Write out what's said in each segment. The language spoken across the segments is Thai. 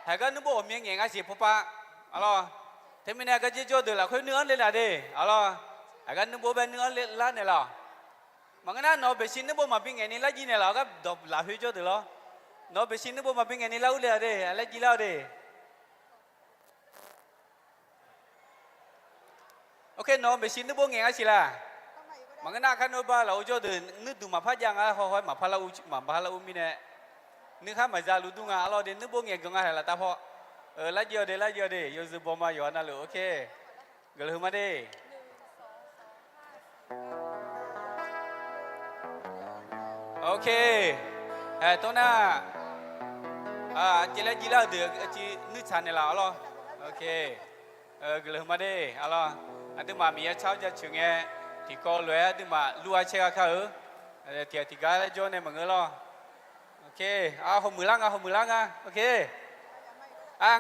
hai cái nước bộ miếng nghe ngay gì papa alo thế mình này cái gì cho được là khơi nữa lên là đi alo hai cái nước bộ bên nữa lên lá này là mà cái nào nó bị xin nước bộ mà bên nghe này lá gì này là cái đập là hơi cho được lo nó bị xin nước bộ mà bên nghe này lá lên đi lá gì lá đi ok nó bị xin nước bộ nghe ngay gì là mà cái nào khăn nó ba là cho được nước tụ mà phát giang á hỏi mà phát là mi này nước khác mà ra lú tung à lo đến nước bông nghe cũng ngay là ta họ lá dừa đi yêu dừa bom mà yêu anh là ok gửi hôm đi ok tôi na chỉ là được chỉ nước chanh này là lo ok gửi hôm đi alo anh mà mi cháu cho trường nghe thì có lẽ anh mà lúa chơi cả thì cái là cho nên mọi người lo ok hôm 15 ok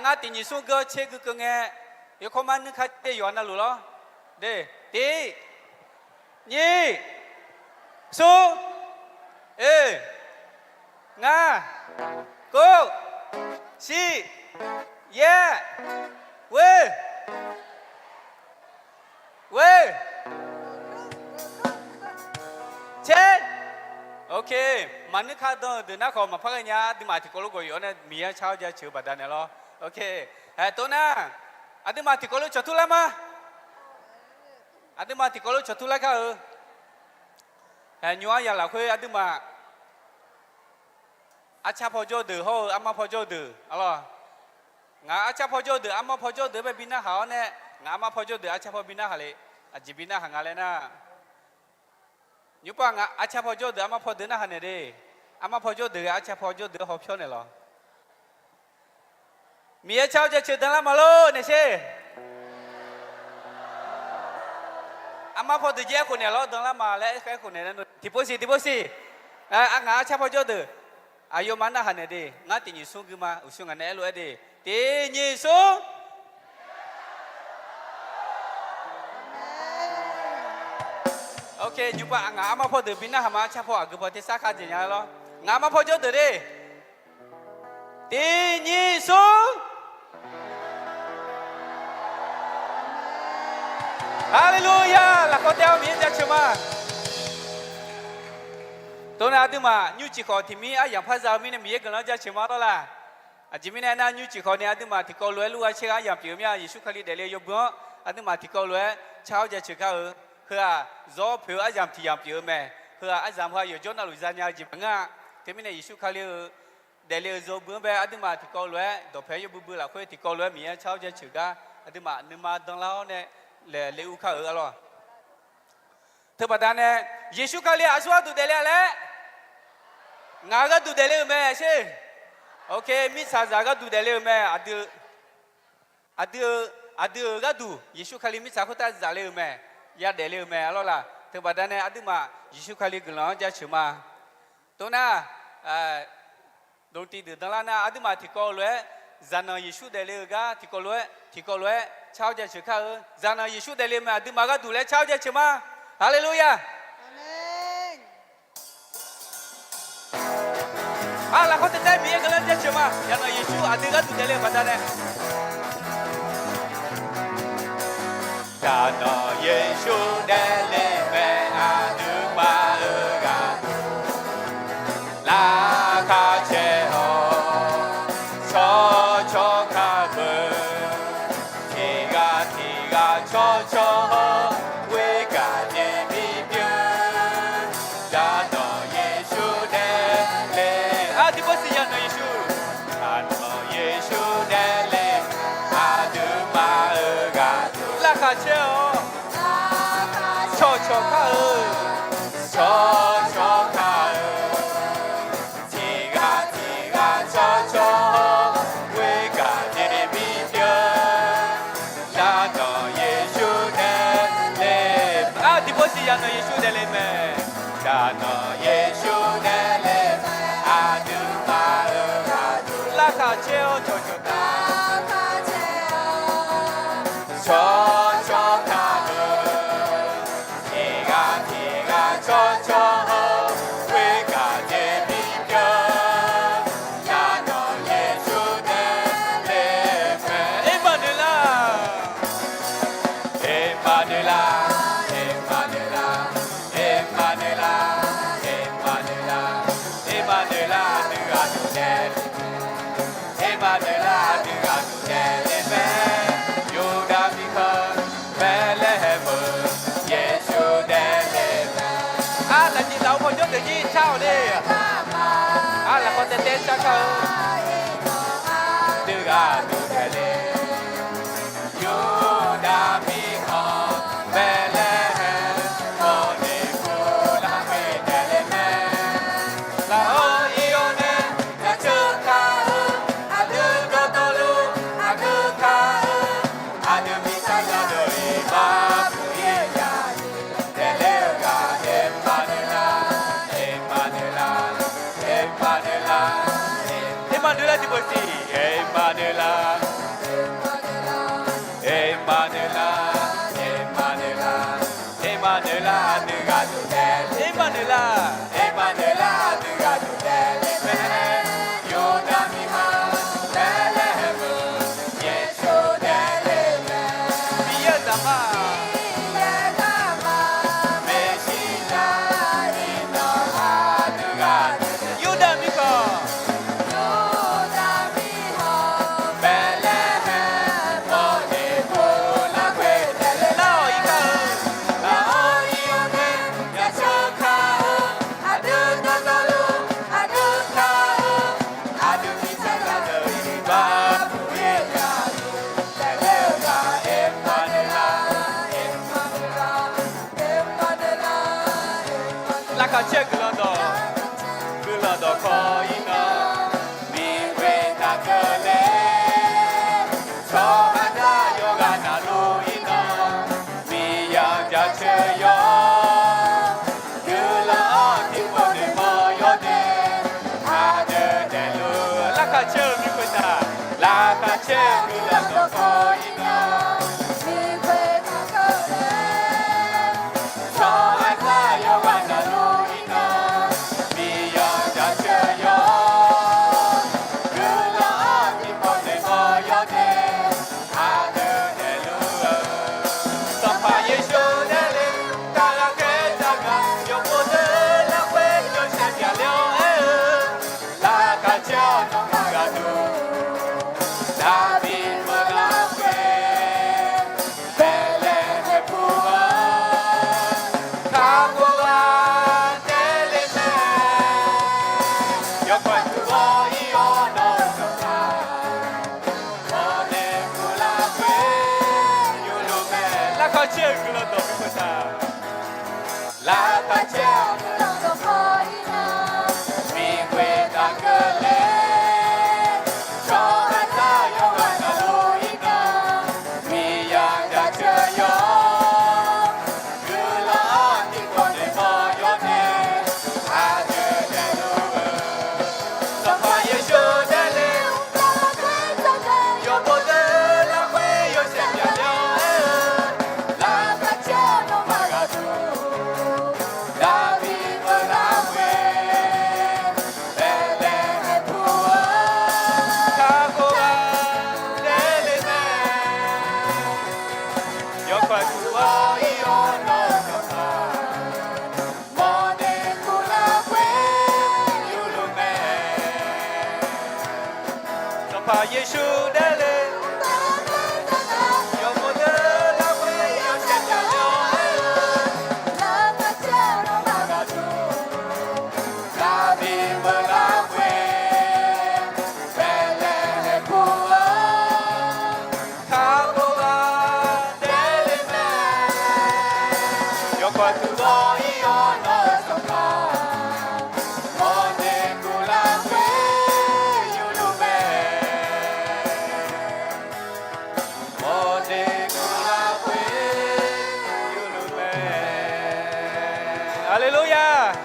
ngã tình như xuống cơ chế cứ nghe yêu không ăn nước khác để yêu anh luôn lo để tí nhị xuống ngã cô si yeah quê chết ok mà nước khác đó từ nãy họ mà phát cái nhà thì mà thì có lúc gọi yêu này mía cháu ra chịu bật đàn này lo ok tôi na anh mà thì có lúc cho thu lắm à anh mà thì có lúc cho thu lại cả nhua nhà là khuê anh mà cha phô cho được ho amma phô cho được alo ngã cha phô cho được amma phô cho được bây bina hảo nè ngã amma phô cho được cha phô bina hả lệ chỉ bina hàng ngã na như bao ngã cha phô cho được amma phô được na hả nè đi amma phô cho được cha phô cho được học cho này lo mía cháu cho chuyện đó mà lo nè xe amma phô được dễคนnày lo đó mà lẽ cáiคนnày nó thì bố gì ngã cha phô cho được ayo mana hane de ngati ni sungu ma usunga ne lo de te ni sung ok như vậy ngã mà phô từ bina hama cha phô agư phô thế xác khác gì nhá lo ngã mà phô cho từ đi te ni sung hallelujah là con đeo miếng ra chưa mà tôi nói từ mà như chỉ có thì mi ai yang phát ra mi này mi cái nó ra chừng mà đó là chỉ mi này na như chỉ có này từ mà thì câu lúa lúa chơi ai yang biểu mi ai Giêsu Christ để lấy yêu bữa từ mà thì câu lúa cháu ra chừng cao gió biểu ai yang thì yang biểu mẹ ai yang hoa yêu cho nó lùi ra nhà chỉ bằng thế mi này Giêsu Christ để lấy gió bữa mẹ từ mà thì câu lúa đồ phải yêu bữa là khơi thì câu lúa mi cháu ra chừng cả từ mà nếu mà đang lao này để lấy u khao rồi thứ ba này Giêsu Christ asua tu để lấy ngã cái tu để lấy mẹ chứ ok mi sa giá cái tu để lấy mẹ adu cái tu Giêsu Christ mi sa có ta giá lấy mẹ ya để lấy mẹ lo là thứ ba này adu mà Giêsu Christ cái nó ra chữ mà tôi na đầu tiên từ đó là na adu mà thì có lẽ zana Giêsu để lấy cái thì có lẽ cháu ra chữ khác zana Giêsu để lấy mẹ adu mà cái tu lấy cháu ra chữ mà hallelujah là có thể thấy miếng cái lên chưa mà, nhà nó Giêsu ăn được tu để lên bắt này. Nhà nó Giêsu để lên mẹ ăn được ba gà, là cá chê ho, cho cá bự, thì gà cho quê gà để bị biến, nhà nó Giêsu để lên. Di posisi yang no Yesus, ano Yesus dele, adu maaga, la kaceo, cho ka, tiga cho, we ga de bibia, la no Yesus dele, di posisi yang no Yesus dele me, la no Yesus dele. La cacheo cho ca tiga cho we ga de bibia la no Yesu de มาเดลาดึงอาดูเดเลเมยูดามิคาเบเลเมเยซูเดเลเมlà chị đâu có nhớ được gì sao đi là con tên tên cho câu đưa ra đưa về đi Yuda mi ho Bethlehem có đi cô là về Bethlehem là ôi yêu nên là chưa ca đưa đô tô lu đưa ca đưa mi sa ra đời ba phụ yên nhà để leo ga em Emmanuel di boti Emmanuel nuga du del Emmanuel nuga du del Yoda mi ha Bethlehem Yesu del Biya dama Meshina ino ha nuga Yoda mi ko Laka check lando, lando koina, mi wena kale, so anda yoga na luina, mi yang jacheyo, yula ati pone moyone, ade delu. Laka check mi kwenda, laka check lando koina, mi wena kale, so anda yoga na La pace non puoi mi queda che lei ciò sta io vado luina mi anga che io la ti pone voglio ne ade de lue so fai io de le io pote la que io sempre a la pace non maga tu Yesu dele yo model la we yo sempre yo la facciamo magatu la viva la we belle pua capola dele me yo quanto voglio no so fa Hallelujah.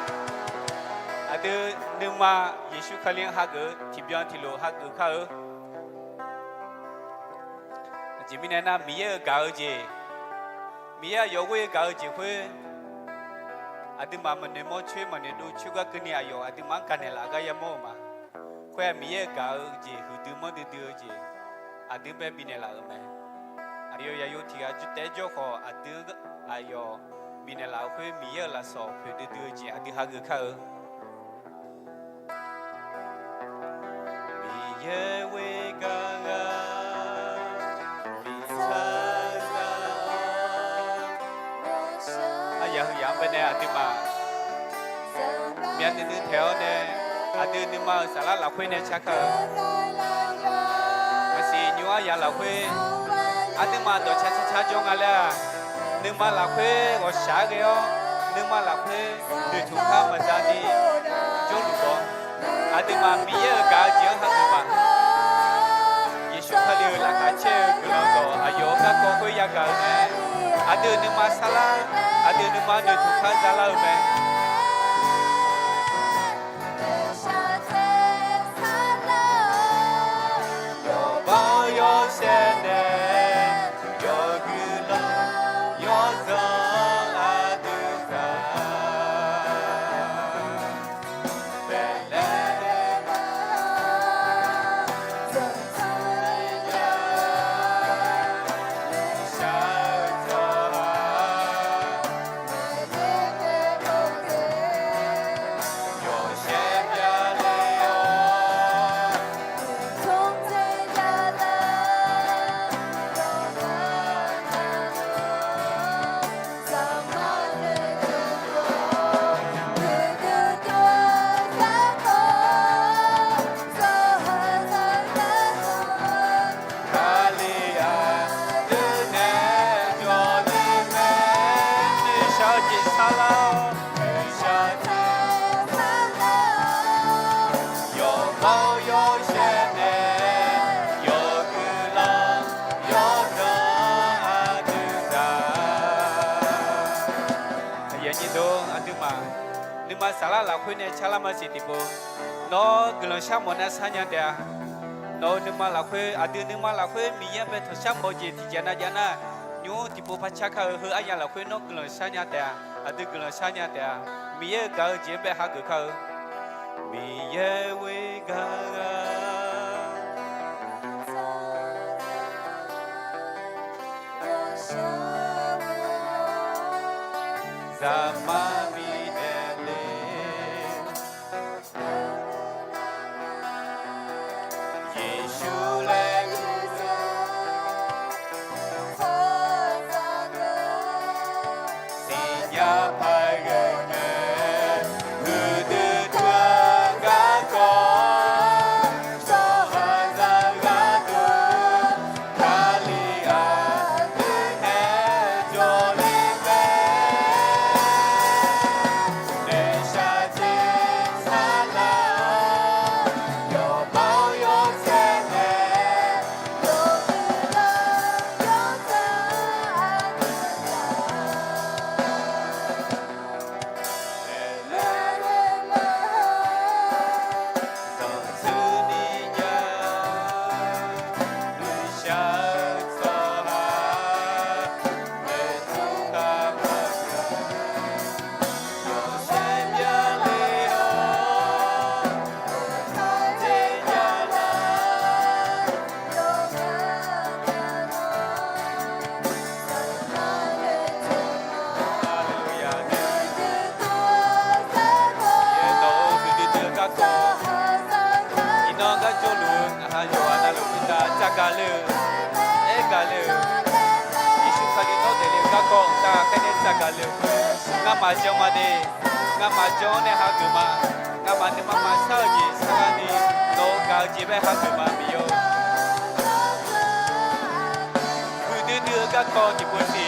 Ada nama Yesus kalian haga tibian tilo haga kau. Jimina na mia gau je, mia yogue gau je hui. Ada mama nemo cui mana du juga kini ayo. Ada makan la gaya mo ma. Kau mia gau je, hudu mo du je. Ada berbina la me. Ayo ya yo tiga juta joko ada ayo. Bina lau kue mia la so kue de de ji adi haga kau mia we ไปเนี่ยอาติมาเมียนนึงแถวเนี่ยอาตินึงมาสาระหลักคุยเนี่ยชักมาสีนัวอย่าหลักคุยอาติมาตัวช้าจงอะไรนึงมาหลักคุยก็ช้าเกี่ยวนึงมาหลักคุยดูถูกข้ามาจาดีจงหลุดบ่อาติมามีเยอะกาเจียงหักมาเยซูพาลีหลักการเชื่อกลางก็อายุก็ก็คุยยากกันเนี่ยอาตินึงมาสาระอาตินึงมาดูถูกข้าจะเล่าไหมมาสาระหลักคุยเนี่ยชาลามาสิติโบน้อกลังช้ำหมดนะสัญญาเดียน้อนึกมาหลักคุยอาทิตย์นึกมาหลักคุยมีเยอะไปทุกช้ำหมดจีที่เจน่ายูติโบพัชชาเขาเฮออาญาหลักคุยน้อกลังสัญญาเดียอาทิตย์กลังสัญญาเดียมีเยอะก็เจ็บไปหาเขามีเยอะเวกาซามามีกาเลเอกาเลยิสุคาลิโนเดเลกากองตาแค่เนี่ยสักกาเลงามาจงมาเดงามาจงเนี่ยฮักมางามาเนี่ยมาซาจีสักนี่โนกาจีเบฮักมาบิโยคือดื้อกากอที่ปุ่นสี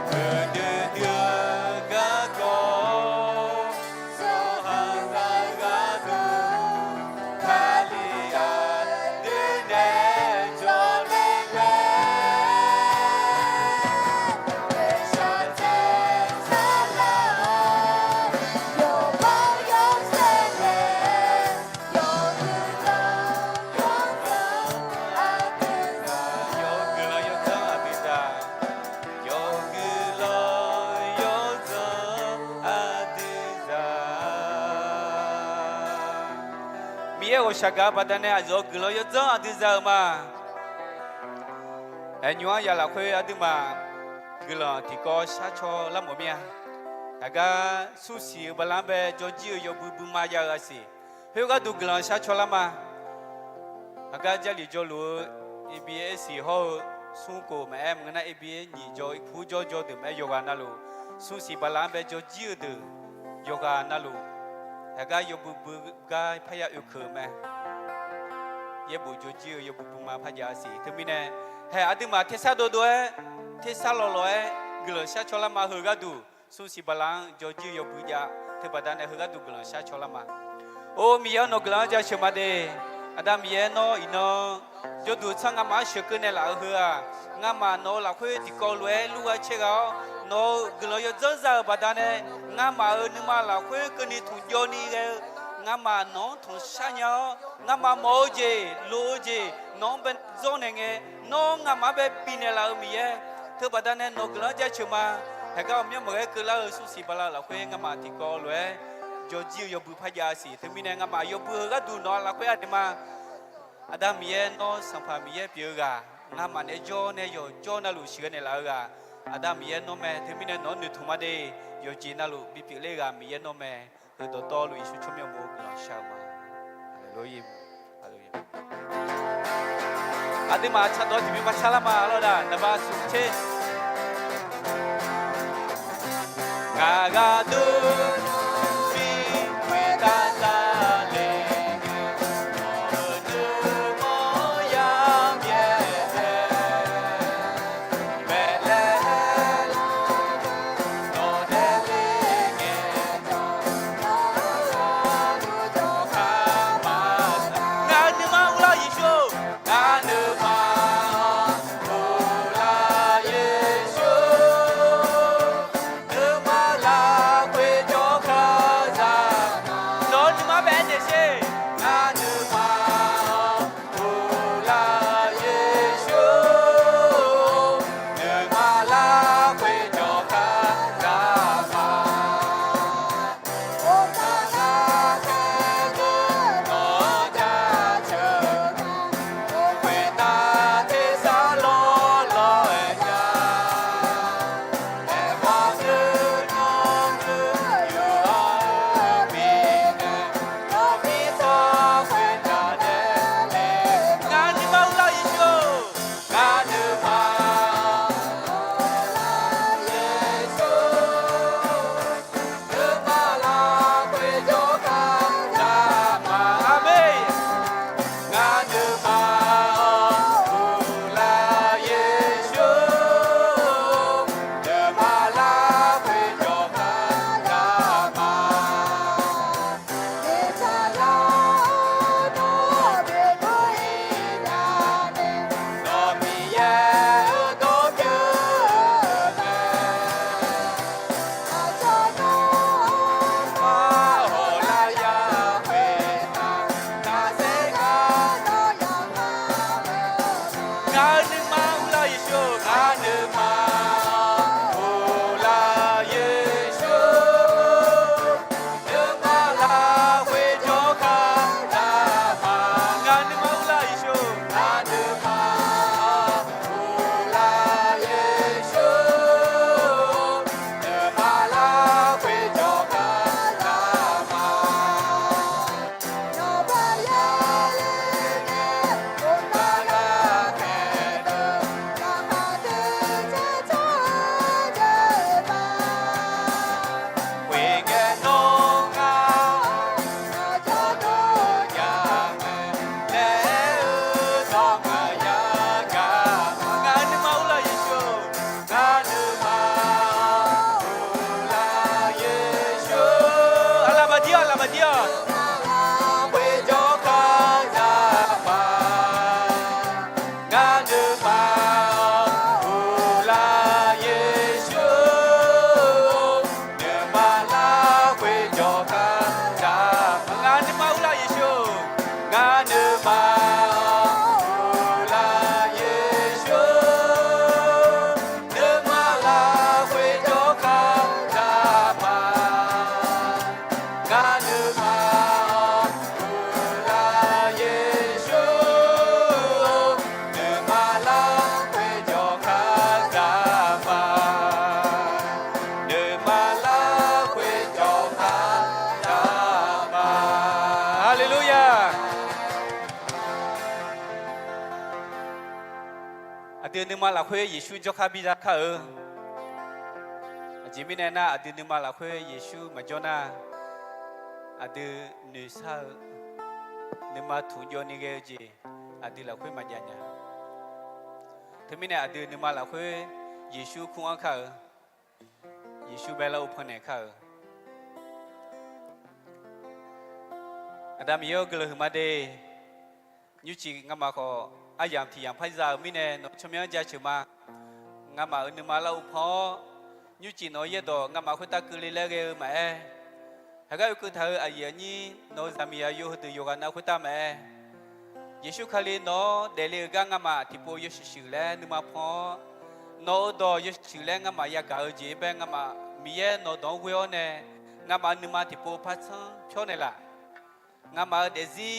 คือดื้อกากอชากาบัดเนี่ยจอกลอยจ้าอดิจามาเอ็นยัวยาลาคุยอดิมากลอที่ก็ชาชอละหมอเมียแต่ก็สุสีบาลานเบจอจิโยบุบุมายากาสิเฮก็ดูกลอชาชอละมาแต่ก็จะลิจอลูABS ฮอสุโกแม่เอ็มงั้นABSนี่จอผู้จอจอถึงแม่โยกานาลู สุสีบาลานเบจจิวเดโยกานาลูเฮกายบุบุกายพยาอุเคแมเยบุจจิวยบุบุมาพยาสีถึงมีเน่เฮอดิมาเทศโดด้วยเทศลอลอยกลชาชลามาเฮกาดูสุสีบาลานจจิวยบุยาเทบดานเฮกาดูกลชาชลามาโอ้มีอันนกลาจะชมาเดอดามีอันนออินอยดูช่างงามาเชื่อกันในหลายเฮืองามาโนหลักคุยที่กอลเวลูกเชื่อเขาโนกลอยจะจะบดานงามานึกมาหลักคุยกันนี่ถุงโยนี่เงามาน้องถุงชาเนาะงามาโมเจลูเจน้องเป็นโซนเงน้องงามาเป็นปีนในหลายมีเธอบดานนกลาจะเชื่อมาเฮก็มีเมื่อคือเราสุสีบาลาหลักคุยงามาที่กอลเวจอจิวยบุพยาสีถึงมีเนงามายบุก็ดูนอนละคุยอะไรมาอดามีเอนอสัมภามีเอเปียกางามันเอจอเนยจอนาลูชิกเนลากาอดามีเอนอเมถึงมีเนนอนนุทุมาเดยจีนาลูบิปิเลกามีเอนอเมเฮดตอลูอิสุชเมียโมกลอชามาฮาเลลูยาฮาเลลูยาอดิมาชัดดอจิมิมาชาลามาลอดานบาสุเชกากาดูเดือนนึงมาเราคุยยิชุจข้าบิดาข้า จิมิเนน่าอดีนิมาลาคุยเยซูมาจอนาอดีนิสานิมาทุนยอนิเกจีอดีลาคุยมาจานาทมิเนอดีนิมาลาคุยเยซูคุงอังคาเยซูเบลาอุปนัยคาอดามิโยกลหมาเดยุจิงามาขออายามที่ยามไพซามิเนนชมยังจะชิมางามาอุนมาลาอุพอยุจิโนเยโดงามาคุตากุลิเลเกมาฮะก็คือเธออายุนี้โนซามิอายุดูโยกานาคุตามาเยซูคาลีโนเดลิกางามาที่ปูยุชิเลนุมาพอโนโดยุชิเลงามายากาอจีเบงามามีเยโนดงเวโอเนงามานุมาที่ปูพัชซังชนเนล่างามาเดซี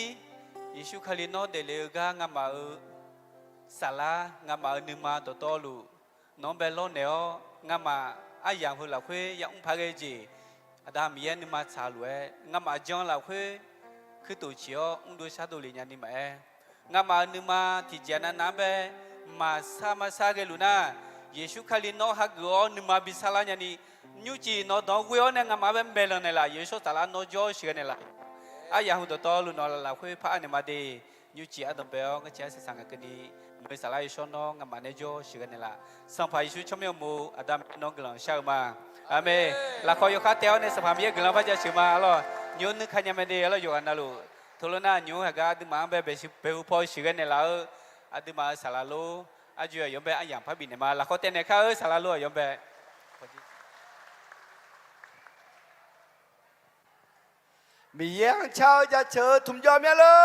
เยซูคาลีโนเดลิกางามาสาลางามานุมาโตโตลูน้องเบลโลเนโองามาอายังพูดเราคุยยังพาเกจีอาดามีเยนุมาชาลุเองามาจงเราคุยคือตัวเชียวดูชาดูลีญานิมางามานุมาที่เจนานาเบมาซาเกลูน่าเยซูคาลิโนฮักกอนุมาบิซาลาญานีนิวจีโนดองเวโอเนงามาเบมเบลเนล่าเยซูตาลาโนโจชิเนล่าอายังหุ่นโตลูนอลาคุยพระอนิมาดีนิวจีอาดมเบลก็เจ้าสังกัดนี้เมื่อสาลาเยซูน้องงามาเนโจชิเนล่าสัมภายิสุชมยมูอาดามน้องกลังเช้ามาอาเมลาคอยคาเตลในสภาพเยกลังพระเจ้าชิมาล่ะยูนึกขันยามเดียล่ะอยู่กันนะลูทุลน่ายูฮักอาดมาเบเบชิเบอุพอชิเนล่าอาดมาสาลาลูอาจุยยอมเบออย่างพระบิณฑมาลาเขาเต้นในข้าวสารลัวยอมเบมียังเช้าจะเชิญถุมยอมยังลู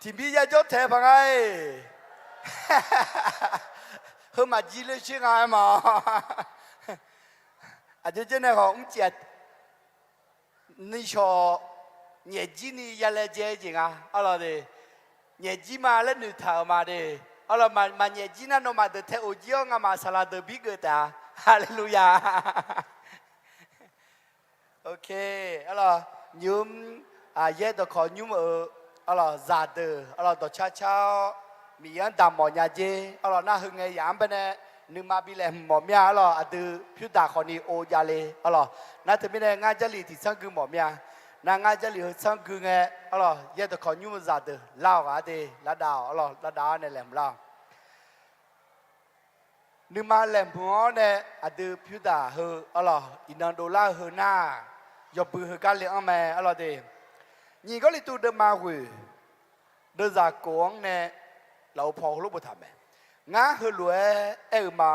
ที่มีจะจดแทนพังไงเฮ้ยมาจีเลยชื่อไงมาอาจจะเจ้าเนี่ยของเจ็ดนี่ชอเนี่ยจีนี่ยังเล่เจ๊จริงอ่ะอะไรเด้เนี่ยจีมาเล่นหนึ่งเท่ามาเด้อะไรมาเนี่ยจีนั่นโนมาเดเทโอจิโองามาสลัดเดบิกเตาฮาเลลูยาโอเคอะไรยุมเยตัวขอยุมอะไรซาเดออะไรตัวเช้ามีอันดำหมอนยาเจอะไรน่าหึงไงยามไปเนี่ยนึกมาบิเลหมอมยาอะไรอดูพิวดาคนนี้โอยาเลอะไรน่าจะไม่ได้งานจะลีที่สังกุหมอมยานางอาจจะเหลือสังกุไงอะไรเยอะแต่ขอยุ่งซาเดอเล่ากันดีละดาวอะไรละดาวเนี่ยแหลมเล่านึกมาแหลมหัวเนี่ยอดูพิวดาเฮออะไรอินันโดล่าเฮอหน้ายกปืนเฮกันเลยอ่ะแม่อะไรดีนี่ก็เลยตัวเดิมมาหุยเดินจากกวงเนี่ยเราพอรู้บ่ทำไหมงาเฮรวยมา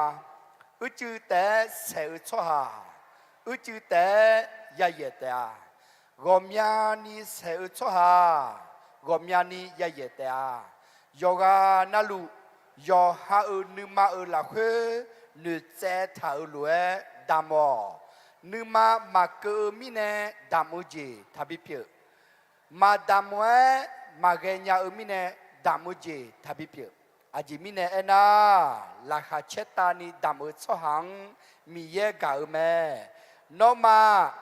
จื้อแต่เสือชั่วหาจื้อแต่ยาเยแต่กอมยานีเสือชั่วหากอมยานียาเยแต่ยกานาลูยอหานึมาละเฮนึเจถารวยดามอนึมาเกมิเนดามุจีทับบิเปียมาดามเวมาเกญญามิเนดามุจีทับบิเปียอาจิมิเนเอนาลาคาเชตานีดามุสหังมีเยกาเมโนมา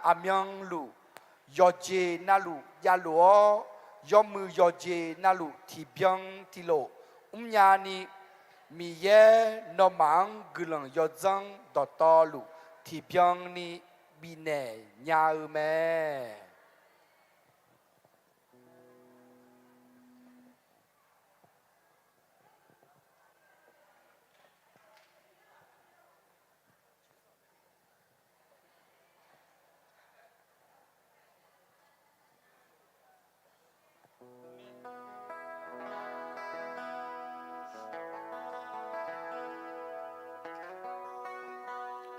อามยังลูยอเจนาลูยาลัวยอมือยอเจนาลูที่เบียงที่โลยานีมีเยโนมังกุลังยอจังดอตอลูที่เบียงนี้บินเนยาเม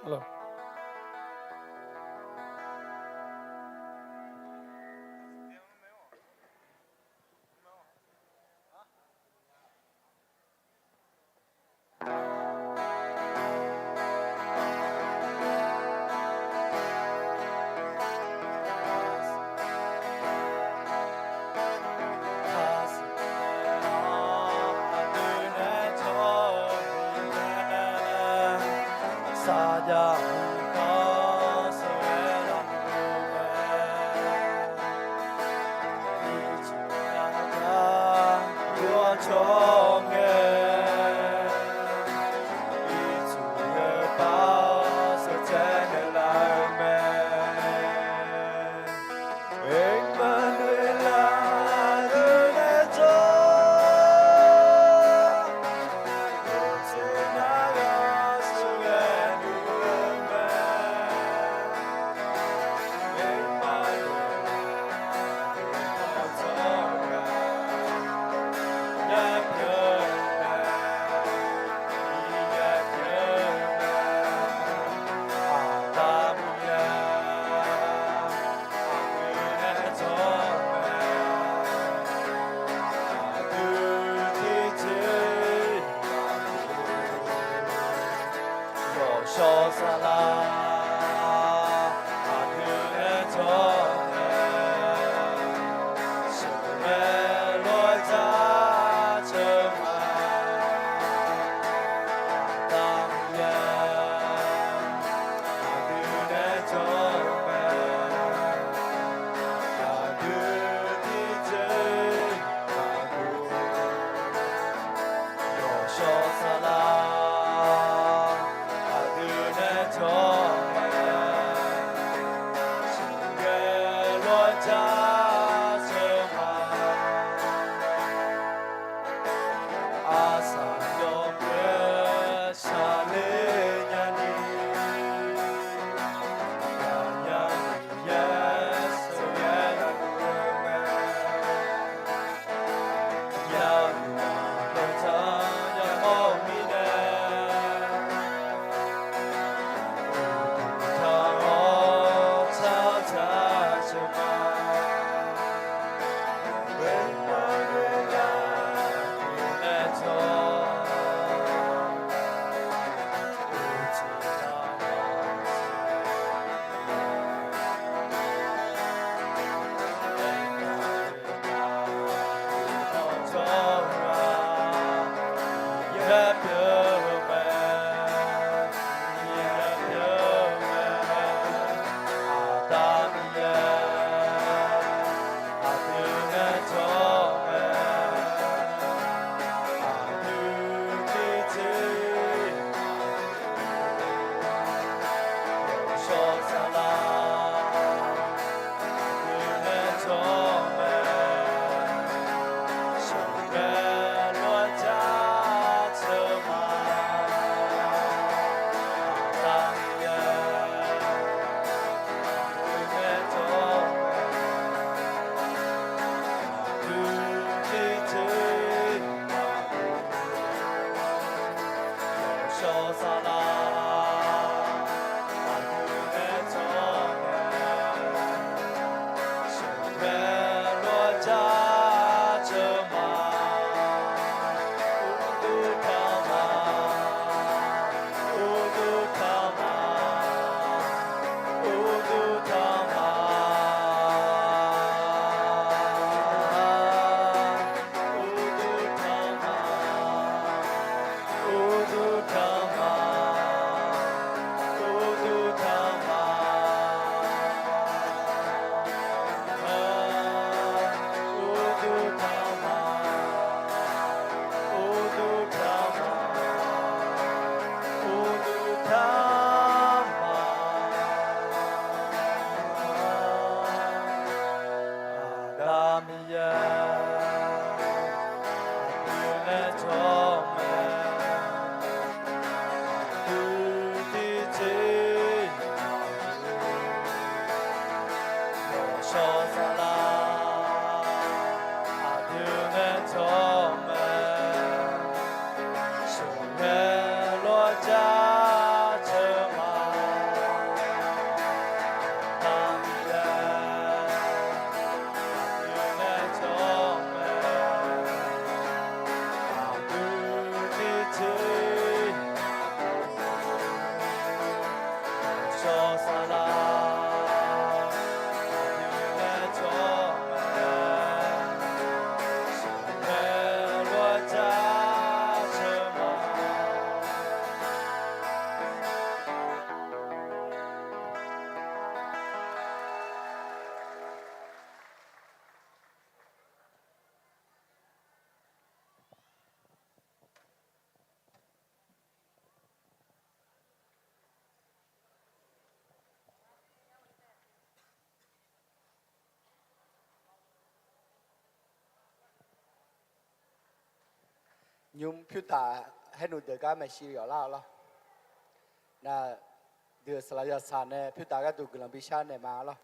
ฮัลโหล Cho nghe nhung phiêu tảให้หนูเดือดก็ไม่ชีริอล่าล่ะน่ะเดือดสลายสารเนี่ยphiêu tảก็ดูกลังพิชาเนี่ยมาล่ะ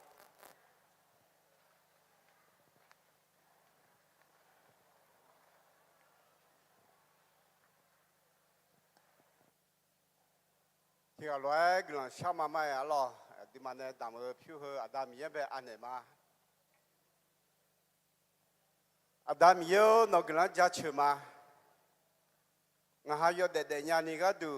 ที่ก็ร้อยกลังชามาไม่อะล่ะที่มันเนี่ยตามผิวเหออาดามยังเป็นอันเนี่ยมาอาดามเยอะนกกลังจะเชื่อมา งาหายอดเด็ดๆยานี่ก็ดู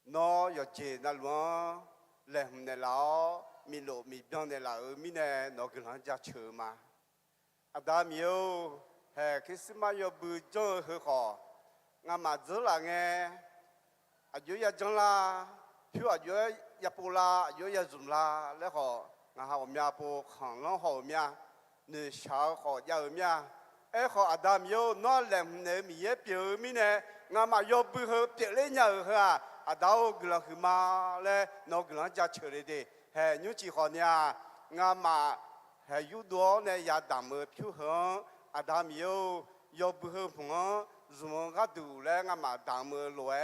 nó giờ chế nó luôn lem này lão mi lộ mi bông này lão mi này nó cứ nói ra chữ mà Adam yêu hè cái sự mà yêu bự cho hơi khó ngắm mà dữ là nghe à yêu ya trong la phiêu à yêu ya bù la yêu ya zoom la lấy họ ngắm họ mía bù khang long họ mía nữ sao họ ya mía ấy họ Adam yêu nó lem này mi ye biểu mi này ngắm mà yêu bự hơi biểu lên nhau ha à đâu cái là cái mà lẽ nó cái là giá trị đấy hè như chỉ họ nha ngắm mà hè yêu đó này ya đam mê phiêu hương à đam yêu yêu bự hơi phong dùng cái đủ lẽ ngắm mà đam mê lối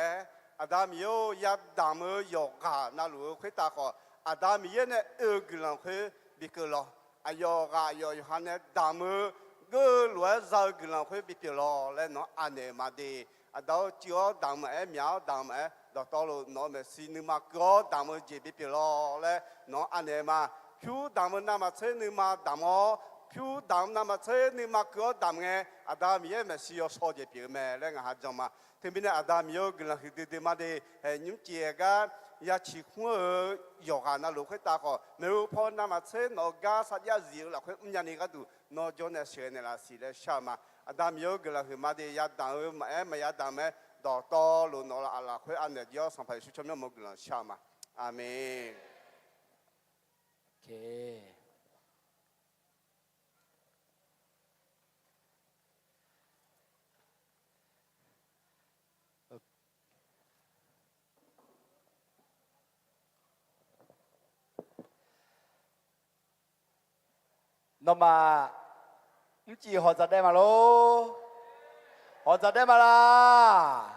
à đam yêu ya đam mê yêu cả na lối khuyết ta họ à đam yêu này cái là khuyết bị cái lo à yêu cả yêu hắn này đam mê cái lối giờ cái là khuyết bị cái lo lẽ nó anh này mà đi à đâu chưa đam mê miao đam mê đó tao lo nó mà xin mà có đam mê gì bị cái lo lẽ nó anh này mà phiêu đam mê na mà chơi nữa mà đam mê phiêu đam na mà chơi nữa mà có đam nghe à đam yêu mà xin số gì bị mà lẽ ngã trong mà thì bây giờ à đam yêu cái là cái mà đi những chuyện cái ya chỉ khoa yêu cả na lúc ta có nếu phò na mà chơi nó cái sát ya gì là khoa nhà này cái đủ nó cho nên chơi này là xí là sao mà à đam yêu cái là mà đi ya đam mà ya đam đó to luôn nó là khoa anh này do sang phải suy cho mình một cái là sao mà amen โอเค那么唔知學習啲嘛咯，學習啲嘛啦，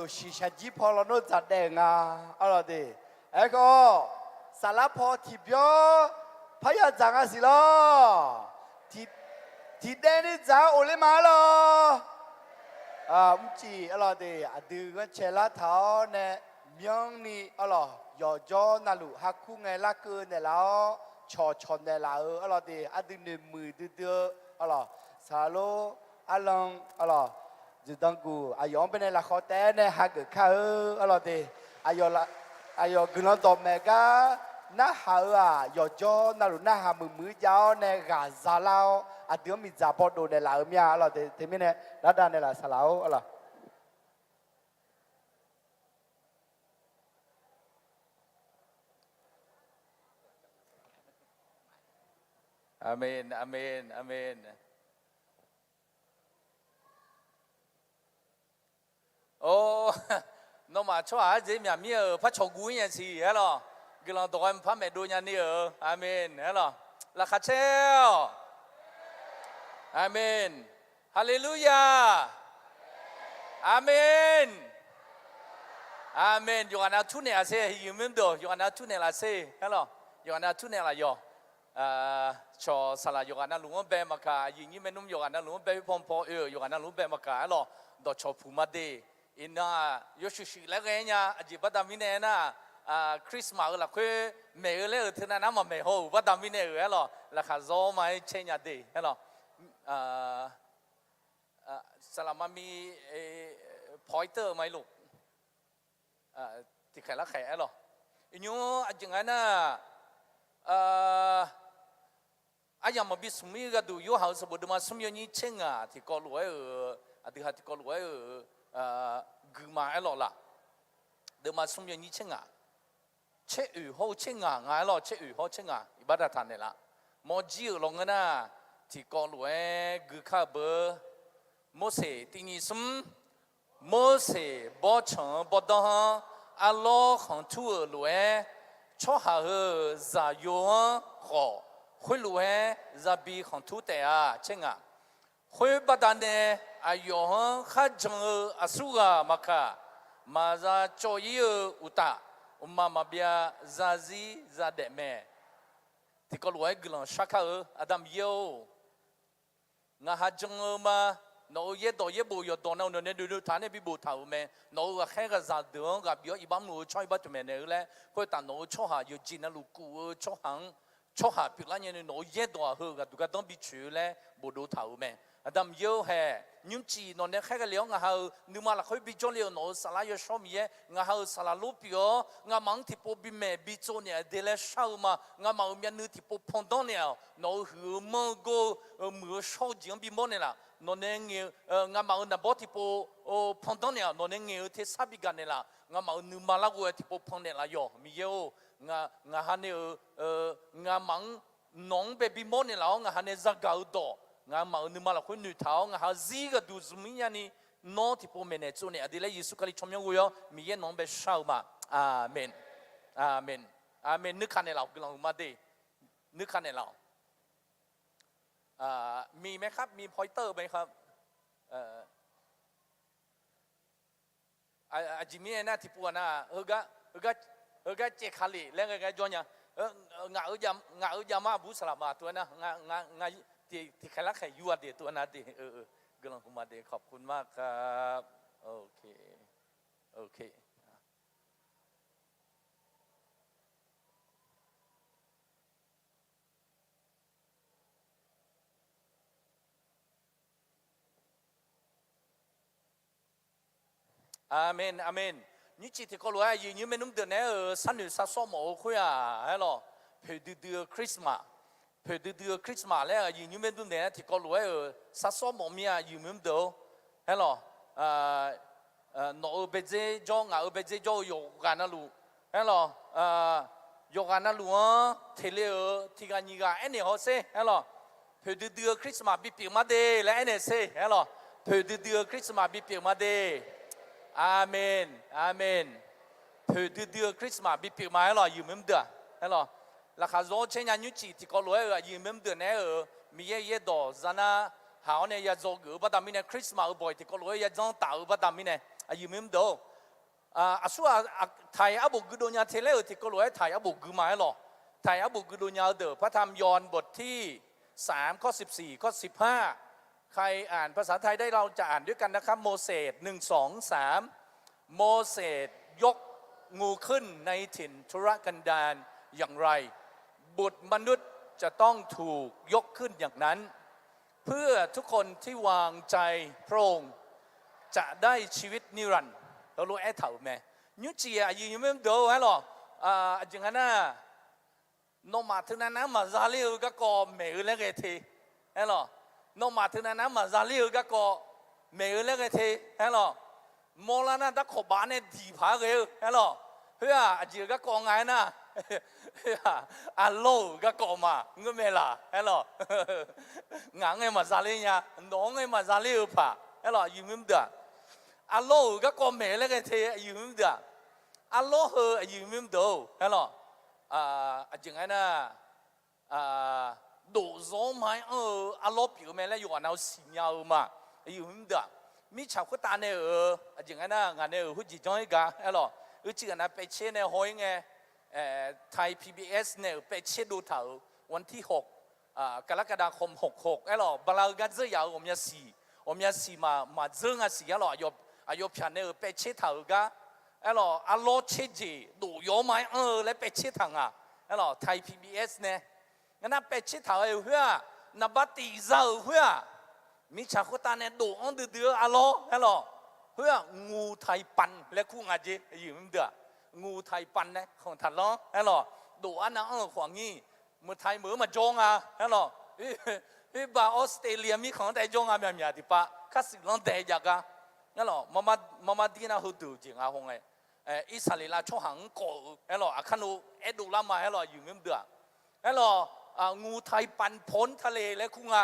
時常只破落都習定啊，阿羅啲，一個沙拉破貼咗，拍一陣嘅事咯，貼啲啲陣我哋買咯，唔知阿羅啲，阿對個車拉頭呢，名呢阿羅，有咗那路下庫嘅拉個呢啦。ชนในลาวอะไรดีอันนี้มือดื้ออะไรสาโลอะไรอะไรจุดตั้งกูอายอมเป็นในละครแต่ในฮักเกิดข้าอะไรดีอายกนตอเมกาน้าหาอยอจอนาลุน้าหามือยาวในกาซาลาวอันเดียวมีจับปอดในลาวเมียอะไรดีที่มีในรัฐในลาซาลาวอะไรอาเมนอาเมนอาเมนโอ้น้องมาช่วยเจมี่มีพระชกุยยังสิเหรอกำลังตัวมันพระเมดูยันนี่อาเมนเหรอลักขะเชลอาเมนฮาเลลูยาอาเมนอาเมนอยู่กันนะทุนเนี่ยเสียหิมดูอยู่กันนะทุนเนี่ยละเสียเหรออยู่กันนะทุนเนี่ยละยอชอสลายอยู่กันนะลุงเบมากายิงยิ่งไม่นุ่มอยู่กันนะลุงเบพอมพออยู่กันนะลุงเบมากาหรอดอชอพูมาเดอิน่ายชูชิแล้วไงเนี่ยอจิบัดดามินเนน่ะคริสต์มาสละคุยเมย์เลยเท่านั้นนะมาเมย์โหบัดดามินเนเหรอละข้าโซมาเชียร์เดเหรอสลามามีพอยเตอร์ไหมลูกที่ใครละใครเหรออินูจังไงนะอายังมาบิสมีก็ดูอยู่หาสมุดมาสมยนี่เชิงที่กอลวยอดีตที่กอลวยกูมาไอ้หล่อละเดิมมาสมยนี่เชิงเชื่อหัวเชิงไงหล่อเชื่อหัวเชิงอิบาดะทานเนี่ยละมอจีลงกันนะที่กอลวยกูข้าเบอร์โมเสตินิสมโมเสบอชังบอดังอัลลอฮ์ของทั่วลวยชอบหาซาโยนขอคุยรู้เหรอจะบีของทุเตะเช่นคุยบัดนั้นอายุหันข้าจังอาสุกามาค่ะมาจะจอยอุตามาเบียซาซีซาเดเมที่ก็รู้ให้กลังชักอาดัมโยงาฮัจังมาโนเยโดเยบุยโดนเอาเนี่ยดูท่านเนี่ยพิบูท่าเมโนก็แค่ก็จะเดือดกับเยอะอีบ้ามูช่วยบ้าจุเมเนี่ยแหละคุยแต่โนช่วยหาอยู่จีนลูกกูช่วยหัง cho hạ bị lại như nó yết đỏ hơn cái tụi cái đông bị chửi lẽ bộ đồ thầu mẹ đâm yêu hè nhưng chỉ nó nên khai cái liao ngà hao nhưng mà là khối bị cho liao nó sả lại yêu xóm ye ngà hao sả lại lúp yo ngà mang thì bộ bị mẹ bị cho nè để lại sau mà ngà mang miếng nước thì bộ phong đón nè nó hứa mơ go mưa sau giếng bị món nè là nó nên nghe ngà mang nằm bó thì bộ phong đón nè nó nên nghe thế sao bị gan nè là ngà mang nhưng mà là go thì bộ phong nè là yo mi yêu ngà han nè ngà mang nong be bị món nè là ngà han nè ra gạo đỏ ngà mà nhưng mà là khối nữ tháo ngà hà gì cái đồ gì mình nhỉ nó thì bộ mình này chỗ này ở đây là Giêsu Christ chấm nhau rồi mình yên nong be sao mà amen amen amen nước khăn này lão cái lòng mà đi nước khăn này lãoมีไหมครับมีพอยเตอร์ไหมครับจิมมี่น่ะที่ปัวน่ะก็เจคาลีแล้วก็จอนเนี่ยงายามาบุษลามาตัวน่ะงาที่ใครรักใครยั่วเดี๋ยวตัวนั้นเดี๋ยวกำลังคุมาเดี๋ยวขอบคุณมากครับโอเคอาเมนอาเมนนี่จิตที่เขารู้ว่ายืนไม่นุ่มเดือนนี้สันนิษฐานสมองคุยฮัลโหลเพื่อเดือนคริสต์มาสเพื่อเดือนคริสต์มาสแล้วยืนไม่นุ่มเดือนนี้ที่เขารู้ว่าสัสมองมียืนไม่นุ่มเดือนฮัลโหลน้องเบเจจ้องเบเจจ้องอยู่กันนั่นลูฮัลโหลอยู่กันนั่นลูเทเลที่กันยี่กันเอ็นเอเขาเซ่ฮัลโหลเพื่อเดือนคริสต์มาสบิเปียมาเดย์และเอ็นเอเซ่ฮัลโหลเพื่อเดือนคริสต์มาสบิเปียมาเดย์อาเมนอาเมนเพื่อเดือนคริสต์มาสบิเปียมาฮัลโหลยืนไม่นุ่มเดือนฮัลโหลแล้วข้ารู้เช่นยันยุจิที่เขารู้ว่ายืนไม่นุ่มเดือนนี้มีเยอะดอกจานะหาเนี่ยอยากจะกูบัดดามิเนี่ยคริสต์มาสบ่อยที่เขารู้ว่าอยากจะต่างบัดดามิเนี่ยยืมไม่ได้ส่วนไทยอาบุกดูเนี่ยเทเลที่เขารู้ว่าไทยอาบุกมาหรอไทยอาบุกดูเนี่ยเด้อพระธรรมยอห์นบทที่3ข้อ14ข้อ15ใครอ่านภาษาไทยได้เราจะอ่านด้วยกันนะครับโมเสส1 2 3โมเสสยกงูขึ้นในถิ่นทุรกันดารอย่างไรบุตรมนุษย์จะต้องถูกยกขึ้นอย่างนั้นเพื่อทุกคนที่วางใจพระองค์จะได้ชีวิตนิรันดร์เรารู้แอดเถ่าไหมยุจียืนไม่ดูฮะหรออย่างนั้นนะนมาถึงนั้นนะมาซาลิลก็ก่อเมย์เล็กทีฮะหรอนมาถึงนั้นนะมาซาลิลก็ก่อเมย์เล็กทีฮะหรอโมลานะตะขบานเนี่ยดีพาเกลฮะหรอเพื่อจีก็ก่อไงนะอาโลก็ก่อมาเงี้ยไม่ล่ะฮะหรองานไงมาซาลิเนี่ยน้องไงมาซาลิลผ่าฮะหรอยืนไม่ดูอาโลก็ก่อเมย์เล็กทียืนไม่ดูอาโลเฮยืนไม่ดูฮะหรออย่างนั้นนะดูโซไม่อาโลผิวแม่แล้วอยู่อันเอาสีเงามาอยู่ไม่ได้มีชาวคนตาเนี่ยอย่างนั้นนะงานเนี่ยหุ่นจีจ้องอีกอะหรอจีกันนะไปเช่นเนี่ยหอยไงไทย PBS เนี่ยไปเช่นดูเถอะวันที่6กรกฎาคม66หรอบาลากันเสีย我们要洗嘛整啊洗หรอ有片เนี่ยไปเช่นเถอะกันหรออาโลเช่จีดูโยไม่แล้วไปเช่นถังอ่ะหรอไทย PBS เนี่ยงั้นนะไปเช่นเถอะเพื่อนับบัติเจ้าเพื่อมีชาวคนตาเนี่ยดูอันเดืออาโลหรอเพื่องูไทยปันและคู่งานจีอยู่ไม่เดืองูไทยปันเนี่ยของถัดล้อฮะหรอดูอันนั้นขวางงี้เมื่อไทยเหมือนมาจงอ่ะฮะหรอบ่าออสเตรเลียมีของแต่จงอ่ะแบบนี้ที่ปะข้าศึกล้องแต่ยากอ่ะฮะหรอมาดีน่าหูดูจริงอ่ะคงไงอิสราเอลช่วงหังก่อฮะหรออาคันูดูลามาฮะหรออยู่ไม่เดือฮะหรองูไทยปันพ้นทะเลและคู่งา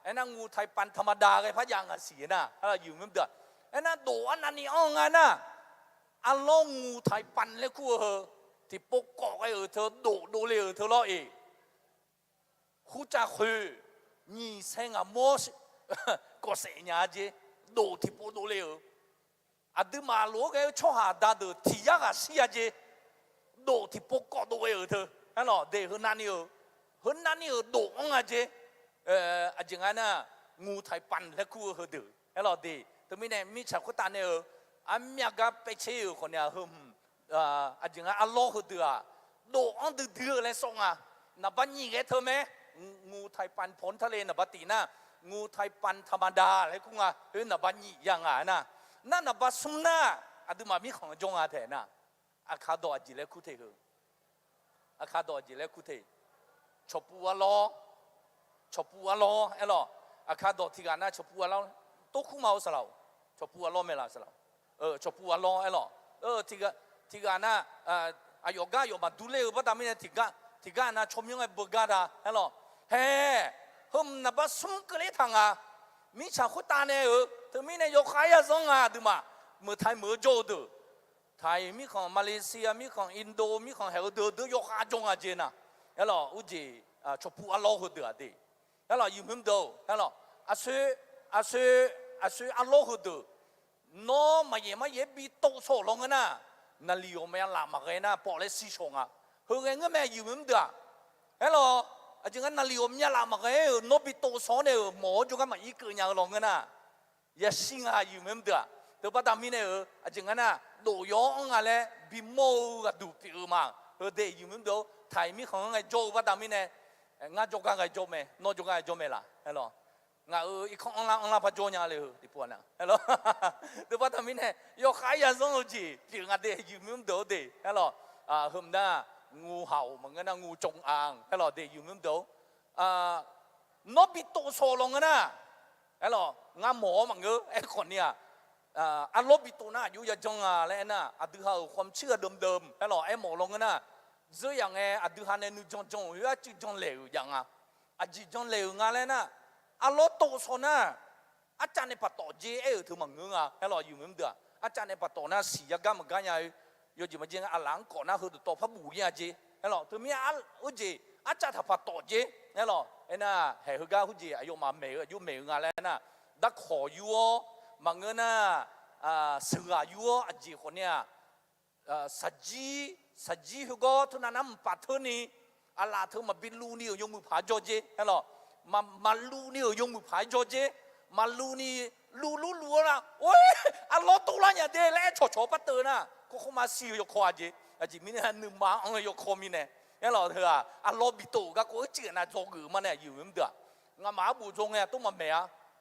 ไอ้นั่งงูไทยปันธรรมดาไงพระยางอ่ะเสียน่ะฮะหรออยู่ไม่เดือไอ้นั่นดูอันนั้นนี่งานน่ะอาลงงูไทยปันและคู่ที่ปกกอกไอ้เธอดูเลยเธอล้อเองคู่จะคือนี่เซงอ่ะมอสก็เสียเนี่ยจีดูที่ปกดูเลยอาดูมาลูกไอ้ช่อหาดาดูที่ยากเสียจีดูที่ปกกอกดูไอ้เธอฮะหรอเดี๋ยวนั่นนี่ดูงานจีอย่างนั้นน่ะงูไทยปันและคู่ดูฮะหรอเดี๋ยวแต่ไม่แน่มีชาวคนตาเนี่ยอันเมียกับไปเชี่ยวคนเนี่ยอย่างนั้นอัลลอฮ์เดือดูอันเดือเลยส่งอ่ะ นับยี่แกเธอไหมงูไทยปันพ้นทะเลนับตีนะงูไทยปันธรรมดาอะไรกูงาเฮ้ยนับยี่ยังไงนะนั่นนับสุ่มนะอะดูมามีของจงอาเถนะอาคาดอจิเลคุเทคืออาคาดอจิเลคุเทชปูวะล้อชปูวะล้อเอลออาคาดอที่กันนะชปูวะล้อตัวคู่มาอุสลาวชปูวะล้อไม่ละสลาวชปูวะล้อเอลอที่กันนะอายกายมาดูเลยว่าตามิเนี่ยที่กันนะชมยังไงบุกาดาเอลอเฮ้ฮึมนับสุ่มกะเลทังอ่ะมีชาวคุตาเนี่ยถึงมีเนี่ยยกขายซองอ่ะดูมาเมื่อไทยเมื่อโจดูไทยมีของมาเลเซียมีของอินโดมีของเฮลเดอร์ยกขาจงอาเจนะเอลออุจิชปูอัลลอฮ์เดือดดีเอลอยูมิมโดเอลออาศัยอัลลอฮ์เดือดน้อมาเย่บีโตโซลงนะนั่นลิโอไม่ลามาเกนะปอเลสิชงอ่ะเฮ้ยงั้นแม่ยูมิมเดือดเอลออาจารย์นั่นลิโอไม่ลามาเกนบีโตโซเนี่ยหมอจุกันมาอีกอย่างลงนะอย่าสิงห์ยูมิมเดือดแต่ว่าตามิเนี่ยอาจารย์น่ะดูย้อนอะไรบิโมก็ดูปีมาเดี๋ยวยูมิมเดือดไทยมีของไงโจว่าตามิเนี่ยงาโจกันไงโจไหมโนโจกันไงโจไหมล่ะเฮ้ยหรองาอีกขององลาพัดโจเนี่ยเลยที่ปวดน่ะเฮ้ยหรอแต่ว่าตามิเนี่ยยกขายยาส่งจีปีงาเดี๋ยวยูมิมเดือดเฮ้ยหรอหึมน่ะงูเห่าเหมือนกันนะงูจงอางเฮ้ยหรอเดี๋ยวยูมิมเดือดนบิโตโซลงกันนะเฮ้ยหรองาหมอมันเงอไอ้คนเนี่ยอัลลอฮ์บิตูน่าอยู่ยังอ่ะแล้วนะอัดเขาความเชื่อเดิมๆแล้วหรอไอ้หมอลงกันนะเรื่องอย่างไงอัดเขาเนี่ยนู่นจงอยู่ว่าจีจงเลวอย่างอ่ะอัดจีจงเลวงั้นแล้วนะอัลลอฮ์โตโซน่ะอาจารย์ในปัตโตเจถือมังเงอ่ะแล้วหรออยู่เหมือนเดิมอาจารย์ในปัตโตน่ะสียากมันกันยังอยู่จีมันจริงอัลลังก่อนนะคือตัวพระบุญยังเจแล้วหรอถึงมีอัลอุจิอาจารย์ทับปัตโตเจแล้วหรอไอ้น่ะเฮ้ยเขาอุจิอายุมาเมย์อายุเมย์งั้นแล้วนะดักขออยู่มังเงินเสืออยู่อาจีคนเนี่ยสัจจีเขาก็ทุนน้ำปัตเทนี่อาลาเธอมาบินลูนี่ยงมือผาโจเจเฮ้ยหรอมาลูนี่ยงมือผาโจเจมาลูนี่ลูนะโอ้ยอัลลอฮ์ตุลาเนี่ยเดลและโฉปัตเตอร์นะก็เขามาซียกคออาจีอาจีมิเนี่ยหนึ่งมาเอายกคอมิเนี่ยเฮ้ยหรอเธออัลลอฮ์บิโตก็กูเจนะโจกือมันเนี่ยอยู่เหมือนเดิมงาหมาบุจงเนี่ยต้องมาเมีย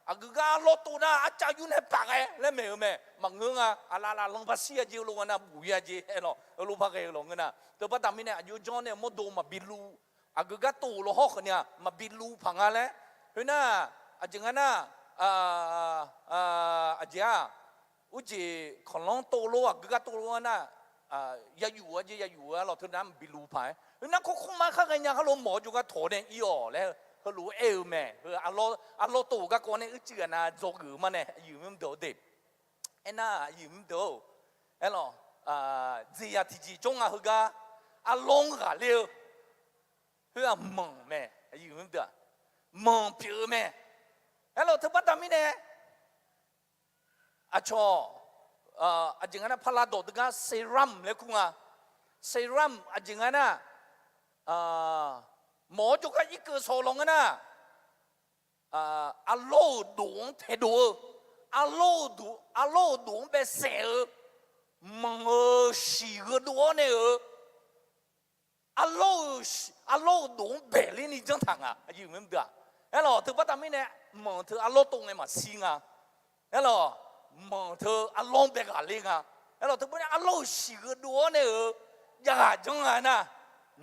อากูก็ลอตูน่าอาจารย์ยุ่งให้ปากแล้วไม่มังเงาอาลาลงภาษีจีลงกันนะบุยจีเอโน่ลูกพักเอลงกันนะแต่พอตามิเนี่ยอายุจอนเนี่ยมดดูมาบิลูอากูก็ตูโลหอกเนี่ยมาบิลูพังอะไรเฮ้ยนะอาจารย์นะอาจารย์อุจิคนลองโตโลอากูก็โตโลนะยาอยู่เราเท่านั้นบิลูพายเฮ้ยนะเขาคงมาข้างกันยังเขาลงหมอจุก็โถเนี่ยอีอ๋อแล้วเขารู้แม่อัลลอฮ์ตู่ก็คนเนี่ยเจือนะโจกือมันเนี่ยอยู่ไม่โดดเด็ดไอ้น่าอยู่ไม่โดดไอ้หรอเจียที่จีจงอ่ะเขาก็อัลลอฮ์ก็เลี้ยวเขามองแม่อยู่ไม่โดดมองเปลือแม่ไอ้หรอเธอปัตตามิเนี่ยชอจริงๆนะพลาดตัวก็เซรั่มเลยคุณอ่ะเซรั่มจริงๆนะหมอจุกอีกโซลงนะอัลลอฮ์ดวงเทดูอัลลอฮ์ดวงเป็นเสือมังสีกดวงเนี่ยอัลลอฮ์ดวงเบลินี่จังทังอ่ะอยู่เหมือนเดิมเฮ้ยหรอถือว่าตามิเนี่ยมังเธออัลลอฮ์ตรงไหนมาสิงอ่ะเฮ้ยหรอมังเธออัลลอฮ์เป็นอะไรอ่ะเฮ้ยหรอถือว่าอัลลอฮ์สีกดวงเนี่ยยังไงจังไงนะ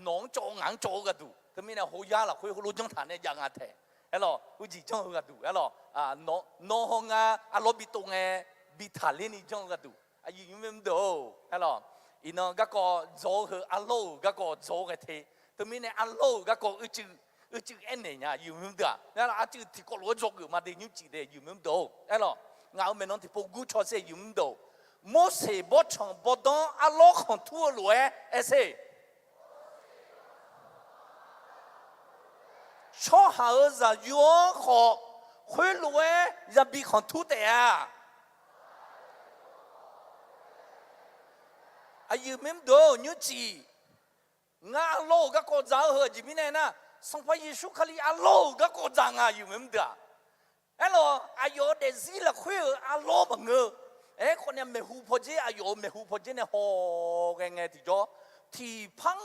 น้องโจงังโจกดูแต่ไม่เนี่ยโหยาละคุยรู้จังฐานเนี่ยยังไงแท้เฮ้ยหรอกูจีจังก็ดูเฮ้ยหรอน้องฮงอัลลอฮ์บิตรงไงบิทาลินี่จังก็ดูอายุไม่ดูเฮ้ยหรออีน้องก็โจคืออัลลอฮ์ก็โจกันเทแต่ไม่เนี่ยอัลลอฮ์ก็จืดเอ็นเนี่ยอยู่ไม่ดูเฮ้ยหรออาจืดที่ก็รู้โจกือมาเดี๋ยวจีเดี๋ยวอยู่ไม่ดูเฮ้ยหรองานไม่น้องที่พวกกูชอบเสียอยู่ไม่ดูโมเสสบชงบดอนอัลลอฮ์ของทั่วโลกเอเซ่ชอบหาจะย้อนขอคุยรวยจะบีของทุเตียอายุไม่ดูนิ้วจีงาโลก็กอดจ้าเหรอจีมิเนี่ยนะสังพยิสุขลีอาโลก็กอดจ้างอายุไม่ดูเฮ้ยหรออายุเด็กสิละคุยอาโลบังเงอคนเนี่ยไม่หูพอเจอายุไม่หูพอเจเนี่ยโหไงที่จ่อที่พัง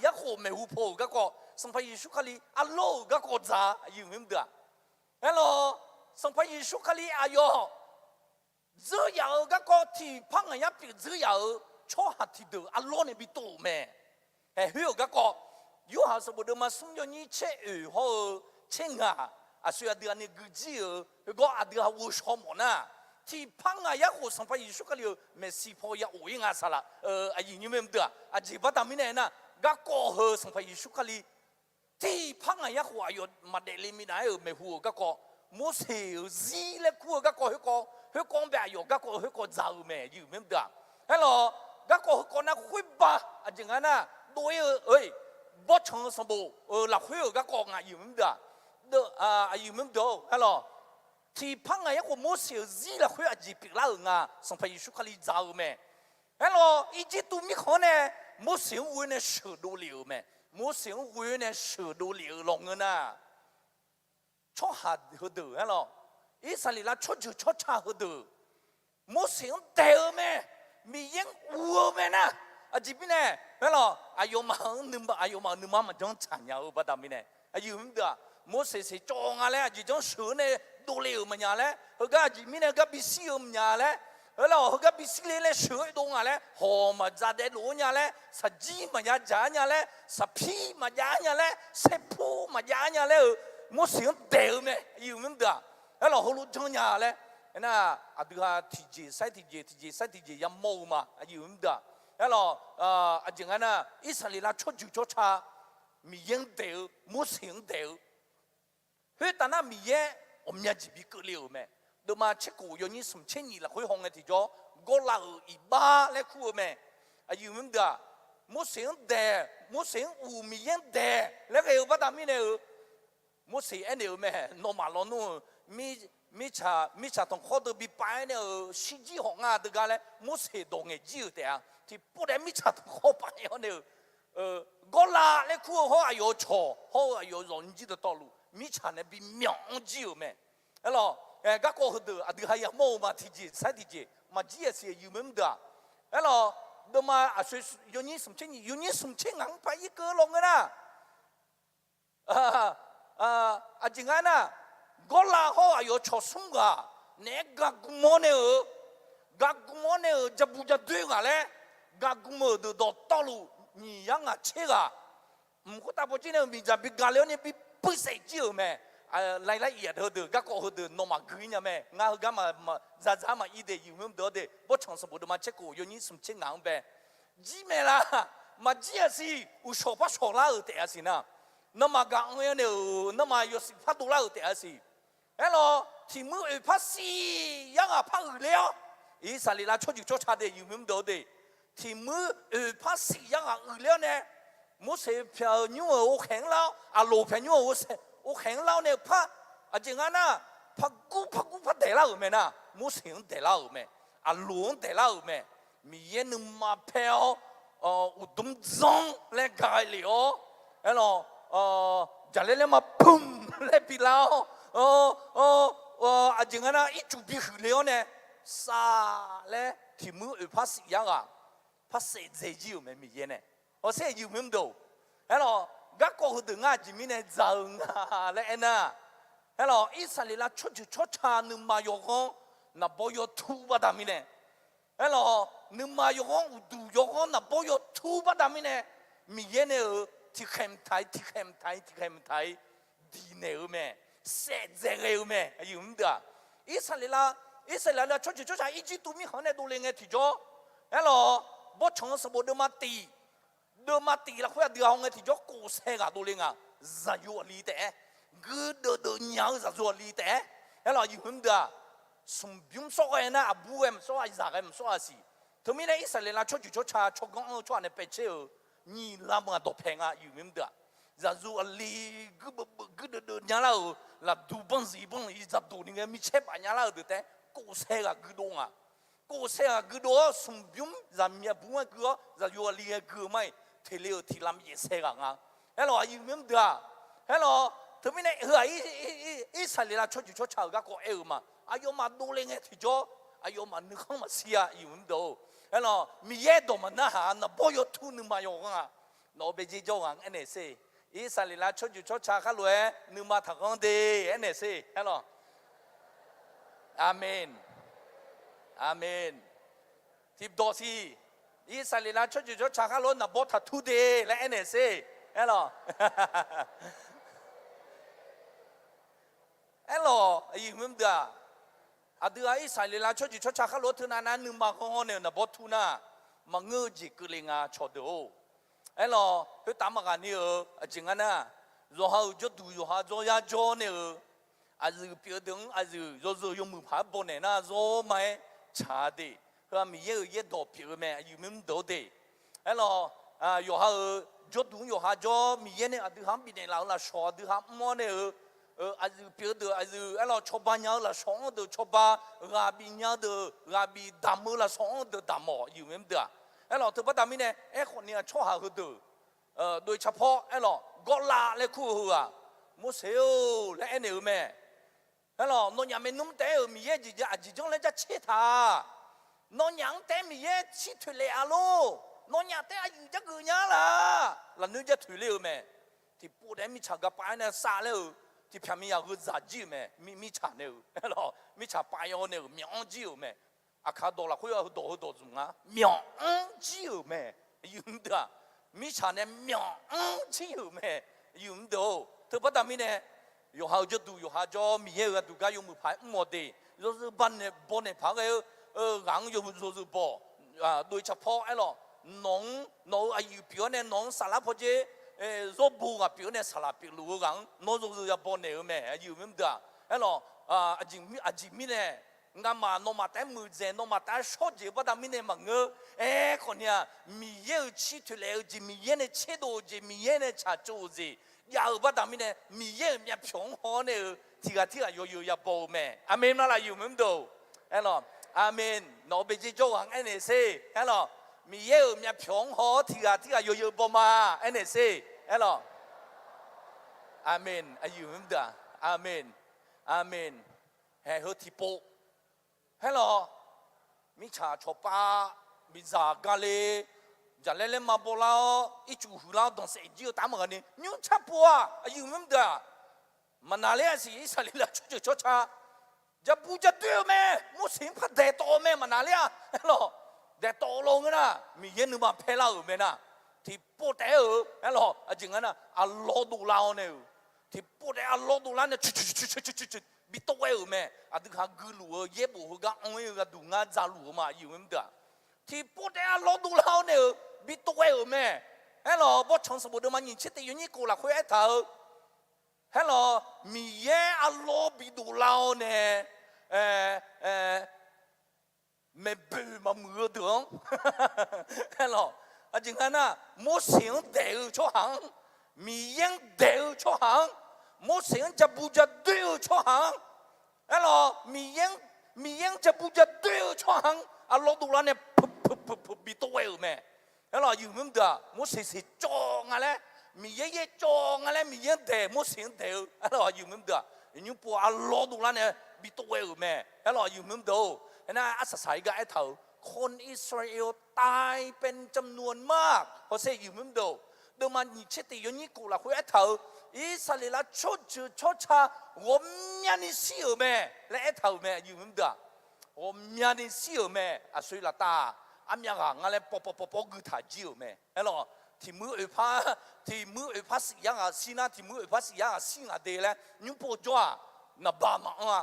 ยักษ์ไม่หูพอก็ สังพยิสุขลีอัลโลก็กอดซาอยู่ไม่ได้ฮัลโหลสังพยิสุขลีอายอ只要个个体胖人家比只要超下体的阿罗呢比多咩？哎，还有个个有好什么的嘛？送了你吃好吃啊，需要的那个鸡哦，那个阿的我什么呢？体胖啊，也好上班艺术个了，没西坡也无应啊啥啦？阿姨你们唔得啊？只不但面呢，个个好上班艺术个里，体胖啊也好啊，有嘛的里面那有没好个个，冇少字咧，个个个个。佢講白有嗰個佢個造咩有咩得？Hello，嗰個佢講那會吧？啊，正啊那對誒，不成什麼？那會有嗰個啊有咩得？有咩得？Hello，ที่พัง啊一個冇少字啦，佢啊自別啦啊，上派出佢嚟造咩？Hello，一直都咪可能冇少會呢受到了咩？冇少會呢受到了龍啊呐，錯下佢度 Hello。以色列啦出就出差好多，冇想掉咩，咪應烏咩呐？啊這邊呢，係咯，哎呦嘛，你媽咪種殘有不得咩呢？哎呦唔得，冇時裝啊咧，這種水呢多了乜嘢咧？佢家這邊呢個必須要乜嘢咧？係咯，佢家必須咧水多啊咧，河咪扎得多嘢咧，實際咪也扎嘢咧，實皮咪也嘢咧，實鋪咪也嘢咧，冇想掉咩？有唔得？哎，老好路中呀嘞，那啊对啊，提节也冇嘛，有唔得。哎老啊，正安那以色列啦出就出差，咪应掉，冇想掉。佢但那咪嘢，我们也只比个了咩？对嘛，七个有你什千年啦，佢红嘅提咗，我老一把来哭咩？有唔得？冇想掉，冇想有咪应掉，那个有不打咩呢？冇想安了咩？罗马罗努。mi cha tong kho de bi pai ne si ji hong a de ga le mo se dong e ji de a ti pu de mi cha tong kho pai yo ne go la le ku ho a yo cho ho a yo ron ji de 道路 mi cha ne bi myong ji me alo ga ko ho de a de ha ya mo ma ti ji sa ti ji ma ji ya se yu mem da alo de ma a se yo ni sum chen yo ni sum chen ang pa yi ke long na a jing ana गोला हो आयो छोसुंगा ने गागुमोने जब बुझा देगा ले गागुमो दो तलु नियांगा चेगा मुको तापोची ने मिजा बिगाले ने बि पैसे जियो में लाई ये दो गाको हो दो नोमा गुइnya में nga ga ma za ma ide yumum do de bo chong so bo ma cheko yo ni sum ching ngang be ji me la ma ji asi u sho pa sho la de asi na na ma ga ngwe ne na ma yo si fa do la de asi Hello， 题目二拍四，样啊拍二了。以色列啦出就出差的有没有的？题目二拍四，样啊二了呢？冇寫票妞我行了，啊路票妞我行了呢拍，啊正安呐拍得了沒呐？冇行得了沒？啊路得了沒？咪也能買票，有東裝來改了，Hello，就嚟嘛砰來比了。啊，正安那一做比去了呢，啥嘞？题目二拍四样啊，拍四字有没咪嘢呢？我写有没到？Hello，嗰個佢哋啱前面呢就啊咧呐，Hello，以色列啦出就出差你嘛要講，那不要吐不得咪呢？Hello，你嘛要講有度要講，那不要吐不得咪呢？咪嘢呢？提欠台，地呢咩？寫這個有咩？有唔得？以色列啦出去出差，一直都咪可能都另外提咗，Hello，不從什麼的嘛地啦，佢哋行嘅提咗古色啊都另外，就要理得，佢哋娘就要理得，Hello，有唔得？從邊說嘅呢？阿布唔說啊，咋嘅唔說啊事？同埋呢，以色列啦出去出差，出講出嚟白車，你那麼多平啊，有唔得？Zazu ali gede nyala la dubang zibang izatu ni mi chep nyala de te ko sega gedo sumbium zamia bunga go za yo ali ge mai teleo tilam ye sega nga hello ayu mem da hello termine i sali la chochu chocha ga ko e ma ayo ma do le nge ti jo ayo ma nu khang ma sia yu mem do hello mi ye do ma na ha na boyo tu nu ma yo nga no be ji jo nga ene se อิสราเอลชดจุชดชาข้าล้วนนึกมาถักกันดีเอ็นเอซีฮัลโหลอาเมนอาเมนทิบโดซีอิสราเอลชดจุชดชาข้าล้วนนับบททูเดย์และเอ็นเอซีฮัลโหลฮัลโหลยิ่งมึงเด้ออาเดืออิสราเอลชดจุชดชาข้าล้วนทุนานั้นนึกมาของเนี่ยนับบททูน่ามังเงอจิกลิงาชดดู哎咯，佢打乜嘢呢？啊，正安啊，然後就讀然後做呀做呢，啊是標準啊是就是用木牌幫你那做買茶的，佢話咪一道標咩，有咩道的？哎咯，啊然後就讀然後做咪呢啊，對下邊呢老啦說對下麼呢？啊是標準啊是哎咯，錯把nhau啦說的錯把，阿邊nhau的阿邊打麼啦說的打麼，有咩的？ไอ้หล่อถือว่าตามิเนี่ยไอ้คนเนี่ยชอบหาคือดูโดยเฉพาะไอ้หล่อกอลาและคู่หัวมุสลิมและไอ้เนี่ยแม่ไอ้หล่อนนยังไม่นุ่มแต่มีเยอะจีจ้าจีจงเลยจะเชิดท่านนยังแต่มีเยอะชิดถุเลยอาลูนนยังแต่อายุจะเกินยังล่ะแล้วนึกจะถุเลยแม่ที่ปูได้มีฉากกับไปเนี่ยซาเลยที่พยายามอยากคือจัดจีแม่มีฉากเนี่ยไอ้หล่อมีฉากไปเอาเนี่ยมีอันจีแม่อาคาโดละคุยเอาโดจุงอ่ะมีอันจีแม่ยืมเด้อมีฉากเนี่ยมีอันจีแม่ยืมเด้อเธอพอตามีเนี่ยอยู่หาจะดูอยู่หาจะมีเยอะดูก็อยู่มือพายหมดเลย就是บ้านเนี่ยบ่เนี่ยพักหลังอยู่就是บ่โดยเฉพาะไอ้หรอน้องอายุเปียวเนี่ยน้องสารพัดรบบูกับเปียวเนี่ยสารพัดรู้หลังน้อง就是要บ่เนี่ยแม่ยืมเด้อไอ้หรออาจิมีเนี่ยงามาโนมาแต่มือเจโนมาแต่ชดเจ็บว่าดามิเนี่ยมังเงคนเนี่ยมีเยอะชิดเลยจีมีเยอะเนี่ยเชิดโอจีมีเยอะเนี่ยชาจูจียาวว่าดามิเนี่ยมีเยอะเนี่ยพิงหัวเนี่ยที่อยู่อย่าโบแม่อาเมนนั่นแหละอยู่มั้งดูเอลออาเมนโนเบจิโจหังเอเนเซ่เอลอมีเยอะเนี่ยพิงหัวที่อยู่โบมาเอเนเซ่เอลออาเมนอายุมั้งดูอาเมนอาเมนเฮ้ยที่โปฮัลโหลมิชาชอบป้ามิจากาเลจะเล่นมาโบลาอีจูหูลาดองเสียจีตามกันนี่ยุ่งชับปัวอายุมันเด้อมันน่าเลี้ยสิอิสราเอลชุดชาจะปูจะเดือแม่มุสลิมพัดเดโตแม่มันน่าเลี้ยฮัลโหลเดโตลงนะมีเย็นนึกมาเพลาแม่นะที่ปูเตอฮัลโหลจริงนะอัลลอฮ์ดูลาเนี่ยที่ปูเตอัลลอฮ์ดูลาเนี่ยชุดบิโตเอแม่อาดึกหากุลูเย็บหัวกอังเอก็ดูงานจาลูมาอยู่มั้งเด้อที่พูดแต่เราดูเราเนี่ยบิโตเอแม่ฮัลโหลบอชงสมุดมันยิงเชิดที่อยู่นี่กูละคุยไอ้เธอฮัลโหลมีเย่อัลโลบิดูเราเนี่ยไม่เบื่อมามือเดืองฮัลโหลจริงๆนะมุสลิมเดือดช่วงมีเย่เดือดช่วงมุสลิมจะบูชาเดือดช่วงฮัลโหลมีเย่จะบูชาเดือดช่วงอัลลอฮ์ดูแลเนี่ยบิโตเอแม่ฮัลโหลอยู่มั้งเด้อมุสลิมจองอะไรมีเย่จองอะไรมีเย่เดือดมุสลิมเดือดฮัลโหลอยู่มั้งเด้อยิ่งพออัลลอฮ์ดูแลเนี่ยบิโตเอแม่ฮัลโหลอยู่มั้งเด้อนะอาศัยกับไอ้เถาคนอิสราเอลตายเป็นจำนวนมากเพราะเสียอยู่มั้งเด้อเดี๋ยวมันเชิดที่อยู่นี่กูละคุยไอ้เถาอิสราเอลชดชา我面的死咩？来一头咩？有唔得？我面的死咩？啊，水啦大，啊面啊，我来啵佢太少咩？係咯，ที่มือไอ้พัสยังอ่ะสินะที่มือไอ้พัสยังอ่ะสิงอ่ะเดเลยยุ่งปวดจ้าน่ะบ้ามาอ่ะ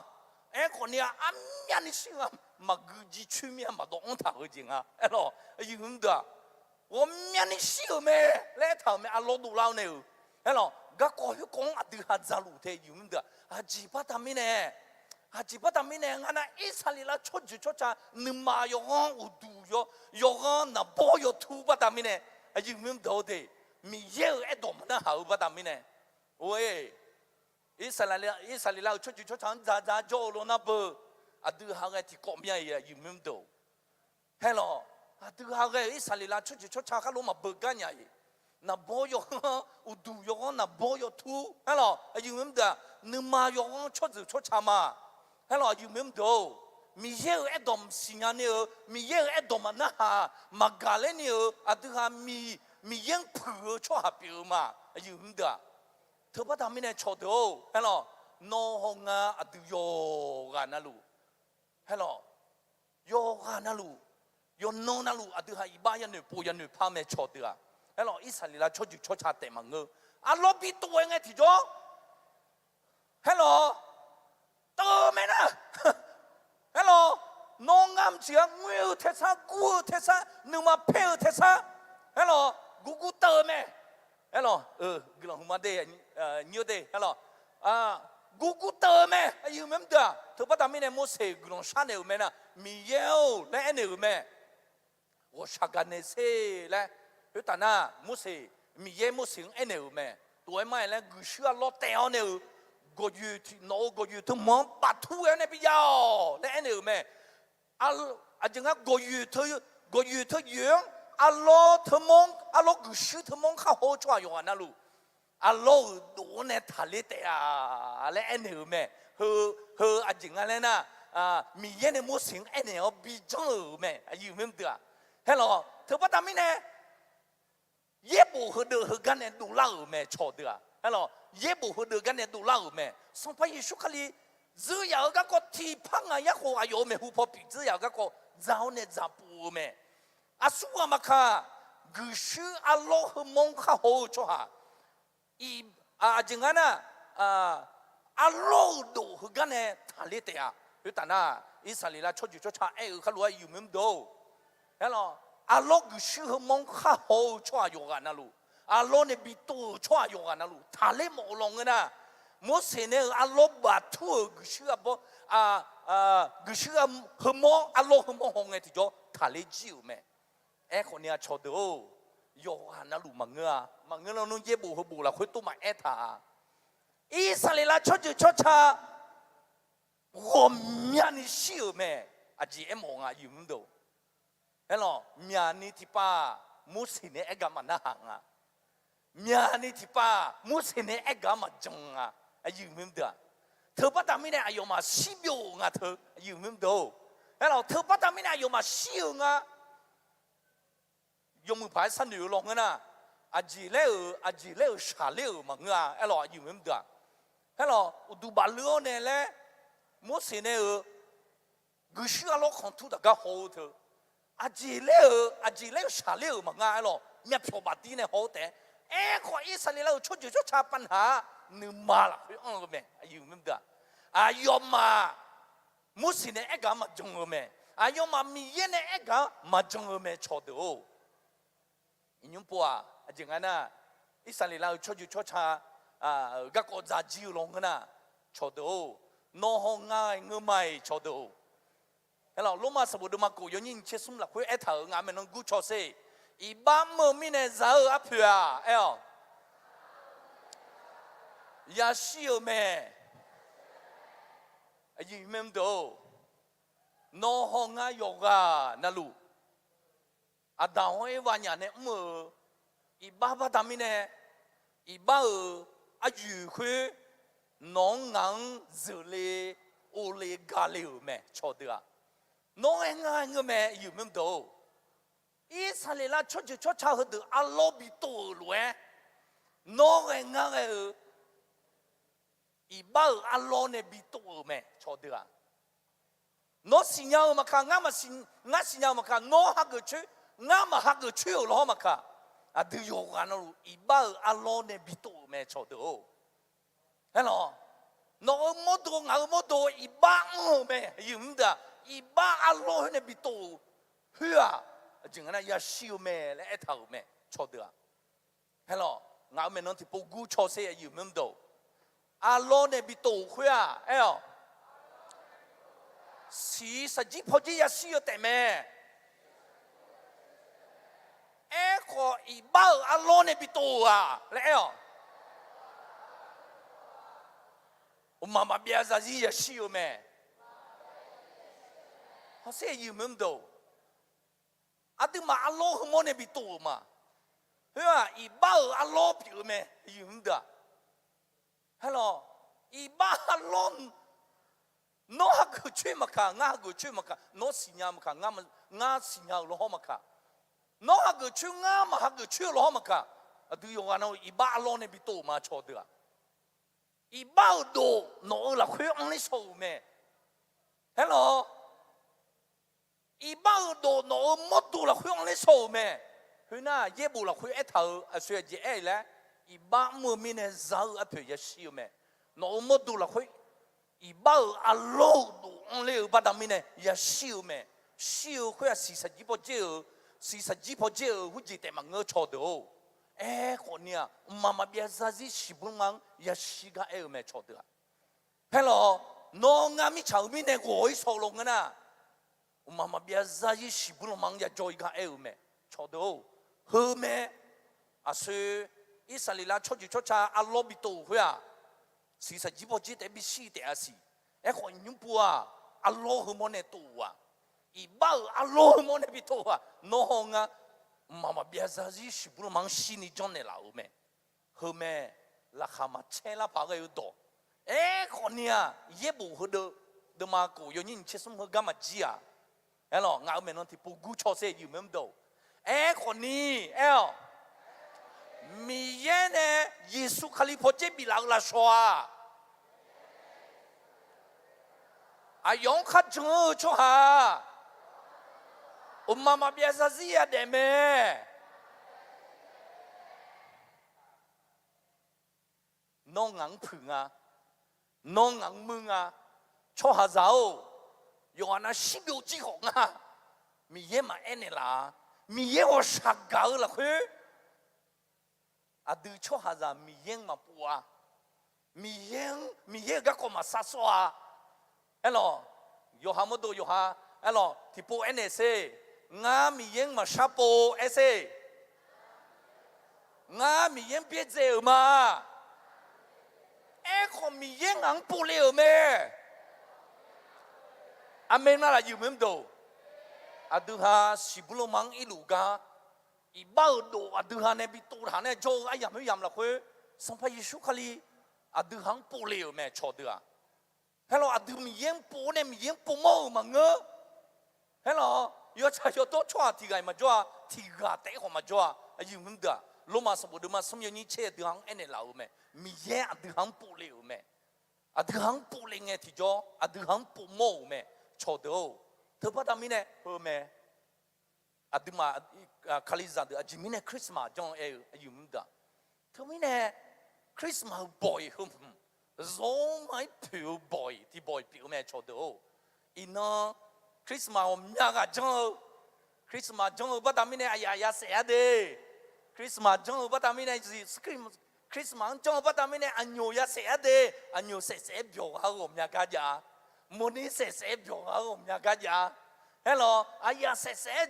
ไอ้คนเนี้ยอ่ะ面的死啊，มากูจี出面มาต้องอันท่าจริงอ่ะ係咯，有唔得？我面的死咩？來一頭咩？啊，攞到老呢？係咯。ก็ขอให้กงอดีตจารุเทอยู่มั้งเด้ออาจีบัตามิเนี่ยงั้นนะอิสราเอลชดจ้านึกมาโยงอุดูโยงน่ะบ่โยทูบัตามิเนี่ยอยู่มั้งเด้อเดมีเยอะไอ้ดอมน่ะหาบัตามิเนี่ยโอ้ยอิสราเอลชดจ้าจ้าโจโลนะเบออดีตหาไอ้ที่ก่อมีอะไรอยู่มั้งเด้อฮัลโหลอดีตหาไอ้อิสราเอลชดจ้าเขาลงมาเบิกกันยังน่ะบ่ยอุดูยองน่ะบ่ยทูฮัลโหลอยู่มั้งเด้อนึกมายองชดชามาฮัลโหลอยู่มั้งเด้อมีเยอะไอ้ดอมสิงห์เนี่ยมีเยอะไอ้ดอมนะฮะมากาเลเนี่ยอาดูฮามี มียังเผือชั่วหาเปียวมาอยู่มึงเด้อเธอพระธรรมนี่ชอเด้อฮัลโหลโนฮงาอดุโยกานาลูฮัลโหลโยกานาลูโยโนนาลูอดุฮาอิบายันหนึ่งปูยันหนึ่งพาเมชอเด้อฮัลโหลอิสราเอลชอจุชอชาเตมังเงออัลลอฮ์ปีตัวไงที่จ้อฮัลโหลเติมไหมนะฮัลโหลน้องงามเสียงงูเทซ่ากูเทซ่านึกมาเพลเทซ่าฮัลโหลกูเติมไหมฮัลโหลกลางหัวมาเดย์นิวเดย์ฮัลโหลกูเติมไหมอายุมันเด้อเธอพอทำไม่ได้โมเสกกลางชาเนลไหมนะมีเยลและเนลไหมว่าชักกันเนเซ่และเฮ้ยแต่น่ะโมเสมีเยโมเสกเนลไหมตัวไม่แล้วกูเชื่อรถเตลเนลก็อยู่ที่โนก็อยู่ที่มองปัดทั่วเนี่ยพี่ยาวและเนลไหมอาจจะงั้นก็อยู่ที่ยังอัลลอฮ์เธอมองอัลลอฮ์กูชื่อเธอมองข้าหัวจ่อยอยู่นะลูกอัลลอฮ์ดูเนี่ยทะเลเตะและเอ็นเออแม่เฮออาจจะงั้นเลยนะมีเย็นในมุสิงเอ็นเออบีจังแม่อายุไม่เดือดเฮ้ยหรอเธอว่าทำไม่แน่เย็บบุเฮเดือเฮกันเนี่ยดูเล่าแม่ชอเดือดเฮ้ยหรอเย็บบุเฮเดือกันเนี่ยดูเล่าแม่สมัยยิสุขลี只要个个体胖啊，一个啊有没胡破皮，只要个个早呢早不没，啊苏啊嘛卡，古时啊老和蒙卡好做哈，伊怎个呢啊老多和个呢他哩的呀，有但呐，以色列啦出去出差，哎，他罗有没多，哎咯，啊老古时和蒙卡好做有个那路，啊老呢比多做有个那路，他哩冇弄个呐。โมเสสเนี่ยอัลลอฮ์บาทั่วกุศลบ่กุศลหมออัลลอฮ์หมอหงไงที่จ่อทะเลจิวแม่คนเนี้ยชอดโอยอหันน่ะลูมังเงาเรานุ่งเย็บบุละคุยตัวมาท่าอิสราเอลชอดชาหัวเมียนี่ชิวแม่อาจีมองอยู่มึงดูเห็นหรอเมียนี่ที่ป้าโมเสสเนี่ยกำมันน่าหังเมียนี่ที่ป้าโมเสสเนี่ยกำมันจังอายุไม่เดือดเธอป้าทำไม่ได้อายุมาสิบโยงเธออายุไม่เดือดแล้วเธอป้าทำไม่ได้อายุมาสิบงยมือพายสันอยู่ลงนะอาจีเล่ชาเล่มังแล้วอายุไม่เดือดแล้วดูบาลูเนี่ยแหละโมเสสเนี่ยกุศลโลกของทุกตะก้าโหเธออาจีเล่ชาเล่มังแล้วมีผิวบาดีเนี่ยโหแต่คนอิสราเอลชุดจุดชาปัญหานึกมาละพี่อ้องก็แม่อายุไม่ได้อายุมามุสิเนี่ยกามาจงก็แม่อายุมามีเย็นเนี่ยกามาจงก็แม่ชอดโอ้อินุปัวอาจารย์นะอิสราเอลชุดจุดชาก็กอดจิวลงกันนะชอดโอ้น้องง่ายเงยไม่ชอดโอ้แล้วลูกมาสมุดมากูย้อนยิงเชื่อสมหลักคุยเถอะงานมันต้องกูชอเซ่อีบ้ามือมีเนี่ยจะอัพเพื่อยาชิวแม่อายุไม่ดูน้องง่ายโยกานั่นลูอาดาวให้วันยันเนี่ยมืออีบ้าบ้าทำไม่เนี่ยอีบ้าอายุคือน้องงังจะเลโอเลกาเลวแม่ชอดเดือน้องง่ายเงี้ยแม่อายุไม่ดูอิสราเอลชุดชาห์ดูอัลลอฮ์บิโตรวยน้องง่ายอีบ้าอัลลอฮ์เนี่ยบิโตแม่ชอดเดือน้องสิญญามาค่ะง่าสิญญามาค่ะน้องฮักชื่อง่ามาฮักชื่อล้อมาค่ะดูโยกันนะลูอีบ้าอัลลอฮ์เนี่ยบิโตแม่ชอดเดือเห็นหรอน้องมดง่าหมดอีบ้าแม่ยืมเดืออีบ้าอัลลอฮ์เนี่ยบิโตเฮือจึงนั้นยาชิวแม่และเท่าแม่ชอดเดือเห็นหรองาแม่น้องที่ปูกูชอเสียยืมดูอัลลอฮ์เนี่ยบิโตคุยสีสัจจิพอดียาชิวแต่แม่ก็อีบ้าอัลลอฮ์เนี่ยบิโตแล้วมาเบียร์ซาจียาชิวแม่เขาเสียยืมดูอาติมาอัลลอฮ์มันเนี่ยบิโตมาเฮ้ยอีบ้าอัลลอฮ์ผิวแม่ยืมดูฮัลโหลอีบ้าอัลลอฮ์น้องฮักช่วยมาค่ะง่าฮักช่วยมาค่ะน้องสิญญามาค่ะง่าสิญญาล้อมาค่ะ nó hắc cái chưa ngã mà hắc cái chưa lo mà cả từ yêu anh nó iba lo này bị tổ mà cho được iba đồ nó là khuyên ông lấy sầu mẹ hello iba đồ nó mất đồ là khuyên ông lấy sầu mẹ hồi na ye bù là khuyên thầu suy gì ấy là iba mua mình này giàu ở phía siêu mẹ nó mất đồ là khuyên iba alo đồ ông lấy bắt đam mình này siêu mẹ siêu khuyên sự thật gì bao nhiêu sự thật gì bao nhiêu hút gì để mà ngơ cho được con nia mama biasa gì xí bún mang ya xí cái mẹ cho được hello nó ngắm chào mình này gọi sầu lòng cái na mama biasa gì xí bún mang ya joy cái mẹ cho được hơ mẹ à sư Israel cho cha Allah bị tổ huyà sự thật gì bao nhiêu để bị xí để à xí con nhung bùa Allah hơ món này tổ à ibao Allah hơ món này bị tổ à nó hong à mama biasa gì xí bún mang xí ni John này là mẹ hơ mẹ là khăm che là phá cái đồ con nia ye bù hơ đơ mà cổ yêu nhìn chết sống hơ gam mà gì à lo ngạo mẹ nó thì bù gu cho xe yêu mềm đồ con nia mi ye nè Giêsu khali phô chế bị lão là xoa yong khát chừng cho ha mama biasa gì à để mẹ nó ngang phừng à nó ngang mưng à cho hà giáo yêu anh xí biểu chỉ hỏng à mi ye mà anh là mi ye ở sát gạo là khuê đưa cho hà giáo mi ye mà bùa mi ye cái con mà sát xoa hello yo hà mốt yo hà hello thì bố anh sẽ ngã mi ye mà sát bố sẽ ngã mi ye biết gì mà con mi ye ngang bố liều mẹ amen là yêu mến đồ đưa ha si bùn mang iluga ibao đồ đưa ha này bị tổ hà này cho ai yam là khuê xong phải Giêsu khali đưa hàng bố liều mẹ cho đưa hello đưa mi ye bố này mi ye bố mồ mà ngơ hello yo cha yo to cho thì cái mà cho thì gà té họ mà cho yêu mến đồ lúc mà sắp đưa mà xong như thế đưa hàng anh này là mẹ mi ye đưa hàng bố liều mẹ đưa hàng bố liều nghe thì cho đưa hàng bố mồ mẹ cho được thứ bắt đầu mình này mẹ đưa mà khali ra được chỉ mình này Christmas trong dùng đó thứ mình này Christmas boy không giống mấy phiếu boy thì boy phiếu mẹ cho được ino Christmas hôm nhà cả trong Christmas trong bắt đầu mình này ya sẽ đi Christmas trong bắt đầu mình này gì Christmas trong bắt đầu mình này anh nhiều ya sẽ đi anh nhiều sẽ biểu hàng hôm nhà cả nhà muốn đi sẽ biểu hàng hôm nhà cả nhà hello ai sẽ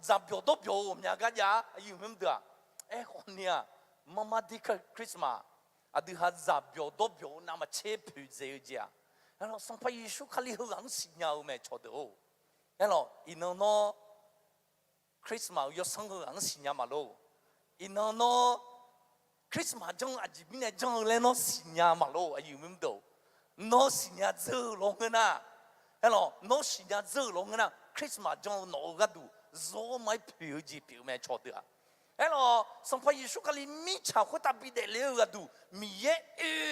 giảm biểu tốt biểu hôm nhà cả nhà yêu mến được con nia mama đi Christmas đưa ha giảm biểu tốt biểu nằm chế biểu gì vậy hello xong phải Giêsu khali hưởng sinh nhau mẹ cho được hello nó Christmas yo sang hưởng sinh nhau mà lo nó Christmas trong chỉ mình này trong lên nó sinh nhau mà lo yêu mến được nó sinh nhật dữ lắm na, hello, nó sinh nhật dữ lắm na, Christmas trong nó cái đủ, rồi mấy biểu gì biểu mẹ cho được, hello, xong phải Giêsu cái mi chào khói đặc biệt để liều cái đủ, mi ye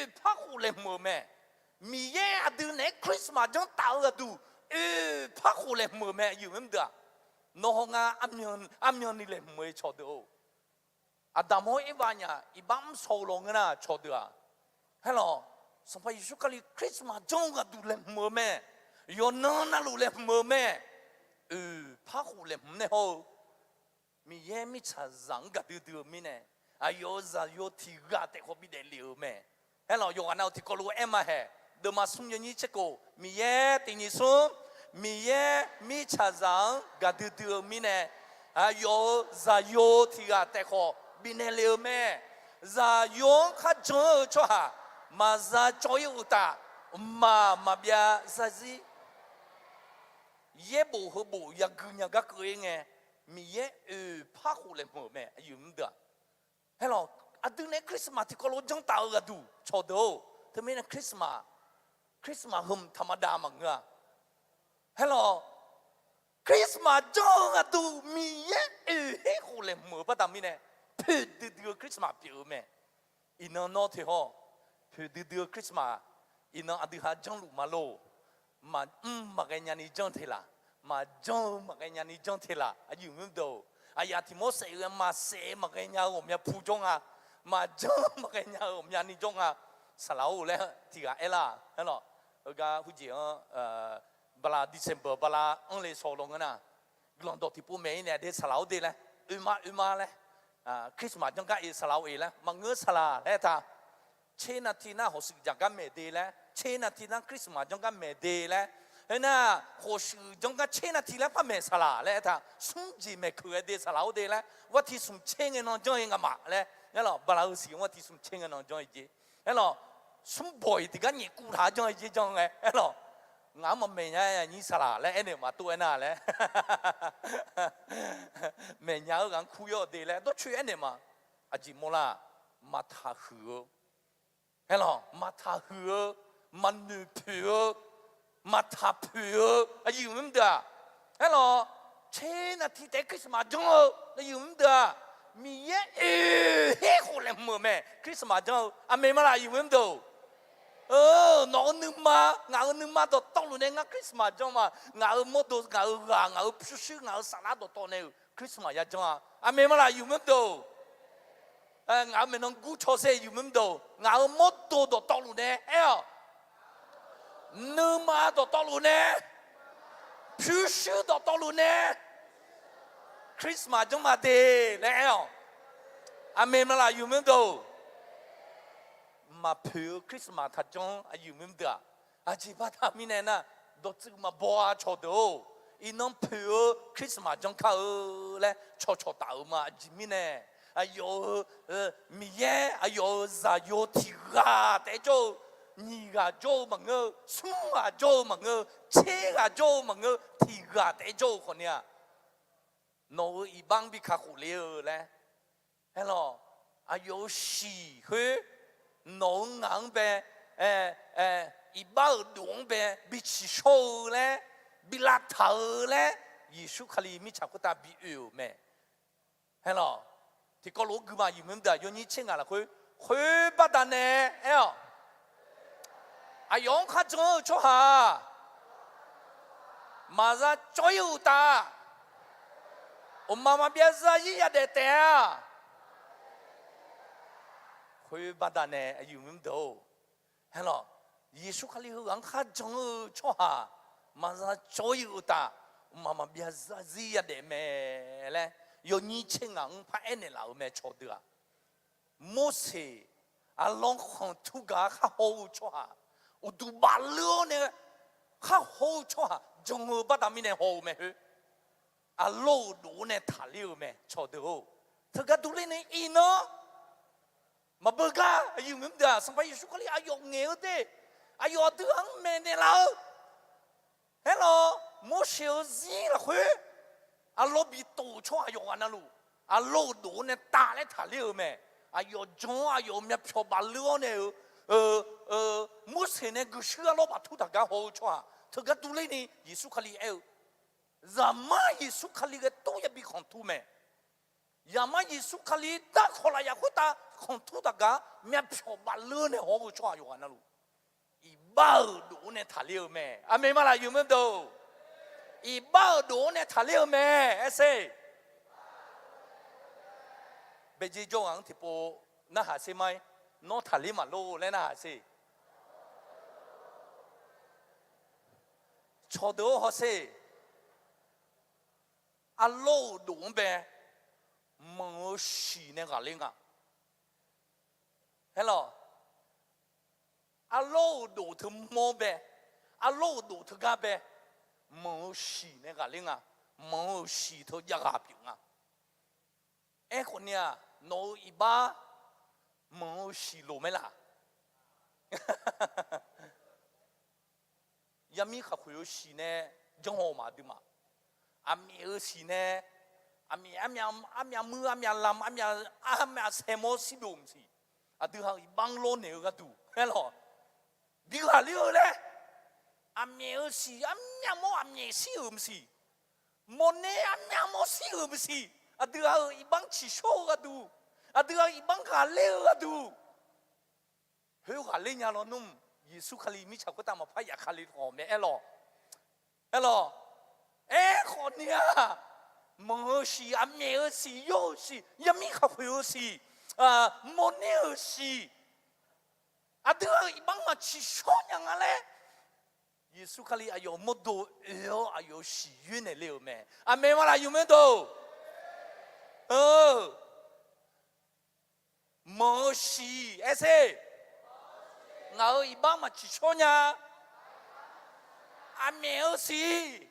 phát hồ lên mờ mẹ, mi ye đưa này Christmas trong tàu cái đủ, phát hồ lên mờ mẹ yêu em được, nó hong âm nhon đi lên mờ cho được, Adam hoi Eva nhà, ibam sầu lòng na cho được, hello. xong phải Giêsu cái Christmas trong cái đủ lên mờ mẹ, yo nó đủ lên mờ mẹ, phát hồ lên mẹ hồ, mi ye mi cha rằng cái điều mi nè, yo za yo thì gạt để họ bị để liều mẹ, hello yo anh nào thì có lu em mà hè, đôi mà sung như thế cô, mi ye tình như sung, mi ye mi cha rằng cái điều mi nè, yo za yo thì gạt để họ bị để liều mẹ, za yo khát cho ha. Mà ra cho yêu ta mà bia ra gì ye bù hơ bù ya cứ nhà các cười nghe mi ye phát hồ lên mờ mẹ dùng được hello từ này Christmas thì có lối trong tàu cả đủ cho đâu thế mới là Christmas hôm tham đa mà ngờ hello คริสต์มาสจ้องอะดูมีเยอะเฮ้โหเลยเหมือนปะตามิเนี่ยเพื่อดูคริสต์มาสเปียวแม่อินนอนที่ห้อเพื่อดูคริสต์มาสอินนอนอดีหาจ้องลูกมาโลมามาแกยันนี่จ้องเทล่ามาจ้องมาแกยันนี่จ้องเทล่าอายุมันโตอายาที่มอสเอมาเสมาแกยันผมยาผู้จ้องอะมาจ้องมาแกยันผมยันนี่จ้องอะสลาวเลยที่กะเอล่าเห็นหรอก็ผู้เจ้าบลาดิเซมเบอร์บลาอังเลสโซลงกันนะกลอนดอที่ปุ่มเมย์เนี่ยเดสลาวเดเลยอุมาเลยคริสต์มาสจังก็อิสลาวเอเลยมังเงือสลาแล้วท่าเชนาทีน่าหัวสึกจังก็เมเดเลยเชนาทีน่าคริสต์มาสจังก็เมเดเลยเห็นน่ะหัวสึกจังก็เชนาทีแล้วก็เมสลาแล้วท่าสุ่มจีเมคือเดสลาวเดเลยว่าที่สุ่มเชงเงินจังยังก็มาเลยแล้วหรอบลาอุสิว่าที่สุ่มเชงเงินจังยังจีแล้วหรอสุ่มบ่อยที่กันเนี่ยกูท้าจังยังจีจังไงแล้วหรองามาเมียนี่สลาแล้วเอ็นมาตัวน่าแล้วเมียกันคุยดีแล้วต้องช่วยเอ็นมาอาจิโมล่ามาทาหือเห็นหรอมาทาหือมันนูผือมาทาผืออายุมันเด้อเห็นหรอเชนที่เด็กคริสต์มาสจังอายุมันเด้อมีเยอะเฮ้ยคนละมือแม่คริสต์มาสจังอเมมาลาอายุมันเด้อนอนนึมางานึมาตัวต้องรู้เนี่ยงาคริสต์มาสจังมางาโมโตงางาพิชิงาสลัดตัวเนี่ยคริสต์มาสจังอเมมาลาอยู่มั้งตัวงาไม่น้องกูชอบเสียอยู่มั้งตัวงาโมโตตัวต้องรู้เนี่ยนึมาตัวต้องรู้เนี่ยพิชิตัวต้องรู้เนี่ยคริสต์มาสจังมาเดแล้วอเมมาลาอยู่มั้งตัวมาเพื่อคริสต์มาสทัดจงอายุมันเด้ออาจีบัตามิเนน่ะดอกจึงมาบัวชดดูอีน้องเพื่อคริสต์มาสจงเข้าเลยชดตามาอาจีมิเนอายุมีเยอายุซาโยทิกาแต่โจนี่กาโจมังเงสุ่มกาโจมังเงเชกาโจมังเงทิกาแต่โจคนเนี้ยโนอีบังบิคาคุเลเลยเฮ้ยหรออายุสี่เฮ้น้องงานเบอีบ้าดวงเบบิชิโชเลยบิลาเธอเลยยิสุขลีมิชากุตาบิอุเมเห็นหรอที่ก็รู้คือมาอยู่เหมือนเดิมย้อนนี้เช่นอะไรคุยบัดเนี่ยอายองข้าจ้าชัวมาซาจอยอุตามาเบียซายียาเดเตะคุยบัดเนี่ยอายุมันโตเห็นหรอยิสุขลีหัวข้าจ้าชัวมาซาจอยอุตามาเบียซายียาเดเมเลยย้อนนี้เช่นอะไรพระเอ็นเราไม่ชอบด้วยโมเสสอาลองของทุกข์ข้าหูชัวอุดุบาลือเนี่ยข้าหูชัวจงบัดมีเนี่ยหูไหมฮะอาโลดูเนี่ยทาลิวไหมชอบด้วยเธอก็ดูเลยเนี่ยอีเนาะมาเบิกอายุมันเดียวสมัยยิสุขลีอายุเงี้ยเด้อายุเดือนเมเนี่ยเราเฮ้ยหรอโมเสสจีละคุยอาโลบีตูชัวอายุอันนั้นลูอาโลดูเนี่ยตาเนี่ยทาลิวไหมอายุจงอายุเนี่ยชอบบาลือเนี่ยมุสลิมเนี่ยก็เชื่อเราบัตุตะกาหูชัวเธอก็ดูเลยนี่ยิสุขลียามายิสุขลีก็ตัวยับบีของทุเมยามายิสุขลีตาคนละยาคุตาของทุตะกาเนี่ยชอบบาลือเนี่ยหูชัวอยู่อันนั้นลูอีบ้าดูเนี่ยทาลิวไหมอเมมาลาอยู่มั้งดูอีบ้าดูเนี่ยทาลิวไหมเอเซ่เบจิโจงังที่ปูน่าหาสิไหมโนทาลิมาโลและน่าหาสิชอดูฮอสิอาโลดูเบมังสีเนี่ยกันลิงอ่ะเห็นหรออาโลดูถึงโมเบอาโลดูถึงกาเบมังสีเนี่ยกันลิงอ่ะมังสีเท่ายากาบิงอ่ะคนเนี้ยโนอีบ้ามังสีโลไม่ล่ะยามีข้าคุยสีเนี่ยจังหวะมาดูมาอามีสีเนี่ยอามีมืออามีลำอามีเซมอสิดูมสิดูหางบังโลเนี่ยก็ดูเห็นหรอดีกว่าเลี้ยวเลยอามีสีอามีมืออามีสิมสิ Monea mea mosi umsi. Adua ibang chisho adu. Adua ibang kale adu. Heu kale nya lo num. Yesu kali mi chakut ama pa ya kali home elo. Elo. Konia. Mosi ame si yo si. Yami ka hu si. Monea si. Adua ibang ma chisho nya ngale. 耶稣卡里ayo modo ayo 喜悦的了没？阿妹嘛啦有没有？没喜，哎噻，我一帮嘛去说呢，阿没有喜，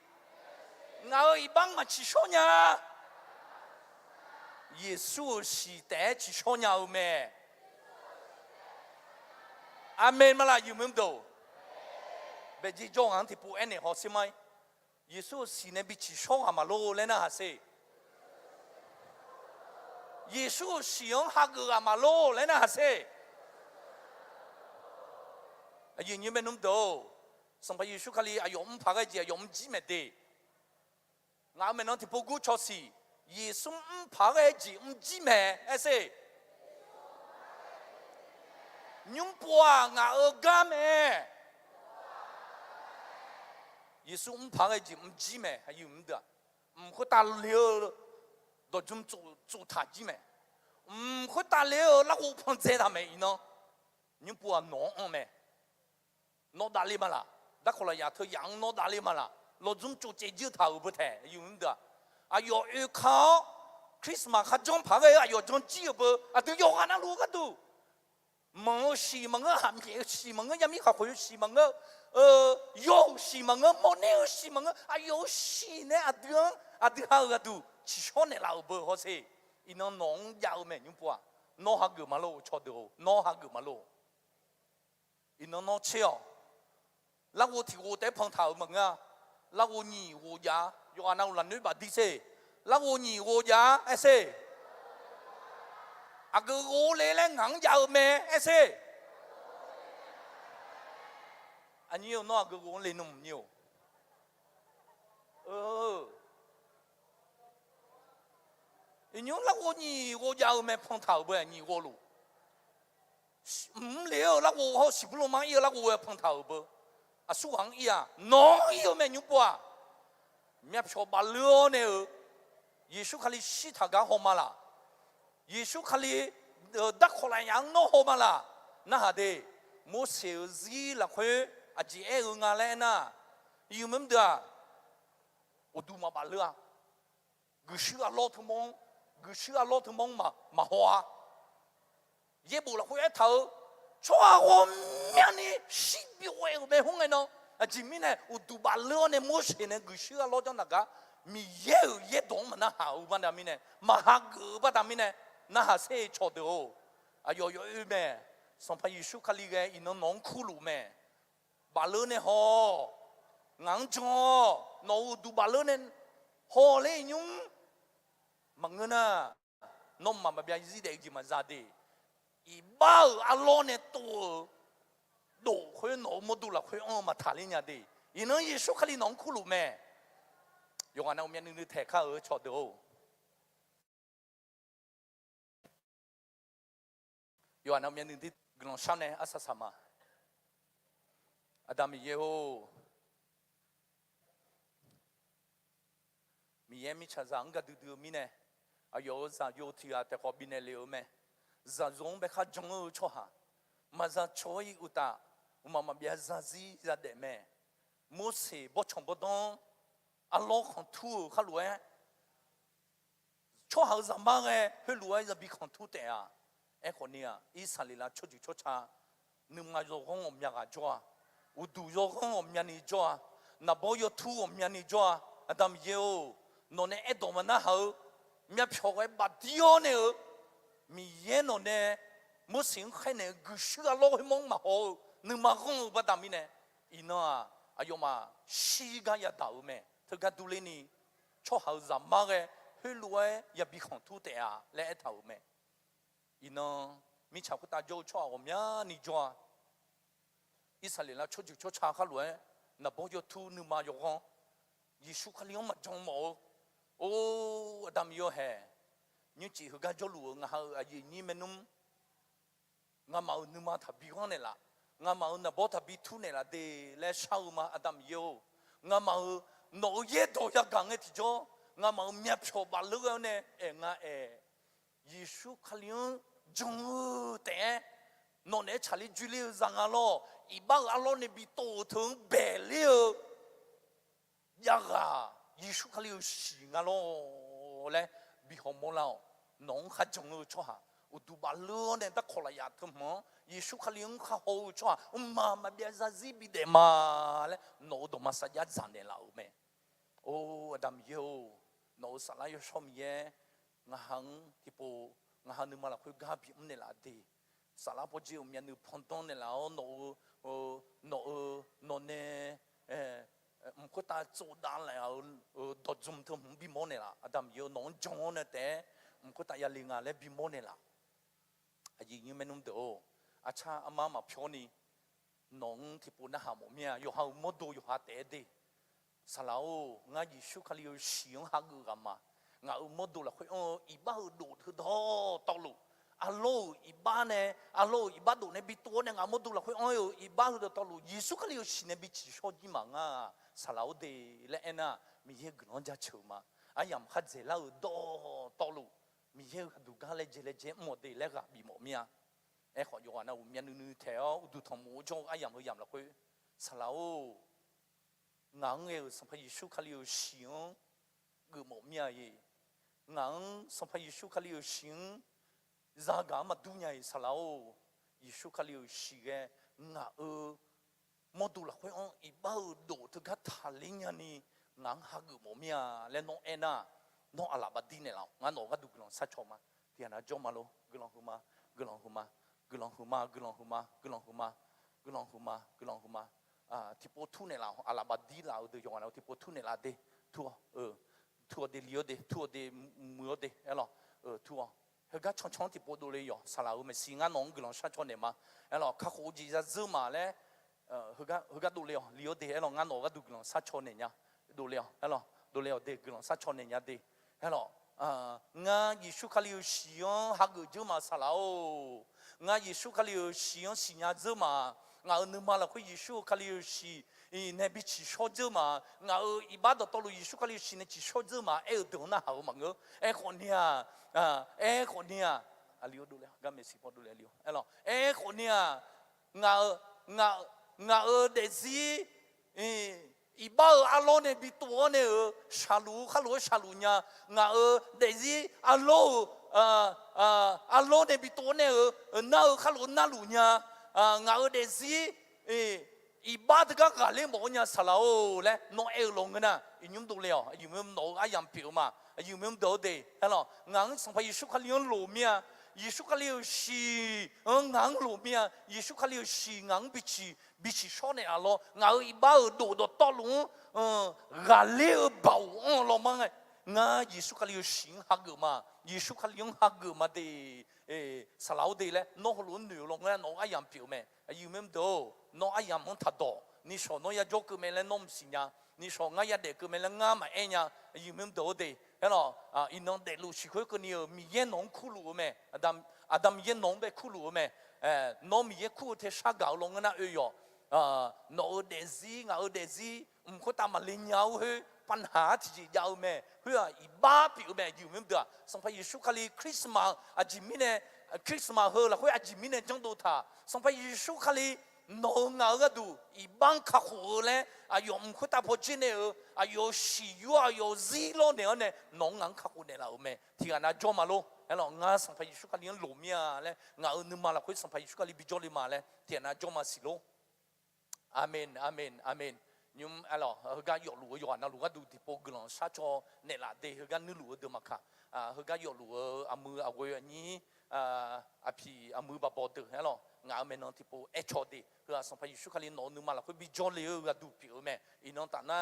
我一帮嘛去说呢，耶稣是带去说呢没？阿妹嘛啦有没有？ bây giờ cho anh thì phụ anh này họ xem mai, Giêsu xin này bị chỉ số mà lô lên à sẽ, Giêsu xin hắc gờ mà lô lên à sẽ, anh như mình nói đâu, xong bây Giêsu khai ai yếm phá cái gì yếm gì mà đi, ngài mình nói thì phụ cứu cho gì, Giêsu phá cái gì gì mà, à sẽ, nhung bùa ngài ở gam mà. 耶稣怕个就知咩，还有唔得，唔去打了，到种做他知咩，唔去打了，那我碰这他没呢？你不啊弄咩？弄打里嘛啦，那可能丫头养弄打里嘛啦，那种做这就他不太有唔得，啊要靠 Christmas 还种怕个啊要种鸡不啊都要看那路个都，忙西忙个还没西忙个也没还会西忙个。 有西门个，没有西门个，有西呢，阿都，其实呢老不好些，因那农药没用不啊，农下个马路错的哦，农下个马路，因那农车哦，那我提我在碰头门啊，那我你我呀，有阿那男女把地些，那我你我呀，哎些，阿个我来了硬药没，哎些。 anh nhiều nó cứ uống lên nồng nhiều nhiều là我你我要没碰头不你我路了那我好是不罗马有那我要碰头不啊苏杭一啊哪有没有不啊没说把了呢耶稣看你西他干好嘛啦耶稣看你打过来养孬好嘛啦那哈的没小子了会 aji ngale na yumem da oduma balua gushu a lot mong ma hoa ye bu la hue thau choa ho mian ni shi bi we be hong no aji mi ne odu balua ne mo se ne gushu a lot na ga mi ye dong ma na ha u ba da mi ne ma ha gu ba da mi ne na ha se cho de o ayo yo me son pa yishu kali ge ino non khulu me bà lớn này họ ngang cho nó du bà lớn này họ lên nhung mà ngân à nó mà bây giờ gì đấy gì mà ra đi ý bao alo này tổ đổ khơi nó một đu là khơi mà thả lên nhà đi ý nó ý số khai nó khulu mẹ dùng anh ông nhận được thẻ khá ở cho đâu dùng anh ông nhận được cái sao này asa sama Adam Yeho mi em mi chazang ga du mi ne ayo za yo tia te ko bine leo me za zong be kha jong cho ha ma za choi uta uma ma bia za zi za de me mo se bo chong bo don a lo khon tu kha lu e cho ha za ma ge he lu e za bi khon tu te a e ko ni a i sa li la cho ju cho cha num nga zo gong om ya ga jo udu yo gong om ya ni jo na bo yo tu om ya ni jo Adam Yeho nó nè em đồ na hậu miếng phao cái bát tiêu nè mi yên nó nè muốn xin khai nè cứ sửa lo cái mong mà hậu nhưng mà không bắt đam nè ina ayo mà xí cái ya đào mẹ thực cái tu lên đi cho hậu giảm mà cái hơi lúa ya bị khổng thu tệ à lẽ thầu mẹ ina mi chào cái ta cho ông nhá ni cho Israel là cho cha khá lúa na bao nhiêu thu nhưng mà yo không ယေရှုခလျောမကြောင့်မောအိုအဒမ်ယောဟဲညချီဟကကြောလူငါဟာအယညီမနုံငါမောင်နမသဘီခေါနေလားငါမောင်နဘောသဘီထူနေလားဒေလဲရှောက်မအဒမ်ယောငါမောင်နိုရဲတော့ရကငဲ့တီကြောငါမောင်မြတ်ဖြောပါလူကောနဲ့ငါယေရှုခလျောဂျုံတဲ့နော်နဲ့ချာလီဂျူလီဇန်အလောဤဘာအလောနေဘီတိုထုံဘဲလီယာဂါယေရှုခလျောရှိငါလောလဲဘီဟမောလောနောင်ခဂျုံချောဟာอุตุบาลเนี่ยตะขอลายาทุมเยซูคลิงข้าโหชัวมาเบียซาซิบิเดมาเลยโนดมาสัญญาจันเดลาอุเมโอ้อดัมโยโนสลายชมเยงาหังที่ปูงาหังนึกมาละคุยกาบิมเนลาดีสารพัดจิวมีนึกพอนต้นเนลาโนเนมันก็ตาโจดานแล้วดจุมทุมบิมเนลาอดัมโยน้องจงเนี่ยแต่มันก็ตายาลิงาเลบิมเนลาอายิงไม่นุ่มเดออาชาอามามาพิอนี่น้องที่ปูน่าหาหมเมียอยู่หาหมดดูอยู่หาเตะดีสลาวงายิชุขลิวชิงหากุกันมางาหมดดูละคุยอีบ้าดูเธอดอตอลุอาโลอีบ้าเนี่ยอาโลอีบ้าดูเนี่ยบิตัวเนี่ยงาหมดดูละคุยอีบ้าเธอตอลุยิชุขลิวชิเนี่ยบิชิชอจิมังสลาวเดและเอ็น่ะมีเยกนอนจะเชื่อมาอายามขัดเจลาดอตอลุมีเยอะดูการเล่เจหมดเลยกับบีหมดเมียขอโยนนะอุมีนึแถวดูทอมูจงอายามยามละคุยสลาวงังสัมภายิชุขลิวชิงกูหมดเมียงังสัมภายิชุขลิวชิงซากามาดูเนี่ยสลาวยิชุขลิวชิงงาหมดดูละคุยอีบ้าดูถึงกับทาลิญญานี่งังหากูหมดเมียและน้องเอ็น่ะน้องอาลาบดีเนี่ยเรางั้นน้องก็ดูกลองสัจชมาที่นั่นจอมาโลกลองหุมาที่พูดทุนเนี่ยเราอาลาบดีเราเดี๋ยวเราที่พูดทุนเนี่ยเราเดทัวเดลิโอเดทัวเดมือเดเอลทัวเฮก็ช่องที่พูดดูเลยอยู่สลาวไม่สิ่งงั้นน้องกลองสัจชเนี่ยมาเอลข้าโคจีจะซื้อมาเลยเฮก็ดูเลยลิโอเดเอลงั้นน้องก็ดูกลองสัจชเนี่ยดูเลยเอลดูเลยเดกลองสัจชเนี่ยเดเอลงายิชุขลิวชิยอนฮักจูมาสลาวงายิชุขลิวชิยอนสิญญาจูมางานึกมาละคุยยิชุขลิวชิเนบิชิชอจูมางาอิบาดตอลุยิชุขลิวชิเนชิชอจูมาเดี๋ยวน่าหาวมังคนเนี่ยอาลิโอดูเลยก็ไม่สิพอดูเลยอาลิโอคนเนี่ยงาเดซีอีบ้าอาโลเนี่ยบิตัวเนี่ยชาลูข้ารู้ชาลูเนี่ยงาเดซี่อาโลเนี่ยบิตัวเนี่ยน่าข้ารู้น่าลูเนี่ยงาเดซี่อีบ้าที่ก็กาเล่นบอกเนี่ยสลาวเลยน้องลงกันนะยุ่งดูเลยยุ่งน้องอายังเปียวมายุ่งดูเดย์ฮัลโหลงั้นสัมภาระชุกขลีนหลูเมียยิชุกขลีชีงั้นหลูเมียยิชุกขลีชีงั้นบิชิชอเนี่ยอะโลงั้นอีบ้าดูตอลุงกาเล่บ่าวลงมาไงงั้นยิชุกขลีชิงฮักมายิชุกขลีฮักมาเดสลาวเดย์เลยน้องหลูนหนูลงแล้วน้องอายังเปียวแม่ยุ่งดูน้องอายังมันทัดดอนี่ชอน้องอยากจกแม่แล้วน้องสิญญานี่ชอง่ายเด็กแม่แล้วง่ายมาเอ็นยายุ่งดูเดย์เฮ้ยล่ะอีน้องเด็กลูกชิคุยคนนี้มีเย็นน้องคู่ลูกแม่อดัมเย็นน้องไปคู่ลูกแม่น้องมีเย็นคู่เทชักเก่าลงกันนะน้องเดซี่งาเดซี่ก็ตามมาเลี้ยงยาวเฮ้ยปัญหาที่ยาวแม่เฮ้ยอีบ้าผิวแม่อยู่ไม่ได้สังพยิชุคลีคริสต์มาสอาจิมิเน่คริสต์มาสเฮ้ยละเฮ้ยอาจิมิเน่จังดูท่าสังพยิชุคลีน้องเงาก็ดูอีบังข้าหัวเลยอายุก็ตาพอจีเน่อายุสิวอายุซีโร่เนี่ยน้องงังข้าหัวเนี่ยเราแม่ที่อันนั้นจอมาโลเฮ้ยล่ะงาสังพยิชุคลีหลุมยาเลยงานึกมาละเฮ้ยสังพยิชุคลีบิจอลิมาเลยที่อันนั้นจอมาสิโลอาเมนยุ่งอะไรเฮก็ยกหลัวย้อนนะหลัวดูที่โปกลองชาชอเนี่ยละเดเฮก็นึกหลัวเดิมมาค่ะเฮก็ยกหลัวอามือเอาไว้อันนี้อาพี่อามือบาบอเดเฮ้ยล่ะงาเมนนที่โปชอเดเฮก็สัมภาระชุกลีนนึกมาละคุยบิจอลีเฮก็ดูผิวแม่อีน้องตาหน้า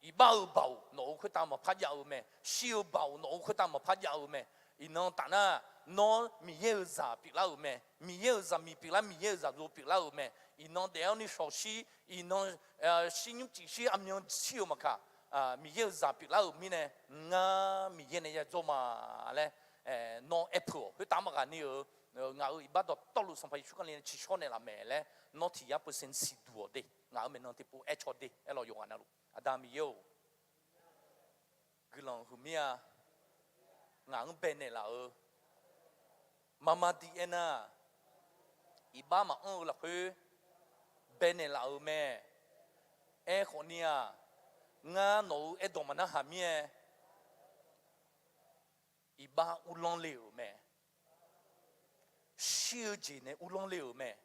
อีบ้าเบาหนูคุยตามมาพัดยาวแม่ชิวเบาหนูคุยตามมาพัดยาวแม่อีน้องตาหน้า nó mi yêu giả bị lao mẹ mi yêu giả mi bị la mi yêu giả rồi bị lao mẹ nó đeo ni sầu si nó si nhung chỉ si âm nhung siêu mà cả mi yêu giả bị lao mi nè ngã mi yêu này cho mà lẽ nó apple cái tám mà cái này ngã ở bắt đầu tao lúc xong phải chụp cái này chỉ cho này là mẹ lẽ nó thì ya bớt sen si đùa đi ngã mình nó thì bố ép cho đi ép lo dùng anh luôn adam mi yêu cái lòng hùm mía ngã bên này là mama di ena iba mà là hơi bên này là mẹ con nia ngã nấu đồ mà nó hàm mía iba ulong liu mẹ siêu gì này ulong liu mẹ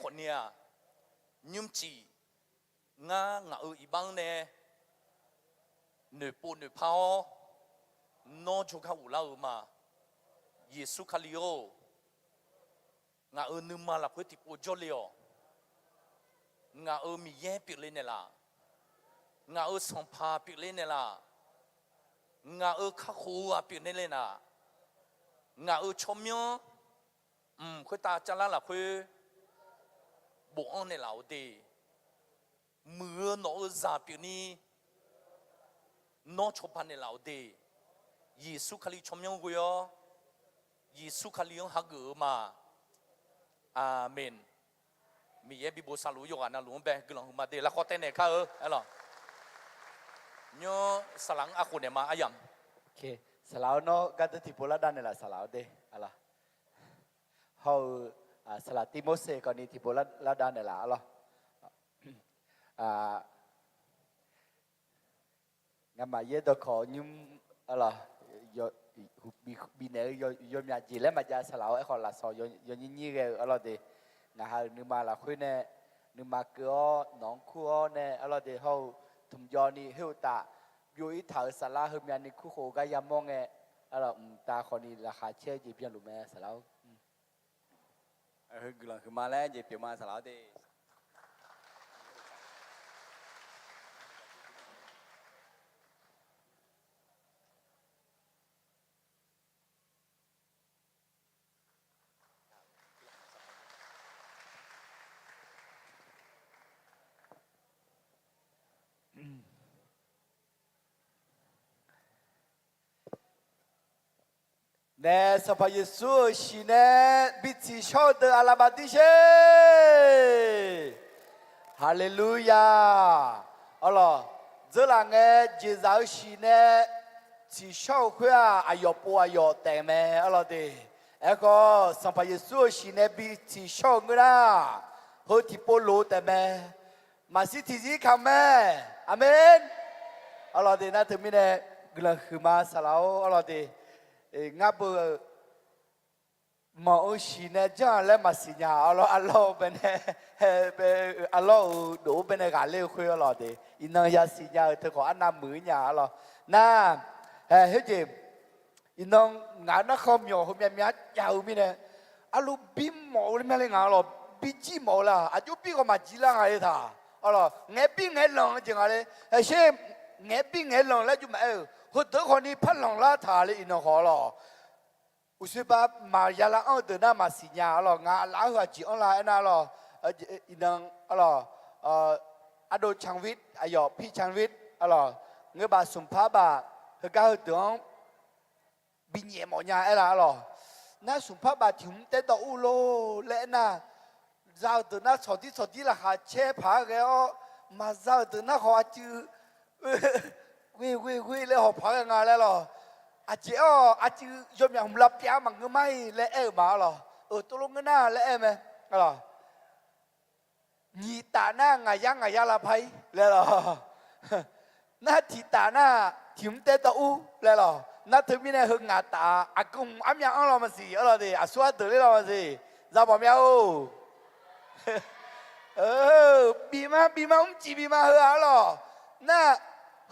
con nia nhung chỉ ngã ibang nè nửa po nửa phao nó cho các ủ mà Giêsu Kitô ngã nương mà là cái tipo cho liều ngã mi ye bị lên này là ngã sòng pa bị lên này là ngã khắc khô bị lên là ngã chôm nhớ cái ta chả là cái bộ ăn này là ở đây mưa nó giả bị ni nó chụp anh này là ở đây Giêsu Kitô chôm nhớ cái yo Giêsu Kitô hắc gỡ mà Amen mi ye bi bo sa lu yo ana lu be glang ma de la khote ne kha alo nyo salang aku ne ma ayam ok salau nó cái thì bố đan này là salau đây ala hầu salat Timôthê còn đi thì bố đan này là ala ngắm mà ye đó khó nhưng ala yo bị nè yo nhà gì lấy mà ra salau ấy còn là so yo như cái ala de ngà hà nương mà là khuyên nè nương mà cửa nón khua nè ala de hầu thùng giò ni hiu ta vui thở sả la hôm nay ni khu khổ cái yam mong nghe ala ta còn đi là khá chơi gì biển lùm nghe sả lao hơi là mà lẽ gì biểu mà sả lao đi nè sao phải Giêsu xin nè bị chỉ cho được alabadishe hallelujah Allah giờ là nghe Giêsu xin nè chỉ cho khoa ayo tè mẹ Allah đi eko sao phải Giêsu xin nè bị chỉ cho người ta hơi thì po lô tè mẹ mà sĩ thì gì không mẹ amen Allah đi na từ mình nè gila khuma salau Allah đi ngáp bờ mẫu xin nè cho lên mà xin nhà alo bên này alo đủ bên này gà leo khuya alo đi inang ya xin nhà thôi có anh nam mới nhà alo na hết gì inang ngã nó không nhiều hôm nay nhát giàu mi nè alo bim mẫu lên mấy ngã alo bim chi mẫu là ajú bim có mà chỉ là ngã thà alo nghe bim nghe lòng chừng ngã đấy xem nghe bim nghe lòng là chú mẹ hồi đó con đi phát lòng lá thà lên nó khó lo, u sư ba mà giờ là ở từ đó mà xì nhà lo ngã lá hoa chỉ ở lại na lo, inang lo, ado chang vít, ayo pi chang vít, lo, người bà sum phá bà, hơi cao tưởng, bị nhẹ mọi nhà ấy là lo, na sum phá bà thì không tới đâu u lô lẽ na, giao từ na sọt đi là hà chế phá cái mà giao từ na họ chứ quy lẽ họ phá cái ngà lẽ lo chị dùng nhà hùng lập giá mà người may lẽ mà lo tôi lúc cái na lẽ em lo nhị tạ na ngày ya là phải lẽ lo na thì tạ na thiếm tê tàu lẽ lo na thứ bên này hưng ngà tạ cùng ám nhà lo mà gì lo thì xóa từ lo mà gì ra bỏ mèo bị mà ông chỉ bị mà hơ lo na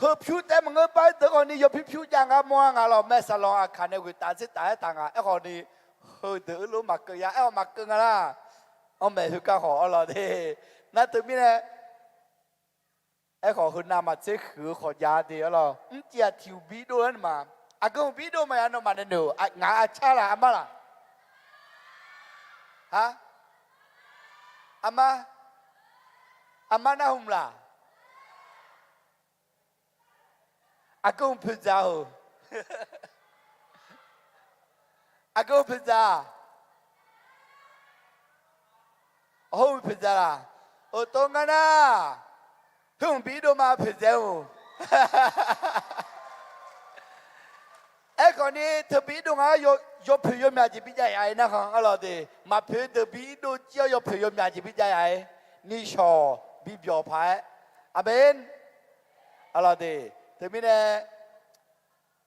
hơi phiêuแต่มันก็ไปแต่ก่อนนี้ยกphiêuอย่างอ่ะมัวงอ่ะเราแม่สลองอ่ะขันเนี่ยกูตาสิตายต่างอ่ะไอ้ก่อนนี้เฮ้ยเดี๋ยวรู้มักเกยไอ้มักเกงอ่ะนะเอาแม่คือก้าหอเราดินั่นตัวนี้เนี่ยไอ้ขอคุณนามาเจ๊คือขอยาดีอ่ะเราเจียทิวบีด้วยมา อากูพี่ดูมาอันนั้นมาเนี่ยดูงาชาละอามาละฮะอามานะหุมละอากูพิจาโออากูพิจาโอ้พิจาละโอ้ตรงกันนะหุ่มพี่ดูมาพิจาโอไอ้คนนี้เธอพี่ดูงายกผิวยมาจีบิจัยไอ้นะครับอะไรดีมาเพื่อเธอพี่ดูเจ้ายกผิวยมาจีบิจัยไอ้นี่ชอบิบยอพายอาเบนอะไรดีเธอไม่เนี่ย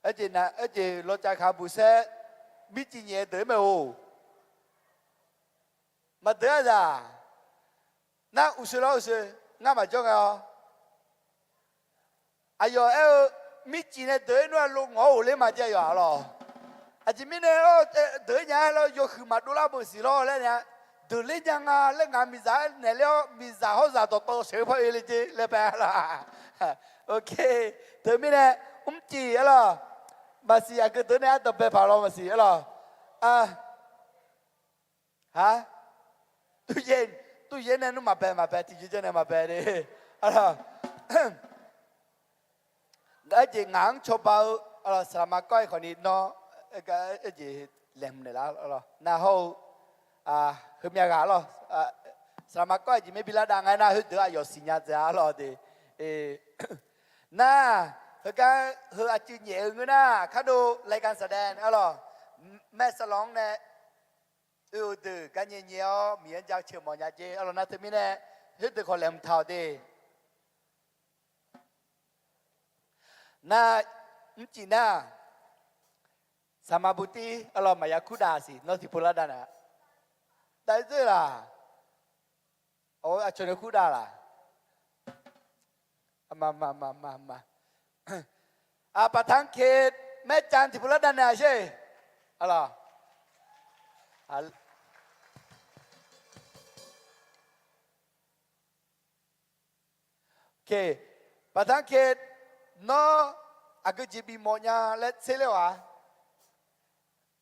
ไอ้จีน่ะไอ้จีรถจักรบุษย์บิจิเนียเดิมไหมโอ้มาเดินจ้ะน่าอุศอุศน่ามาจ้องเอาอายุมิจิเนี่ยเดินว่าลงหัวเลยมาเจ้าอยู่หรออาจจะไม่เนี่ยเดินยังเราโยคือมาดูแลบุษย์เราเลยเนี่ยเดินเลยยังอ่ะเรื่องงานมิจฉาเนี่ยแล้วมิจฉาเขาจะต่อเสือพอเอลิจีเลยไปละโอเคเธอไม่เนี่ยจีอะไรมาสิอาก็เดินเนี่ยต่อไปพาเรามาสิอะไรฮะตู้เย็นเนี่ยนุ่มมาไปที่ตู้เย็นเนี่ยมาไปดิอะไรไอ้เจ้างางชอบเอาอะไรสามาก้อยคนนี้เนาะไอ้เจ้เล่มเนี่ยละอะไรน่าเขาคือมีอะไรหรอสามาก้อยจีไม่พิลาดังไงน่าคือเดี๋ยวอยู่สิญญาจ้าหรอดิน่าคืออาจีเหยื่อเงี้ยนะข้าดูรายการแสดงอะไรแม่สลองเนี่ยดื้อกันเหยียวมีอันจากเชื่อมอยาเจอะไรน่าจะมีเนี่ยคือเดี๋ยวคนเล่มเท่าดิน่าจีน่าสมาบุตรีอะไรมายาคุดาสินอติพุลาดานะได้ด้วยล่ะโอ้อาจจะคุดาล่ะมาประทังเขตแม่จันทิพุลาดานะใช่อะไรโอเคประทังเขตno aku jibi monya let selewa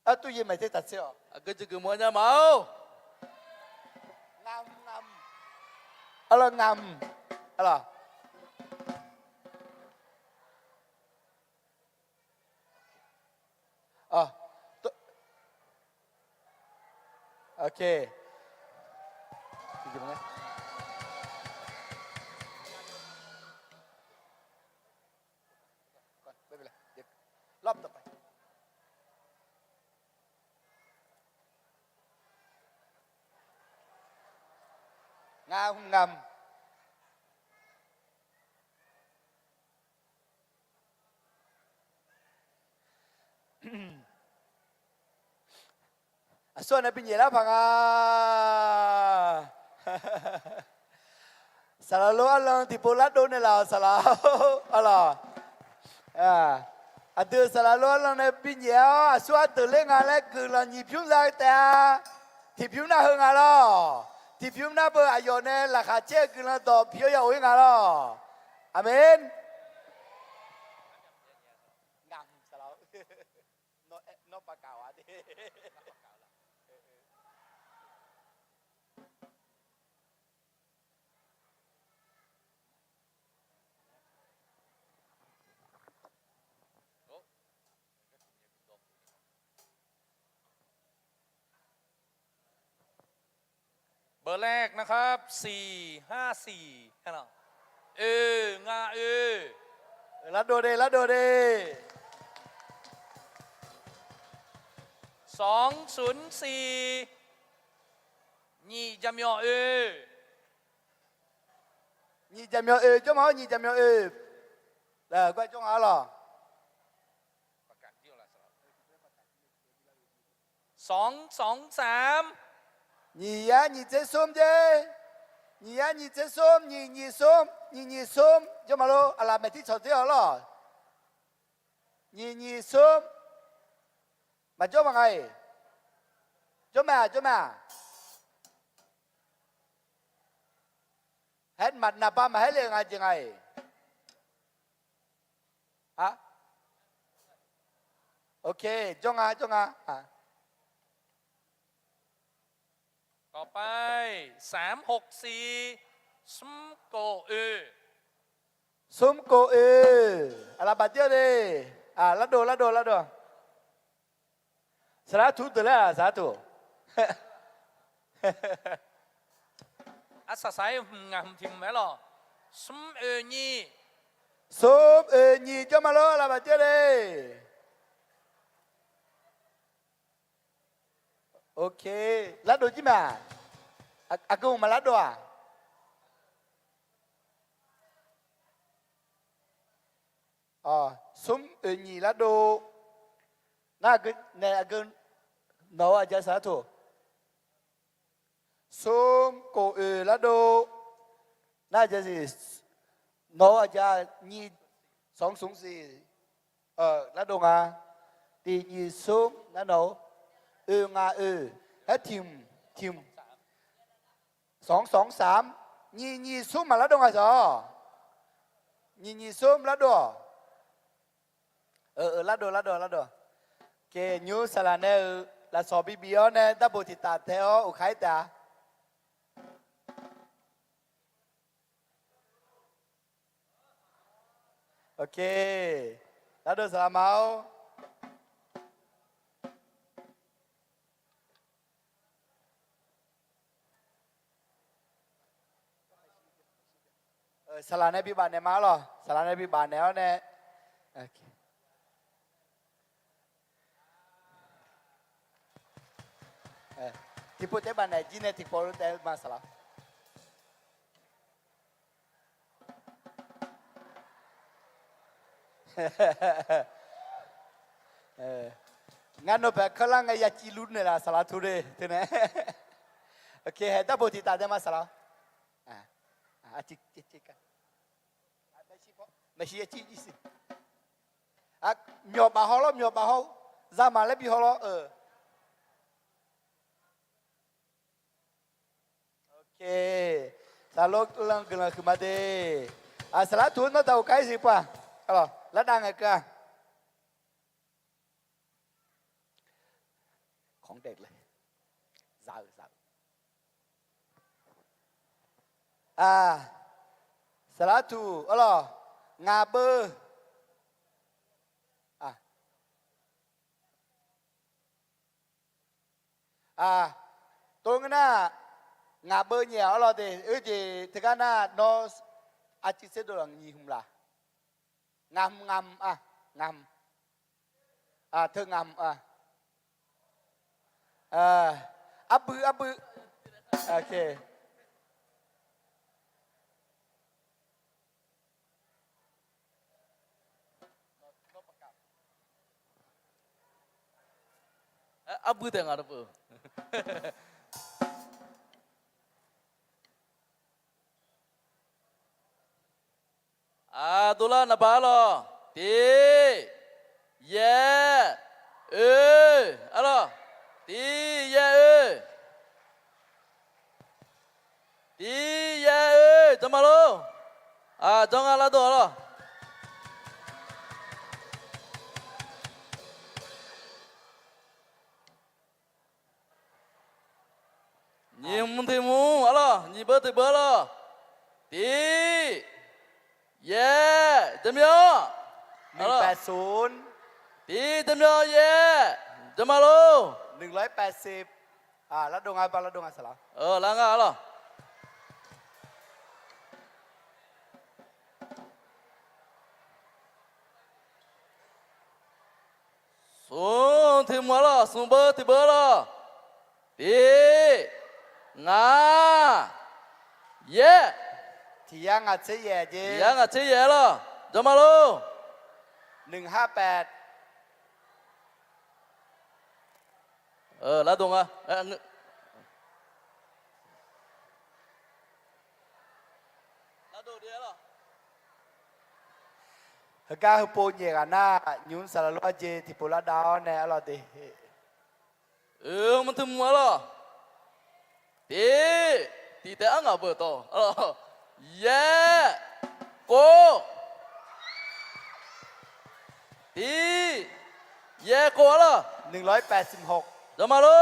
atu ye mai te tatseo aku juga maunya mau ngam alo ngam alo okay gimanaรอบต่อไปงามส่วนนั้นเป็นยังไงพังสารล้วนลงที่โพลัดโดนเนี่ยเราสารอะไรเดือดสารล้วนลงในปีเดียวส่วนตัวเล็กอะไรคือเราหยิบพิ้งได้แต่ที่พิ้งน่าหึงอะไรที่พิ้งน่าเบื่ออายุเนี่ยราคาเจ๊คือเราต่อพิ้งยาวหึงอะไรอาเมนงามสารนปากกาวะดิเบอร์แรกนะครับ454แค่นั้นงาลัดโดเด204นี่จำยอ你怎么怎么你怎么来快中好了223你呀你这松的你呀你这松你松怎么了阿拉没听错掉了你松มาจ้าว่าไงจ้ามาเห็นมันนับมาให้เรื่องอะไรยังไงฮะ โอเคจ้องอ่ะอ่ะ ต่อไป364ซุมโกเอ ซุมโกเออะไรบาดเจ็บดิอ่ะละโดสาธุตัวละสาธุ อาศัยงามทิมไหมล่ะซุมเอญี ซุมเอญีจ้ามาโลอะไรบาดเจ็บดิโอเคละโดจิมาอากูมาละโดอ่ะอ๋อซุมเอญีละโดน่าก็เนี่ยอากูน้องอาจารย์สาธุซุมโกเอละโดน่าจะสิน้องอาจารย์นี่204ละโดงาตีนี่ซุมนั่นโนงาให้ทีม223นี่ซุมมาละโดงาจ้ะนี่ซุมละโดละโดเกยูสลาเนลาซอบิบิโอเนดับบุติตาเทโออุคายตาโอเคละโดสลามาสลาเนบิบานเนมาหรอสลาเนบิบานเนเอาเนโอเคที่พูดได้บ้านไหนจีเนติโปรได้มาสละงั้นเราแบบข้างล่างไงยาจีรุ่นเนี่ยละสละทุเรศถูกไหมโอเคเห็นแต่ปกติตาได้มาสละจิกันไม่ใช่จีสิมีอบาฮอลมีอบาฮอลจามาเลบิฮอลโอเคสาลกลังกลังขึ้นมาเดสละทุนมาเท่าไกลสิป่ะอะไรแล้วดังไงกันของเด็กเลยสาวสละทุอะไรงาเบอร์ตรงนั้นงาเบอร์เนี่ยอะไรเดจีที่กันน่ะนอสอาจิเซโดรังยี่หุมละงามงามเธองามอับบือโอเคอับบุตรงาดปูตุลานาบาลตีเยอะไรตีเยตีเยจำมาโลจังอะไรตัวล่ะนี่มึงที่มูอะไรนี่เบอร์ที่เบอร์ล่ะตีเย่จำยอ180ตีจำยอเย่จำมาโล180แล้วดงไงปะแล้วดงไงสละล้างอะไรส่งที่มัวล่ะส่งเบอร์ที่เบอร์ล่ะตีงาเย่ ที่ยังอ่ะเสียเจยังอ่ะเสียล่ะจำมาโล158แล้วดงอ่ะแล้วดูเดียวล่ะกาฮปูเยกันนะยุนสารล้อเจที่ปูลาดาวเนี่ยอะไรเดมันถึงมัวล่ะตีแต่อ่างอ่ะเบอร์โตเย่โกตีเย่โก โก้เหรอ 186 เดี๋ยวมาลู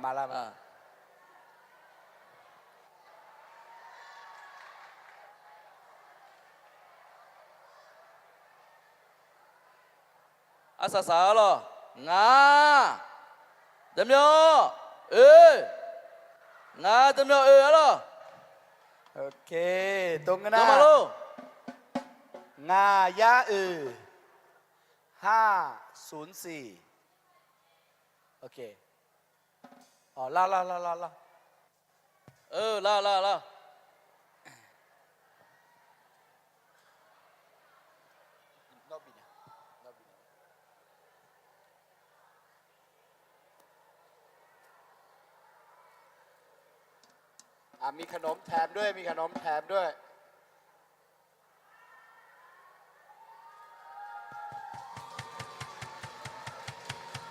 มาแล้วมา อาสาสาเหรองาเดี๋ยวเอ้ยงาเดี๋ยวเหรอ โอเคตรงกันนะ เดี๋ยวมาลู งายะ504โอเคอ๋อลา ลา นอกบินนอกบินมีขนมแถมด้วยมีขนมแถมด้วย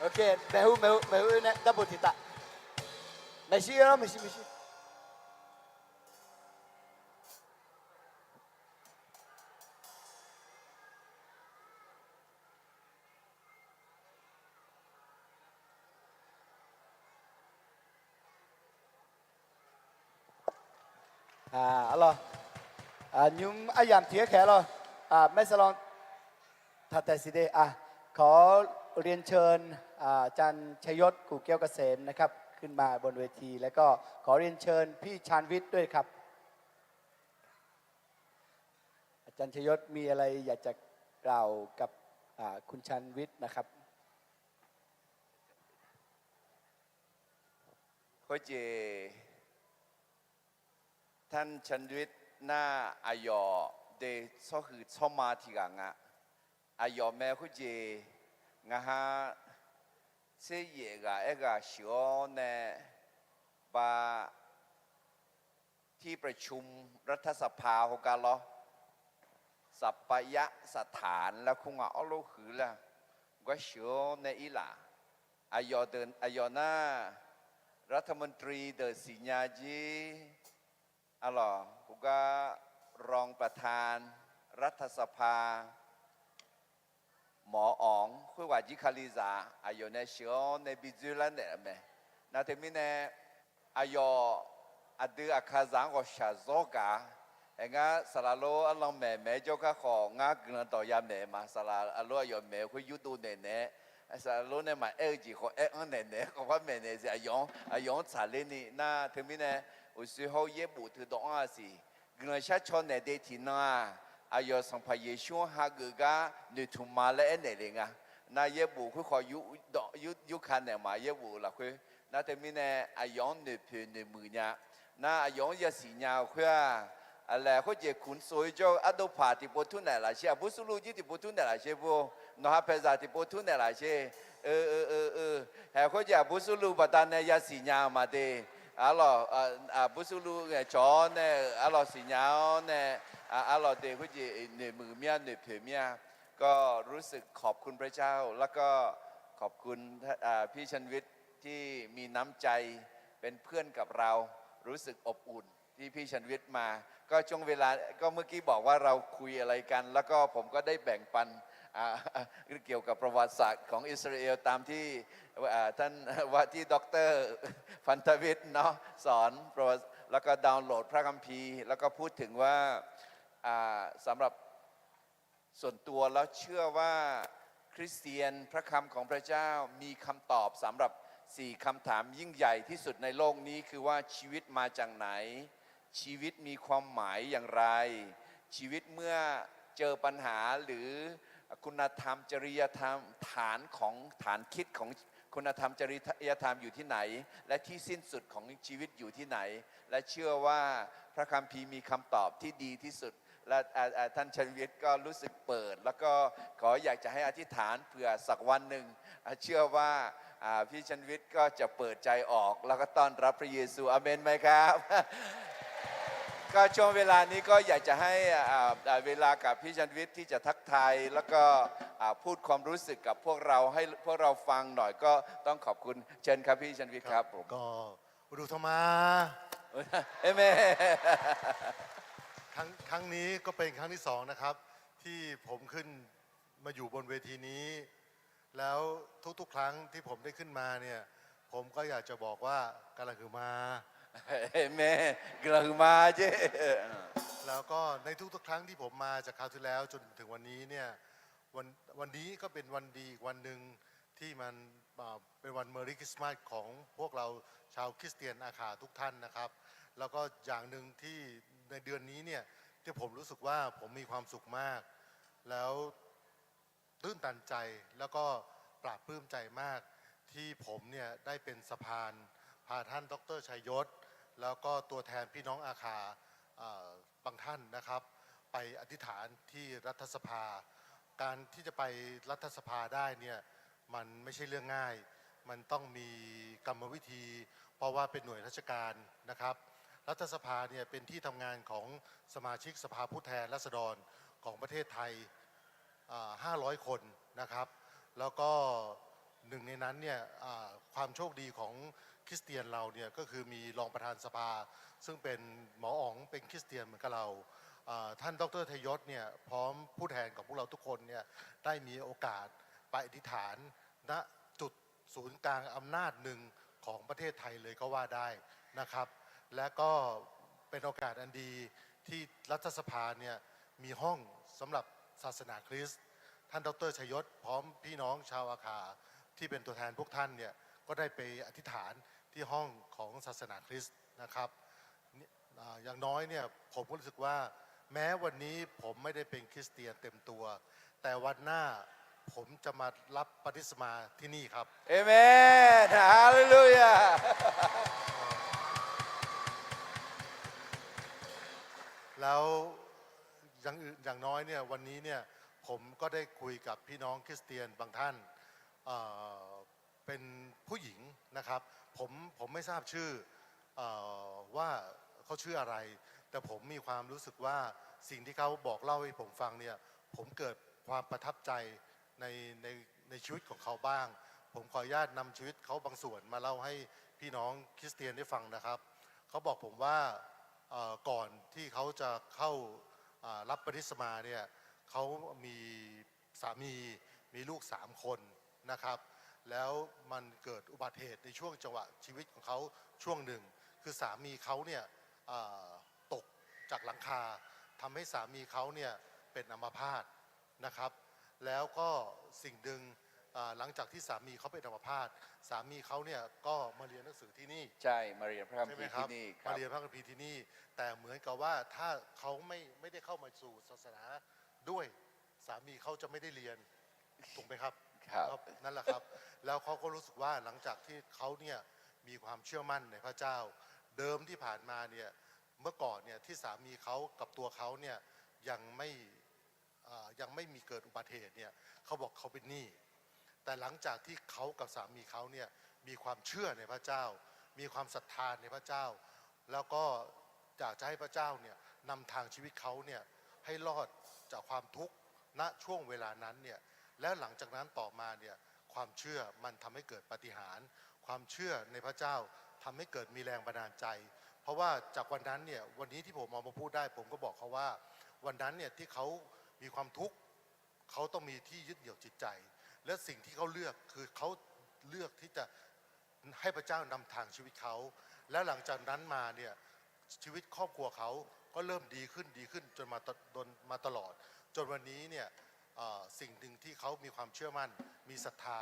โอเค매우ねダブルティタ飯よ飯alors nhung ayam thía khẽ rồiไม่สลองถัดแต่สิเดขอเรียนเชิญอาจารย์ชยศกู่แก้วเกษมนะครับขึ้นมาบนเวทีแล้วก็ขอเรียนเชิญพี่ชาญวิทย์ด้วยครับอาจารย์ชยศมีอะไรอยากจะกล่าวกับคุณชาญวิทย์นะครับ ก็เจท่านชันวิทย์หน้าอายอเดชคือชอมาที่กังอายอแม่ก็เจงาฮะเสียกะเอกะชัวเนบาที่ประชุมรัฐสภาของการล้อสัปยะสถานแล้วคงเอาลูกหือละก็ชัวในอีหล่าอายอเดินอายอหน้ารัฐมนตรีเดอสิญญาจีกูก็รองประธานรัฐสภาหมออ๋องคุยว่าจิคาลิซาอายอในเชียวในบิจูลันเนี่ยแม่นาเทมินเนอายออดีอาคาซังก็ชาโซกาเองาสลาโลอัลลอฮ์แม่เจ้าข้าของากเงินต่อยามเนี่ยมาสลาอัลลอฮ์อายอแม่คุยยุดูเนี่ยสลาโลเนี่ยมาจีขออันเนี่ยก็ว่าแม่เนี่ยจะอายองชาเลนี่นาเทมินเนอุสิเขาเย็บบุตรดองอาสิเงินชาชนเนี่ยเดทินาอายอสัมภเยชูฮากกาเนทุมาเลเนเลงะนาเย็บบุคุขอยุคันเนี่ยมาเย็บบุละคุนาเทมินเนอายองเนเพเนมือเนี่ยนาอายองยาสีญาคุอะไรเขาจะขุนสวยจ้าอัดพาติปุถุนเนี่ยละเชียบุษลูจิติปุถุนเนี่ยละเชียบุนหาเพซาติปุถุนเนี่ยละเชียเขาจะบุษลูปัตตานเนี่ยยาสีญามาเดบุษลูเนี่ยจอเนี่ยสีญาเนี่ยเดเขาจะเนมือเมียเนเผเมียก็รู้สึกขอบคุณพระเจ้าแล้วก็ขอบคุณพี่ชันวิทย์ที่มีน้ำใจเป็นเพื่อนกับเรารู้สึกอบอุ่นที่พี่ชันวิทย์มาก็ช่วงเวลาก็เมื่อกี้บอกว่าเราคุยอะไรกันแล้วก็ผมก็ได้แบ่งปันเกี่ยวกับประวัติศาสตร์ของอิสราเอลตามที่ท่านว่าที่ด็อกเตอร์พันธวิทย์เนาะสอนประวัติแล้วก็ดาวน์โหลดพระคัมภีร์แล้วก็พูดถึงว่าสำหรับส่วนตัวแล้วเชื่อว่าคริสเตียนพระคำของพระเจ้ามีคำตอบสำหรับ4 คำถามยิ่งใหญ่ที่สุดในโลกนี้คือว่าชีวิตมาจากไหนชีวิตมีความหมายอย่างไรชีวิตเมื่อเจอปัญหาหรือคุณธรรมจริยธรรมฐานคิดของคุณธรรมจริยธรรมอยู่ที่ไหนและที่สิ้นสุดของชีวิตอยู่ที่ไหนและเชื่อว่าพระคัมภีร์มีคำตอบที่ดีที่สุดและท่านชันวิทย์ก็รู้สึกเปิดแล้วก็ขออยากจะให้อธิษฐานเผื่อสักวันหนึ่งเชื่อว่าพี่ชันวิทย์ก็จะเปิดใจออกแล้วก็ต้อนรับพระเยซูอาเมนไหมครับ ก็ช่วงเวลานี้ก็อยากจะให้เวลากับพี่ชันวิทย์ที่จะทักทายแล้วก็พูดความรู้สึกกับพวกเราให้พวกเราฟังหน่อยก็ต้องขอบคุณเชิญครับพี่ชันวิทย์ครับผมก็อุดุธมา เอเม ครั้งนี้ก็เป็นครั้งที่2นะครับที่ผมขึ้นมาอยู่บนเวทีนี้ แล้วทุกๆ ครั้งที่ผมได้ขึ้นมาเนี่ยผมก็อยากจะบอกว่ากาลังคือมา เอเมนกระหึ่มมาเจ้ แล้วก็ในทุกๆ ครั้งที่ผมมาจากคราวที่แล้วจนถึงวันนี้เนี่ยวันนี้ก็เป็นวันดีอีกวันหนึ่งที่มันเป็นวันเมอริคริสต์มาสของพวกเราชาวคริสเตียนอาขาทุกท่านนะครับ แล้วก็อย่างหนึ่งที่ในเดือนนี้เนี่ยที่ผมรู้สึกว่าผมมีความสุขมาก แล้วตื้นตันใจแล้วก็ปราบปลื้มใจมากที่ผมเนี่ยได้เป็นสะพานพาท่านดรชัยยศ แล้วก็ตัวแทนพี่น้องอาคาบางท่านนะครับ ไปอธิษฐานที่รัฐสภา การที่จะไปรัฐสภาได้เนี่ยมันไม่ใช่เรื่องง่าย มันต้องมีกรรมวิธี เพราะว่าเป็นหน่วยราชการนะครับ รัฐสภาเนี่ยเป็นที่ทำงานของสมาชิกสภาผู้แทนราษฎรของประเทศไทย500 คนนะครับ แล้วก็หนึ่งในนั้นเนี่ยความโชคดีของคริสเตียนเราเนี่ยก็คือมีรองประธานสภา ซึ่งเป็นหมออ๋องเป็นคริสเตียนเหมือนกับเราท่านดรทยศเนี่ยพร้อมผู้แทนของพวกเราทุกคนเนี่ยได้มีโอกาสไปอธิษฐานณจุดศูนย์กลางอำนาจหนึ่งของประเทศไทยเลยก็ว่าได้นะครับ และก็เป็นโอกาสอันดีที่รัฐสภาเนี่ยมีห้องสำหรับศาสนาคริสต์ท่านดรชัยยศพร้อมพี่น้องชาวอาคาที่เป็นตัวแทนพวกท่านเนี่ยก็ได้ไปอธิษฐานที่ห้องของศาสนาคริสต์นะครับอย่างน้อยเนี่ยผมก็รู้สึกว่าแม้วันนี้ผมไม่ได้เป็นคริสเตียนเต็มตัว แต่วันหน้าผมจะมารับบัพติศมาที่นี่ครับ เอเมนฮาเลลูยา แล้วอย่างน้อยเนี่ยวันนี้เนี่ยผมก็ได้คุยกับพี่น้องคริสเตียนบางท่านเป็นผู้หญิงนะครับผมไม่ทราบชื่อว่าเขาชื่ออะไร แต่ผมมีความรู้สึกว่าสิ่งที่เขาบอกเล่าให้ผมฟังเนี่ยผมเกิดความประทับใจในชีวิตของเขาบ้าง ผมขออนุญาตนำชีวิตเขาบางส่วนมาเล่าให้พี่น้องคริสเตียนได้ฟังนะครับเขาบอกผมว่าก่อนที่เขาจะเข้ารับบัพติศมาเนี่ยเขามีสามีลูก3 คนนะครับแล้วมันเกิดอุบัติเหตุในช่วงจังหวะชีวิตของเขาช่วงหนึ่งคือสามีเขาเนี่ยตกจากหลังคาทำให้สามีเขาเนี่ยเป็นอัมพาตนะครับแล้วก็สิ่งหนึ่งหลังจากที่สามีเขาเป็นอัมพาตสามีเขาเนี่ยก็มาเรียนหนังสือที่นี่ ใช่มาเรียนพระคัม ใช่ ภี ไหม ร์ ครั ที่ บ นี่ค มา รับ เรียนพระคัมภีร์ที่นี่แต่เหมือนกับว่าถ้าเขาไม่ได้เข้ามาสู่ศาสนาด้วยสามีเขาจะไม่ได้เรียนถูกไหมครับ ครับ นั่นแหละครับแล้วเขาก็รู้สึกว่าหลังจากที่เขาเนี่ยมีความเชื่อมั่นในพระเจ้า เดิมที่ผ่านมาเนี่ยเมื่อก่อนเนี่ยที่สามีเขากับตัวเขาเนี่ยยังไม่มีเกิดอุบัติเหตุเนี่ยเขาบอกเขาเป็นหนี้แต่หลังจากที่เขากับสามีเขาเนี่ยมีความเชื่อในพระเจ้า มีความศรัทธาในพระเจ้า แล้วก็อยากจะให้พระเจ้าเนี่ยนำทางชีวิตเขาเนี่ยให้รอดจากความทุกข์ณช่วงเวลานั้นเนี่ยแล้วหลังจากนั้นต่อมาเนี่ยความเชื่อมันทำให้เกิดปาฏิหาริย์ความเชื่อในพระเจ้าทำให้เกิดมีแรงบันดาลใจ เพราะว่าจากวันนั้นเนี่ยวันนี้ที่ผมเอามาพูดได้ผมก็บอกเขาว่าวันนั้นเนี่ยที่เขามีความทุกข์เขาต้องมีที่ยึดเหนี่ยวจิตใจ และสิ่งที่เขาเลือกคือเขาเลือกที่จะให้พระเจ้านำทางชีวิตเขาและหลังจากนั้นมาเนี่ยชีวิตครอบครัวเขาก็เริ่มดีขึ้นจนมาตลอดจนวันนี้เนี่ยสิ่งหนึ่งที่เขามีความเชื่อมั่นมีศรัทธา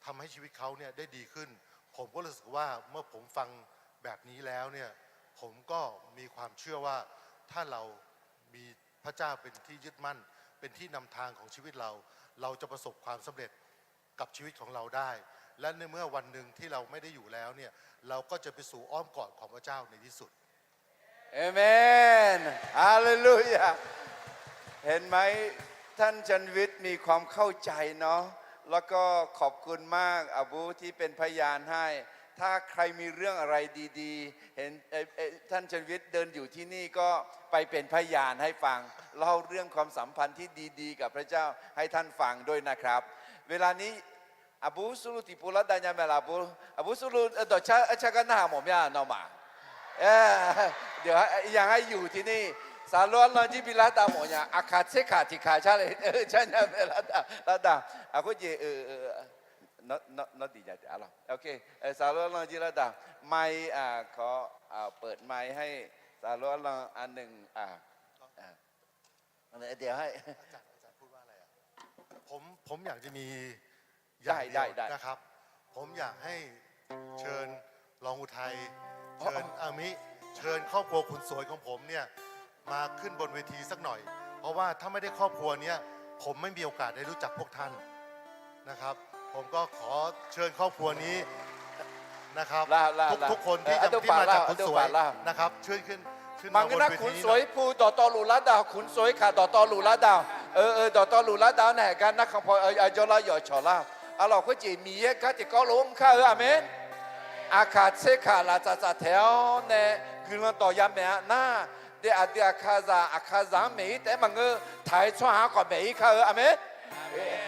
ทำให้ชีวิตเขาเนี่ยได้ดีขึ้นผมก็รู้สึกว่าเมื่อผมฟังแบบนี้แล้วเนี่ยผมก็มีความเชื่อว่าถ้าเรามีพระเจ้าเป็นที่ยึดมั่นเป็นที่นำทางของชีวิตเราจะประสบความสำเร็จกับชีวิตของเราได้ และในเมื่อวันหนึ่งที่เราไม่ได้อยู่แล้วเนี่ยเราก็จะไปสู่อ้อมกอดของพระเจ้าในที่สุด เอเมนฮาเลลูยาเห็นไหมท่านจันวิทย์มีความเข้าใจเนาะแล้วก็ขอบคุณมากอาบูที่เป็นพยานให้ ถ้าใครมีเรื่องอะไรดีๆเห็นท่านจันวิทย์เดินอยู่ที่นี่ก็ไปเป็นพยานให้ฟังเล่าเรื่องความสัมพันธ์ที่ดีๆกับพระเจ้าให้ท่านฟังด้วยนะครับ เวลานี้Abu suruh tipu lah danya mel Abu suruh doa acara hamo mya no ma เดี๋ยวยังให้อยู่ที่นี่ สารล้วนเราจีบิลาดาหมอเนี่ยอาคาเซขาติขาชาเลยใช่เนี่ยเบลาดาอาคุจีnot ดีใจอะไรโอเคสารล้วนเราจีลาดาไม่ขอเปิดไมค์ให้สารล้วนเราอันหนึ่งเดี๋ยวให้ อาจารย์พูดว่าอะไรอ่ะผมอยากจะมีอย่างเดียว ได้ นะครับ ผมอยากให้เชิญรองอุทัยเชิญอามิเชิญครอบครัวคุณสวยของผมเนี่ยมาขึ้นบนเวทีสักหน่อย เพราะว่าถ้าไม่ได้ครอบครัวเนี้ยผมไม่มีโอกาสได้รู้จักพวกท่านนะครับ ผมก็ขอเชิญครอบครัวนี้นะครับทุกคนที่มาจากคุณสวยนะครับเชิญขึ้น มังกรขุนสวยผู้ต่อหลูลาดาวขุนสวยขาต่อหลูลาดาวต่อหลูลาดาวไหนกันนักขพอยจลาหยอชอลาเราก็จะมีก็จะก็ล้มข้าอาเมนอาคาเซขาลาจะแถวเนี่ยคือเราต่อยามเนี่ยน่าเดี๋ยวอาคาซาไม่แต่มังก็ถ่ายช่วงหาก่อนไม่ข้าอาเมน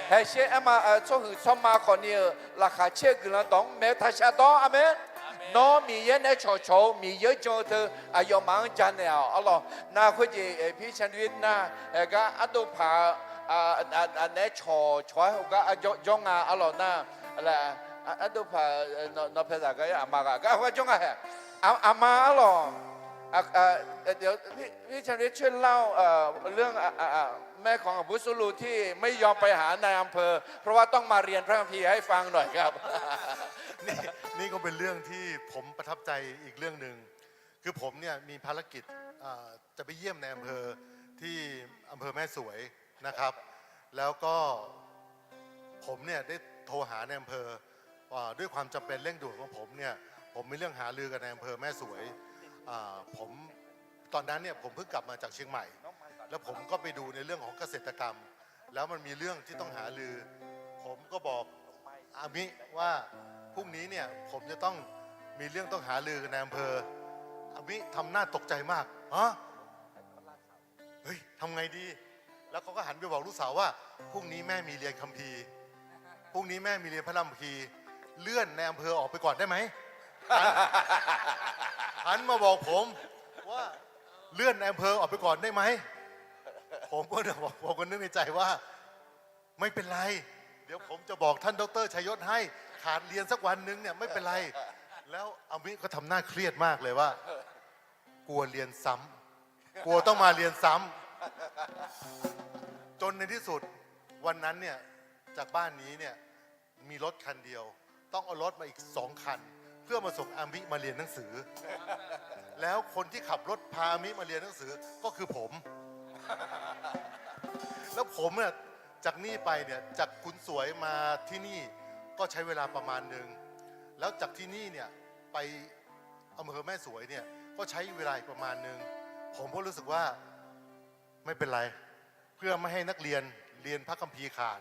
เฮ้ยเชื่อมาช่วงหื้อช่วงมาคนนี้ราคาเชื่อคือเราต้องเมื่อทัชตออาเมนน้องมีเยอะเนี่ยโชว์มีเยอะจนเธออายุมังจันเนี่ยอ๋อน่าคุยพี่ชันวิทย์นะก็อัตุภาเนี่ยโชว์ก็ยงอ๋อน่าอะไรอัตุภานอเพศก็อามาก็ว่าจงเหรออามาอ๋อเดี๋ยวพี่ชันวิทย์ช่วยเล่าเรื่องแม่ของอบุสุลูที่ไม่ยอมไปหานายอำเภอเพราะว่าต้องมาเรียนพระคัมภีร์ให้ฟังหน่อยครับ นี่ก็เป็นเรื่องที่ผมประทับใจอีกเรื่องหนึ่งคือผมเนี่ยมีภารกิจจะไปเยี่ยมในอำเภอที่อำเภอแม่สวยนะครับแล้วก็ผมเนี่ยได้โทรหาในอำเภอด้วยความจำเป็นเร่งด่วนของผมเนี่ยผมมีเรื่องหารือกับในอำเภอแม่สวยผมตอนนั้นเนี่ยผมเพิ่งกลับมาจากเชียงใหม่แล้วผมก็ไปดูในเรื่องของเกษตรกรรมแล้วมันมีเรื่องที่ต้องหารือผมก็บอกอามิว่าพรุ่งนี้เนี่ยผมจะต้องมีเรื่องต้องหารือกับนายอำเภออามิทำหน้าตกใจมากฮะเฮ้ยทำไงดีแล้วเขาก็หันไปบอกลูกสาวว่าพรุ่งนี้แม่มีเรียนคัมภีร์พรุ่งนี้แม่มีเรียนพระคัมภีร์เลื่อนนายอำเภอออกไปก่อนได้ไหมหันมาบอกผมว่าเลื่อนนายอำเภอออกไปก่อนได้ไหมผมก็นึกในใจว่าไม่เป็นไรเดี๋ยวผมจะบอกท่านดร.ชัยยศให้ขาดเรียนสักวันนึงเนี่ยไม่เป็นไรแล้วอามิก็ทำหน้าเครียดมากเลยว่ากลัวเรียนซ้ำกลัวต้องมาเรียนซ้ำจนในที่สุดวันนั้นเนี่ยจากบ้านนี้เนี่ยมีรถคันเดียวต้องเอารถมาอีก2 คันเพื่อมาส่งอามิมาเรียนหนังสือแล้วคนที่ขับรถพาอามิมาเรียนหนังสือก็คือผมแล้วผมเนี่ยจากนี่ไปเนี่ยจากขุนสวยมาที่นี่ก็ใช้เวลาประมาณหนึ่งแล้วจากที่นี่เนี่ยไปอำเภอแม่สวยเนี่ยก็ใช้เวลาอีกประมาณหนึ่งผมก็รู้สึกว่าไม่เป็นไรเพื่อไม่ให้นักเรียนเรียนพระคัมภีร์ขาด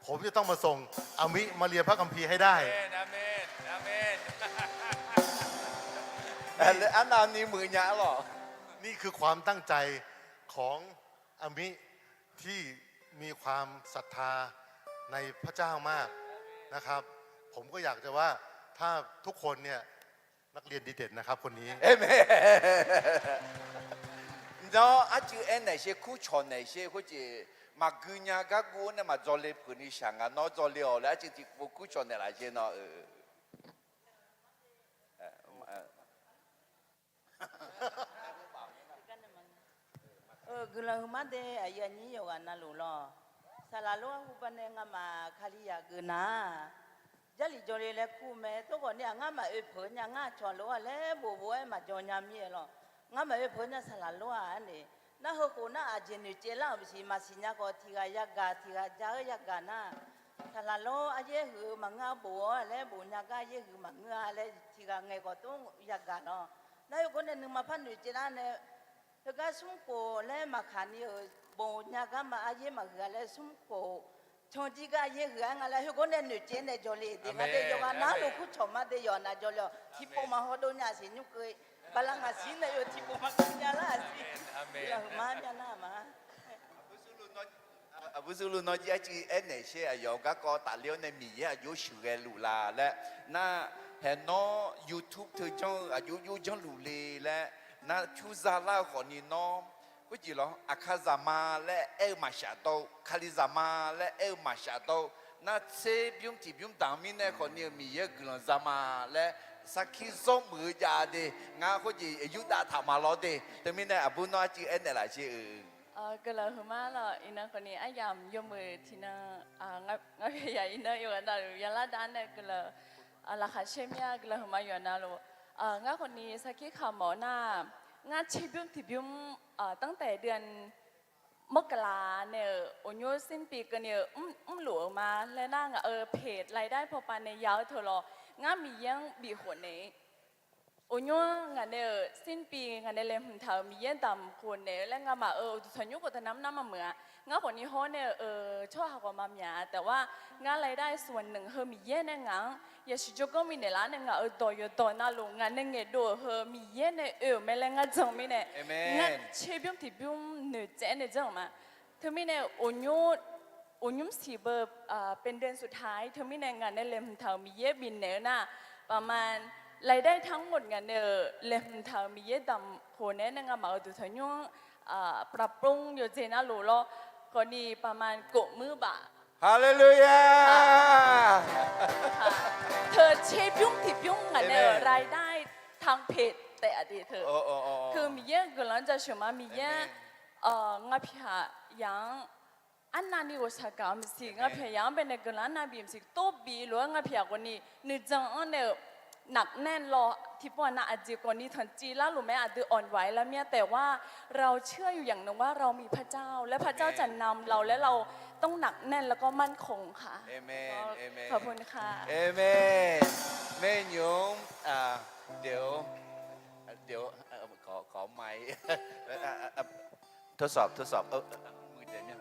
ผมจะต้องมาส่งอามิมาเรียนพระคัมภีร์ให้ได้อาเมนอาเมน อันนั้นนี่มือหยาหรอ นี่คือความตั้งใจของอามิที่มีความศรัทธาในพระเจ้ามากนะครับผมก็อยากจะว่าถ้าทุกคนเนี่ยนักเรียนดีเด่นนะครับคนนี้เอ้แม่เนาะอาจจะ那些苦潮那些或者嘛姑娘个姑呢嘛做嘞普尼想啊，孬做了了就是不苦潮的那些孬กลังมาเดอายนี้อยู่กันนะลูกล่ะสลาลูกหุบเนี่ยงามาคาริยาเกนะจะลิจอเลยเล็กคู่แม่ตัวก่อนเนี่ยงามาเผื่อเนี่ยงาชวนลูกอะไรบัวบัวมาจอนยามเย่หรองามาเผื่อเนี่ยสลาลูกอันนี้น่าเขาน่าอาจจะนึกเจล่าไม่ใช่มาสิญญาก็ที่กายากาที่กาจ้ายากานะสลาลูกอาจจะคือมังงาบัวอะไรบัวเนี่ยก็อาจจะคือมังงาอะไรที่กาไงก็ต้องยากาเนาะน่าเขาเนี่ยนึกมาพันนึกเจล่าเนี่ยแล้วก็สุ่มโกและมาขันนี่บงยากามาอาเยมาเหือและสุ่มโกชงจีกาเยเหืออะไรเขาก็เนี่ยหนุ่มเจนในจอลีดีมาเดียวกันนะลูกคุณชมมาเดียวนะจอลีที่ปมาหัวโดนยาสินุกยบาลังอาศินเลยที่ปมากินยาละสิแล้วมาเนี่ยนะมา不是路那些就那些有个个大了那米呀有熟的路啦嘞，那很多 YouTube 头上有种路嘞嘞。那出啥啦？和你喏， ก็จีเหรออาคาซามาและเอลมาชาโตคาลิซามาและเอลมาชาโตน่าเซบิมที่บิมตามมีเนี่ยคนนี้มีเยอะกลันซามาและสักคิดส่งมือจาเดงาเขาจียุดาทำมาล้อเดแต่มีเนี่ยอบุญน้อยจีเอ็นเนี่ยหลายชื่อ ก็เลยคือมาแล้วอินะคนนี้ไอ้ยามยมมือที่น่ะงับใหญ่อินะอยู่กันได้ยันละด้านเนี่ยก็เลยราคาเชื่อมยากก็เลยคือมาอยู่นั่นลูงับคนนี้สักกี่ข่าวหมอหน้างับชีบิมที่บิมตั้งแต่เดือนมกราเนี่ยโอนโยสิ้นปีกันเนี่ยหลวมาแล้วน่าเพจรายได้พอปานในยาวเธอรองับมียังบีหัวเนโอ้ยงานเนี่ยสิ้นปีงานเนี่ยเลยหุ่นเท้ามีเย็นต่ำคนเนี่ยแล้วงานมาสัญญุกับน้ำมาเหมือนงานคนนี้เขาเนี่ยชอบหากว่ามาหยาแต่ว่างานรายได้ส่วนหนึ่งมีเย็นเนี่ยงานอย่าชิจก็มีในร้านเนี่ยงานต่อยต่อหน้าลงงานเนี่ยดูมีเย็นเนี่ยไม่แล้วงานจังไม่เนี่ยงานเชื่อบิมที่บิมเหนื่อยเจ๊เนี่ยจังมาเธอไม่เนี่ยโอ้ยสีเบอร์เป็นเดือนสุดท้ายเธอไม่เนี่ยงานเนี่ยเลยหุ่นเท้ามีเย็นบินเนี่ยนะประมาณรายได้ทั้งหมดกันเนี่ยเล่มทางมีเยอะดำคนเนี่ยงานมาดูทั้งยุ่งปรับปรุงอยู่เจน่ารู้แล้วก็นี่ประมาณกบมือบะ ฮาเลลูยา เธอเชฟยุ่งทิบยุ่งกันเนี่ยรายได้ทางเพจแต่อดีตเธอคือมีเยอะก็หลังจากเชื่อมามีเยอะงาพิหายังอันนั้นนี่ว่าสักการณ์สิงาพิหายังเป็นในกลุ่มนั้นบีมสิโตบีหรืองาพิหาคนนี้นึกจังอันเนี่ยหนักแน่นรอที่พ่อน่าอาจจะก่อนนี้ทันจีแล้วหรือแม้อาจจะอ่อนไหวแล้วเนี่ยแต่ว่าเราเชื่ออยู่อย่างหนึ่งว่าเรามีพระเจ้าและพระเจ้าจะนำเราและเราต้องหนักแน่นแล้วก็มั่นคงค่ะเอเมนเอเมน ขอบคุณค่ะ เอเมนแม่โยมเดี๋ยวขอไม้ทดสอบมือเดียวเนี่ย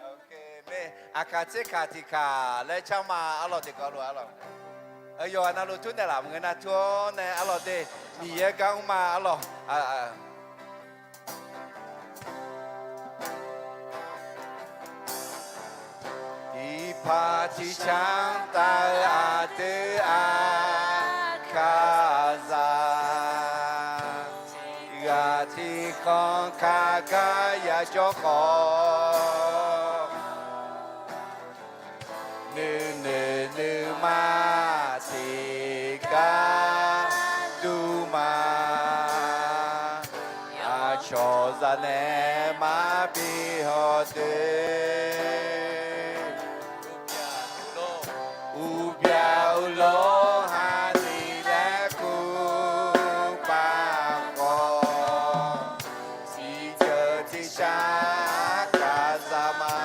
โอเคแม่อากาศเสกาติกาและชาวมาอร่อยดีก็รู้อร่อยยอนารุทุนเนี่ยละมึงนะทัวเนี่ยอร่อยดีมีเยอะกังมาอร่อยที่พาที่ช่างตาอาเตอาคาซากาที่ของคากายาจอกอนือมาสิกาดูมาอาชอซาเนมาบิฮอเดอุบยาอุโลฮานีและกูปากอสิเจอที่ชากาซามา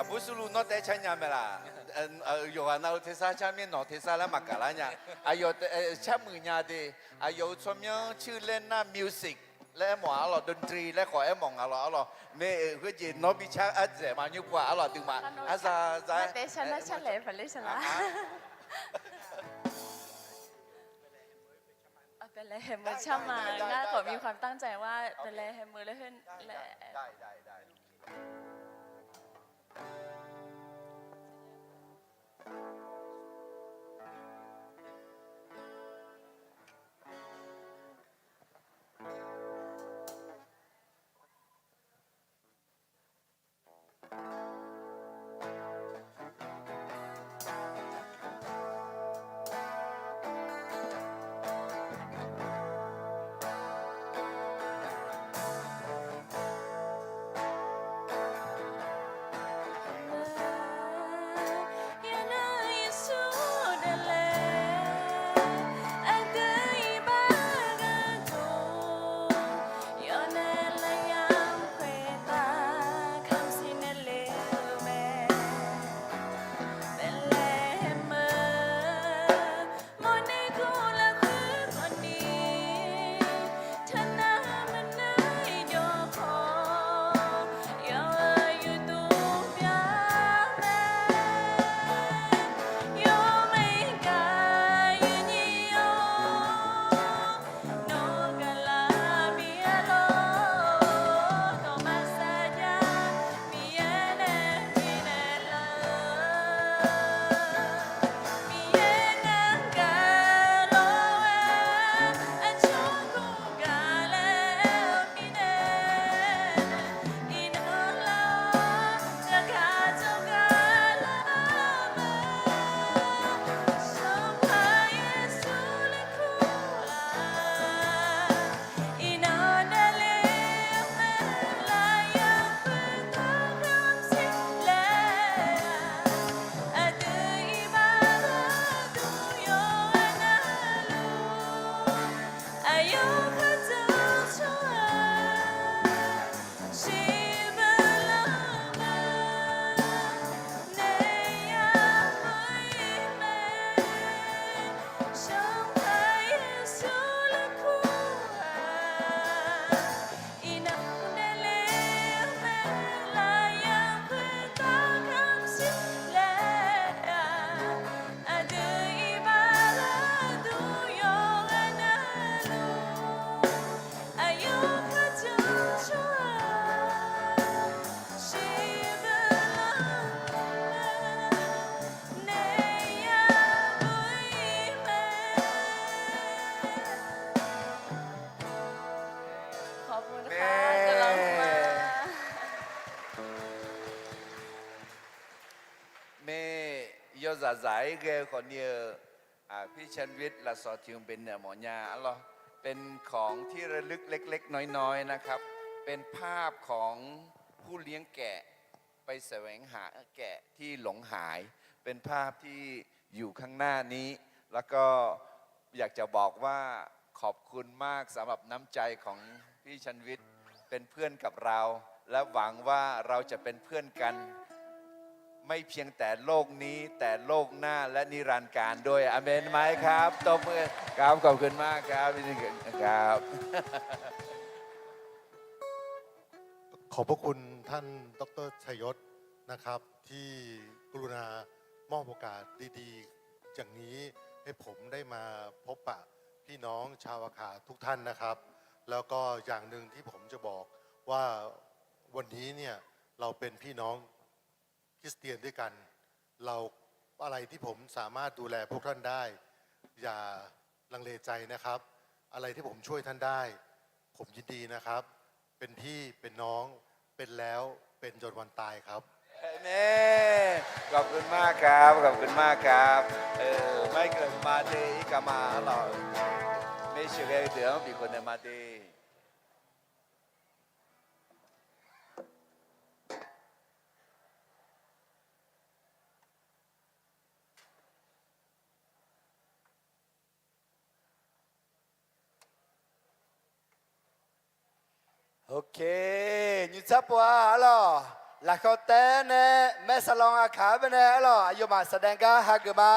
บุษลูนอเตชันยามเมล่าอยู่กันเราเทศาชามีนอเทศาแล้วมากะลาเนี่ยอายุชามือเนี่ยดีอายุชมยังชื่อเล่นน่ะมิวสิกและหมออร่อยดนตรีและขอไอ้หมองอร่อยเมื่อคือจีนอบิชาอาเจมาอยู่กว่าอร่อยตึงมาอาซาใจเตชันและชันเลยฝันเลยฉันละเป็น เป็นแลแฮมเมอร์ช่ำมาง่าขอมีความตั้งใจว่าเป็นแลแฮมเมอร์แล้วขึ้นแล ได้ ขอบคุณค่ะจะลองมา เมยอดสายเกคนเดียวพี่ชันวิทย์ละสอทิวเป็นเนี่ยหมอยาอัลลอฮ์เป็นของที่ระลึกเล็กๆน้อยๆนะครับเป็นภาพของผู้เลี้ยงแกะไปแสวงหาแกะที่หลงหายเป็นภาพที่อยู่ข้างหน้านี้แล้วก็อยากจะบอกว่าขอบคุณมากสำหรับน้ำใจของพี่ชันวิทย์เป็นเพื่อนกับเราและหวังว่าเราจะเป็นเพื่อนกันไม่เพียงแต่โลกนี้แต่โลกหน้าและนิรันดร์การด้วยอาเมนไหมครับตบมือครับขอบคุณมากครับพี่นิกครับ ขอบพระคุณท่านดรชัยยศนะครับที่กรุณามอบโอกาสดีๆอย่างนี้ให้ผมได้มาพบปะพี่น้องชาวอาขาทุกท่านนะครับแล้วก็อย่างหนึ่งที่ผมจะบอกว่าวันนี้เนี่ยเราเป็นพี่น้องคริสเตียนด้วยกันเราอะไรที่ผมสามารถดูแลพวกท่านได้อย่าลังเลใจนะครับอะไรที่ผมช่วยท่านได้ผมยินดีนะครับเป็นพี่เป็นน้องเป็นแล้วเป็นจนวันตายครับ เน่ขอบคุณมากครับขอบคุณมากครับไม่เกิดมาเดอีกามาหรอกไม่เชื่อเดี๋ยวมีคนมาเดโอเคยูซับว่าอะไรหลักเขาเต้นเนี่ยแม่สลองอาขาเป็นเนี่ยอะไรอายุมาแสดงกันฮักมา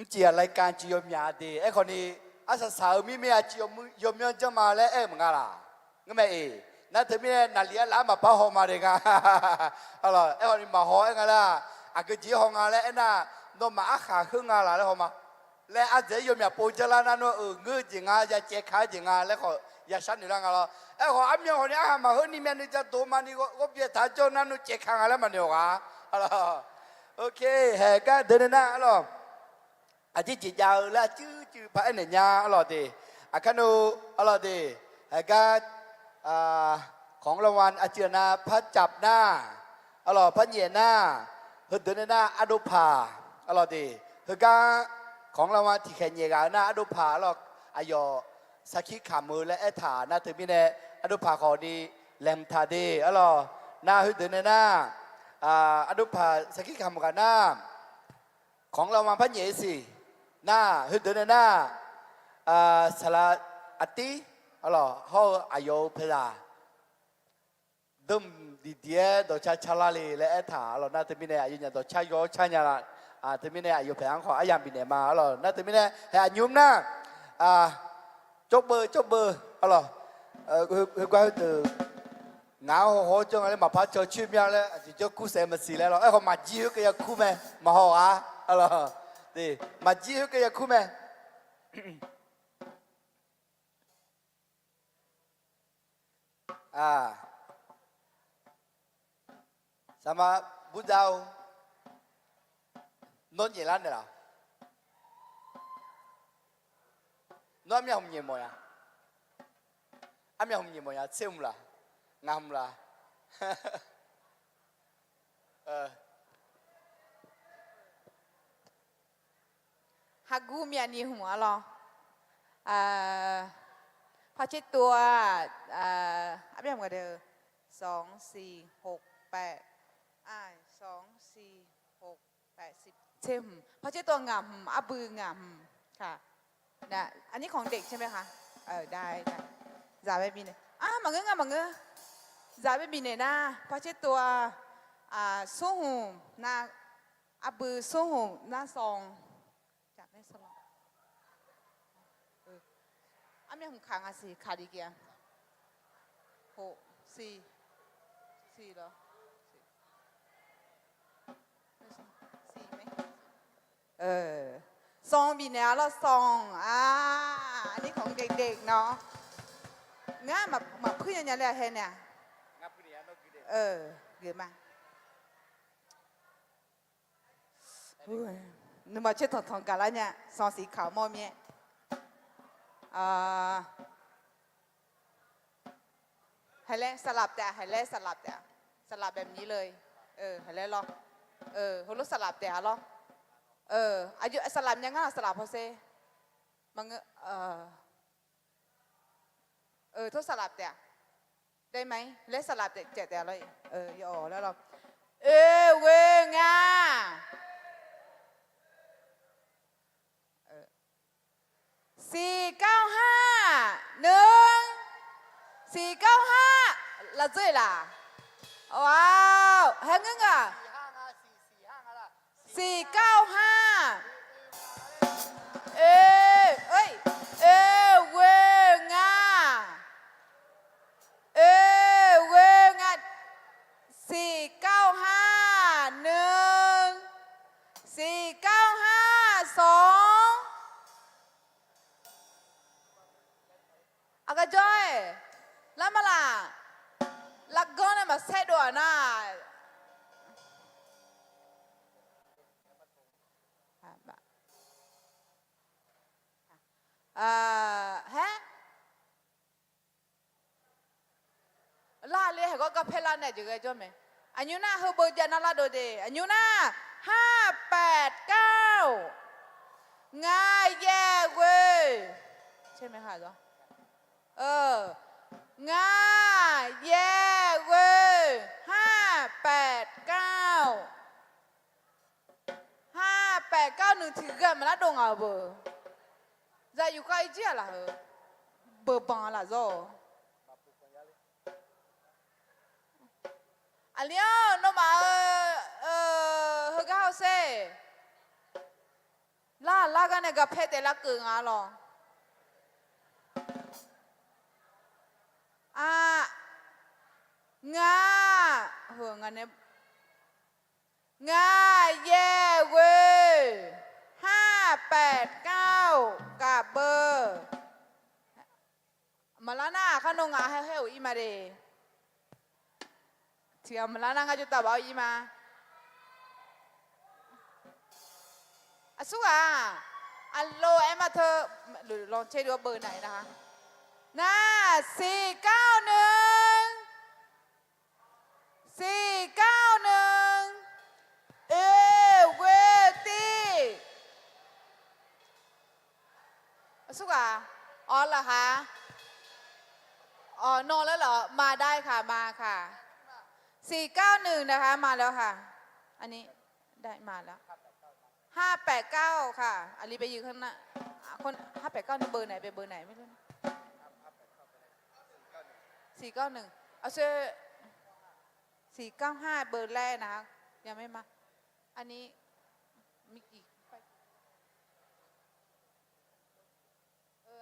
เจียรายการจียมยาดีไอ้คนนี้อาสาสาวมีเมียจียมยมยจะมาแล้วเอ๊ะมึงอะไรงั้นไม่นั่นถึงมีนาเลียล้ามาป้าหอมาเด็กอ่ะอะไรไอ้คนนี้มาหอไอ้กันละอ่ะก็จีหองอะไรไอ้น่ะโนมาอาขาขึ้นอะไรแล้วหอมาและอาจจะยมยาปูจลานั่นว่าเงื้อจริงอ่ะจะเจ๊ขาจริงอ่ะแล้วก็อย่าฉันนี่ละกันละไอ้คนอามีคนนี้อามาเฮ้ยนี่มันจะตัวมันนี่ก็เบียดท่าจนนั่นนู่นเจ๊ขาอะไรมันเดียวกันอะไรโอเคเฮ้ก็เดินหน้าอะไรอาทิตย์จียาวแล้วจื้อพระเอ็นเนี่ยอร่อยดีอาคานูอร่อยดีเฮ้ก็ของรางวัลอาเจียนาพระจับหน้าอร่อยพระเหยียหน้าเฮ้เดินหน้าอดุภาอร่อยดีเฮ้ก็ของรางวัลที่แข่งเหยียกันหน้าอดุภาอร่อยอายอสักขีขามือและเอถาหน้าถึงมีเนี่ยอดุภาขอดีแหลมทาดีอร่อยหน้าเฮ้เดินหน้าอดุภาสักขีขามือกันหน้าของรางวัลพระเหยียสิหน้าฮึดเดินหน้าสลาอัติอะไรเขาอายุเพลาดุมดีเดียดอชาชลาลีและเอถาอะไรน่าจะมีเนี่ยอายุเนี่ยดอชายอชาญาละจะมีเนี่ยอายุแพงขออายังปีเนี่ยมาอะไรน่าจะมีเนี่ยให้อายุมนะจบเบอร์อะไรคือก็คือเงาหัวจงอะไรมาพัดเจอชื่อมีอะไรจะคู่เสมาสีแล้วไอ้เขามาจีก็ยังคู่ไหมมาหัวอะไรดีมาจีก็ยังคู่ไหมsama budau non gì lắm nữa nó mi không nhiều mồi à mi không nhiều mồi à xem là ngầm là Hagu mi aniหัวหรอพอชิดตัวอันนี้ทำกันเด้อ2 4 6 8 2 4 6 8 10เช่มพอชิดตัวงำอับบืองำค่ะนะอันนี้ของเด็กใช่ไหมคะได้จ่ายไม่มีเนี่ยมังเงะมังเงะจ่ายไม่มีเนี่ยนะพอชิดตัวสู้หูนะอับบือสู้หูนะซองไม่สลบอันนี้ของขังสิขาดีเกีย4เหรอ4ไหมซองบีเนี่ยแล้วซองอันนี้ของเด็กๆเนาะง่ามาเพื่อนยังไงเห็นเนี่ยเกิดมานึกว่าเช็ดทองกันแล้วเนี่ยซองสีขาวมอเมียให้เล่สลับแต่ให้เล่สลับแบบนี้เลยให้เล่ลองเขารู้สลับแต่หรออายุสลับยังไงสลับพอเซ่มันทุกสลับแต่ได้ไหมเล่สลับแต่เลยย่อแล้วเราเวงา495 1 495là rơi là wow hết ngưng à 495 ơi quê nga 495 1 495 2อาจอยแล้วมาล่ะลักก้อนมาเซดวน่ะฮะล่าเลยก็กระเพาะเนี่ยจะไงจ้าไหมอันยูน่าเฮอร์เบอร์จานาลาโดเดอันยูน่า589ง่ายแย่เว้ยใช่ไหมคะจ๊ะง่าแย่เว้ย589 1ถือกันมาแล้วดงเอาเบอร์จะอยู่ใกล้เจี๊ยล่ะเบอร์บังล่ะจ๊ะอันเนี้ยน้องมาเฮก้าเซ่ ล่ากันเนี่ยกับเพศแต่ละเกิงอ่ะหรองาเฮ้ยงั้นเนี่ยงาเย่เว้ย589กับเบอร์มาลาน่าขนมงาให้อีมาเดเทียมมาลาน่าก็จะตอบเอาอีมาสุกอัลโลเอ็มมาเธอหรือลองเช็คดูว่าเบอร์ไหนนะคะน่า491เอเวตีสุกอ๋อเหรอคะอ๋อนอนแล้วเหรอมาได้ค่ะมาค่ะ491นะคะมาแล้วค่ะอันนี้ได้มาแล้ว589ค่ะอาลีไปยืนข้างหน้าคน589นี่เบอร์ไหนเป็นเบอร์ไหนไม่รู้491เอาเชื่อ495เบอร์แรกนะคะยังไม่มาอันนี้มีกี่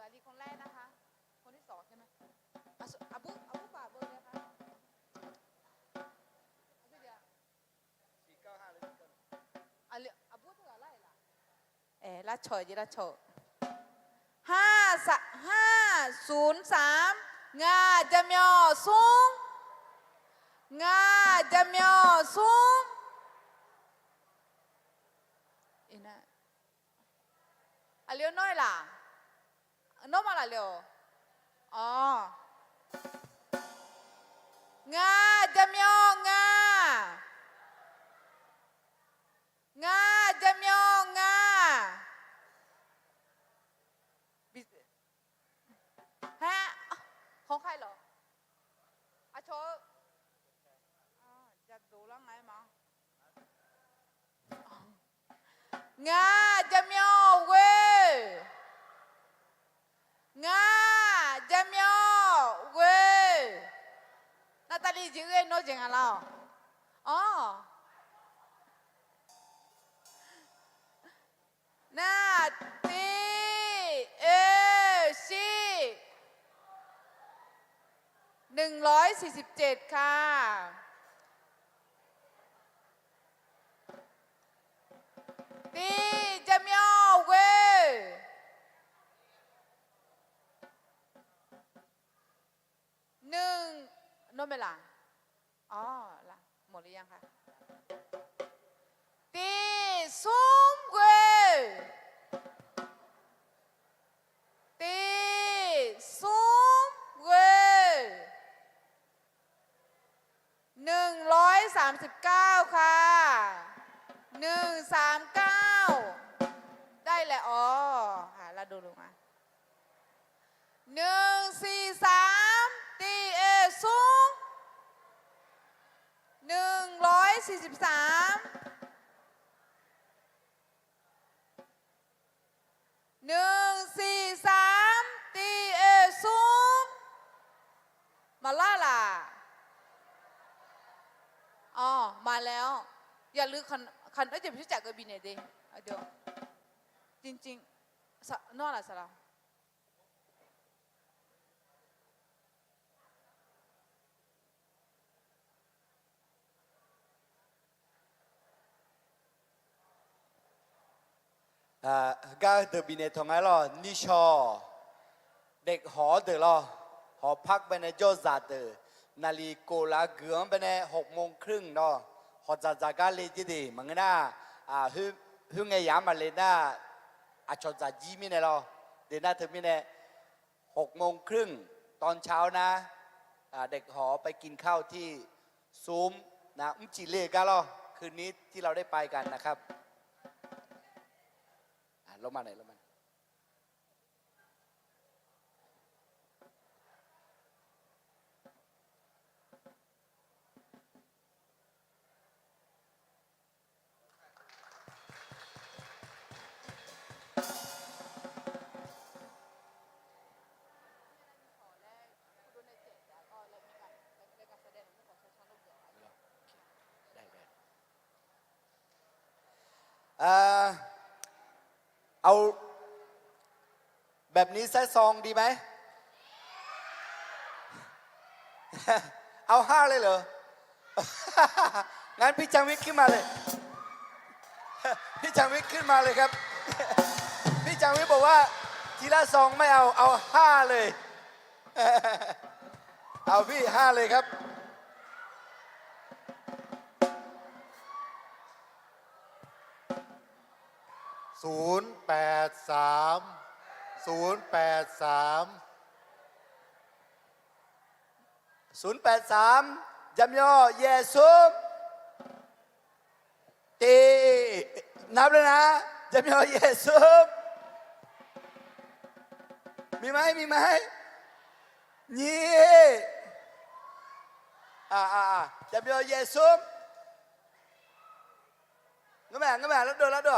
อันนี้คนแรกนะคะคนที่2ใช่ไหมอาบุป่าเบอร์เลยค่ะละเฉยจีละเฉย503งาจะมีอสูงงาจะมีอสูงอีน่ะเลี้ยวน้อยล่ะน้อยมาละเลี้ยวอ๋องาจะมีองางาจะมีองาฮะของใครเหรออาโชจะดูแล้วไงมั้งงาจะมีเว้ยงาจะมีเว้ยนาตาลีจีเอ้ยโน้ตจริงอ่ะล่ะอ๋อนาตีชี147ค่ะตีจะมีเว้ยโน้ตเวลาอ๋อละหมดหรือยังคะตีซุ่มเว้ยตีซุ่มเว้ย139ค่ะ139ได้แหละอ๋อเราดูลงมา143ตีสูง143 ตีสูงมาล่าล่ะอ๋อมาแล้วอย่าลืมคันจะไปรู้จักกับบินเนเดเดี๋ยวจริงๆนอกละสละก็เดบินเนทองไงล่ะนิชอเด็กหอเดอล่ะหอพักไปในโจซาเดอนาลีโกลาเกือมไปใน6:30เนาะหอจาการเลยจีดีมันก็น่าฮึไงยามาเลยน่าอาชจะจีมิเนล่ะเดี๋ยวน่าถึงมิเน6:30ตอนเช้านะเด็กหอไปกินข้าวที่ซูมนะจิเล่กันล่ะคืนนี้ที่เราได้ไปกันนะครับลงมาไหนลงมา เอาแบบนี้แซ่ซองดีไหม เอา5เลยเหรอ งั้นพี่จังวิทย์ขึ้นมาเลย พี่จังวิทย์ขึ้นมาเลยครับ พี่จังวิทย์บอกว่าทีละซองไม่เอา5เลย เอาพี่5เลยครับ 083 จำย่อเยซูตีนับเลยนะจำย่อเยซูมีไหมนี่จำย่อเยซูงั้นแม่แล้วดู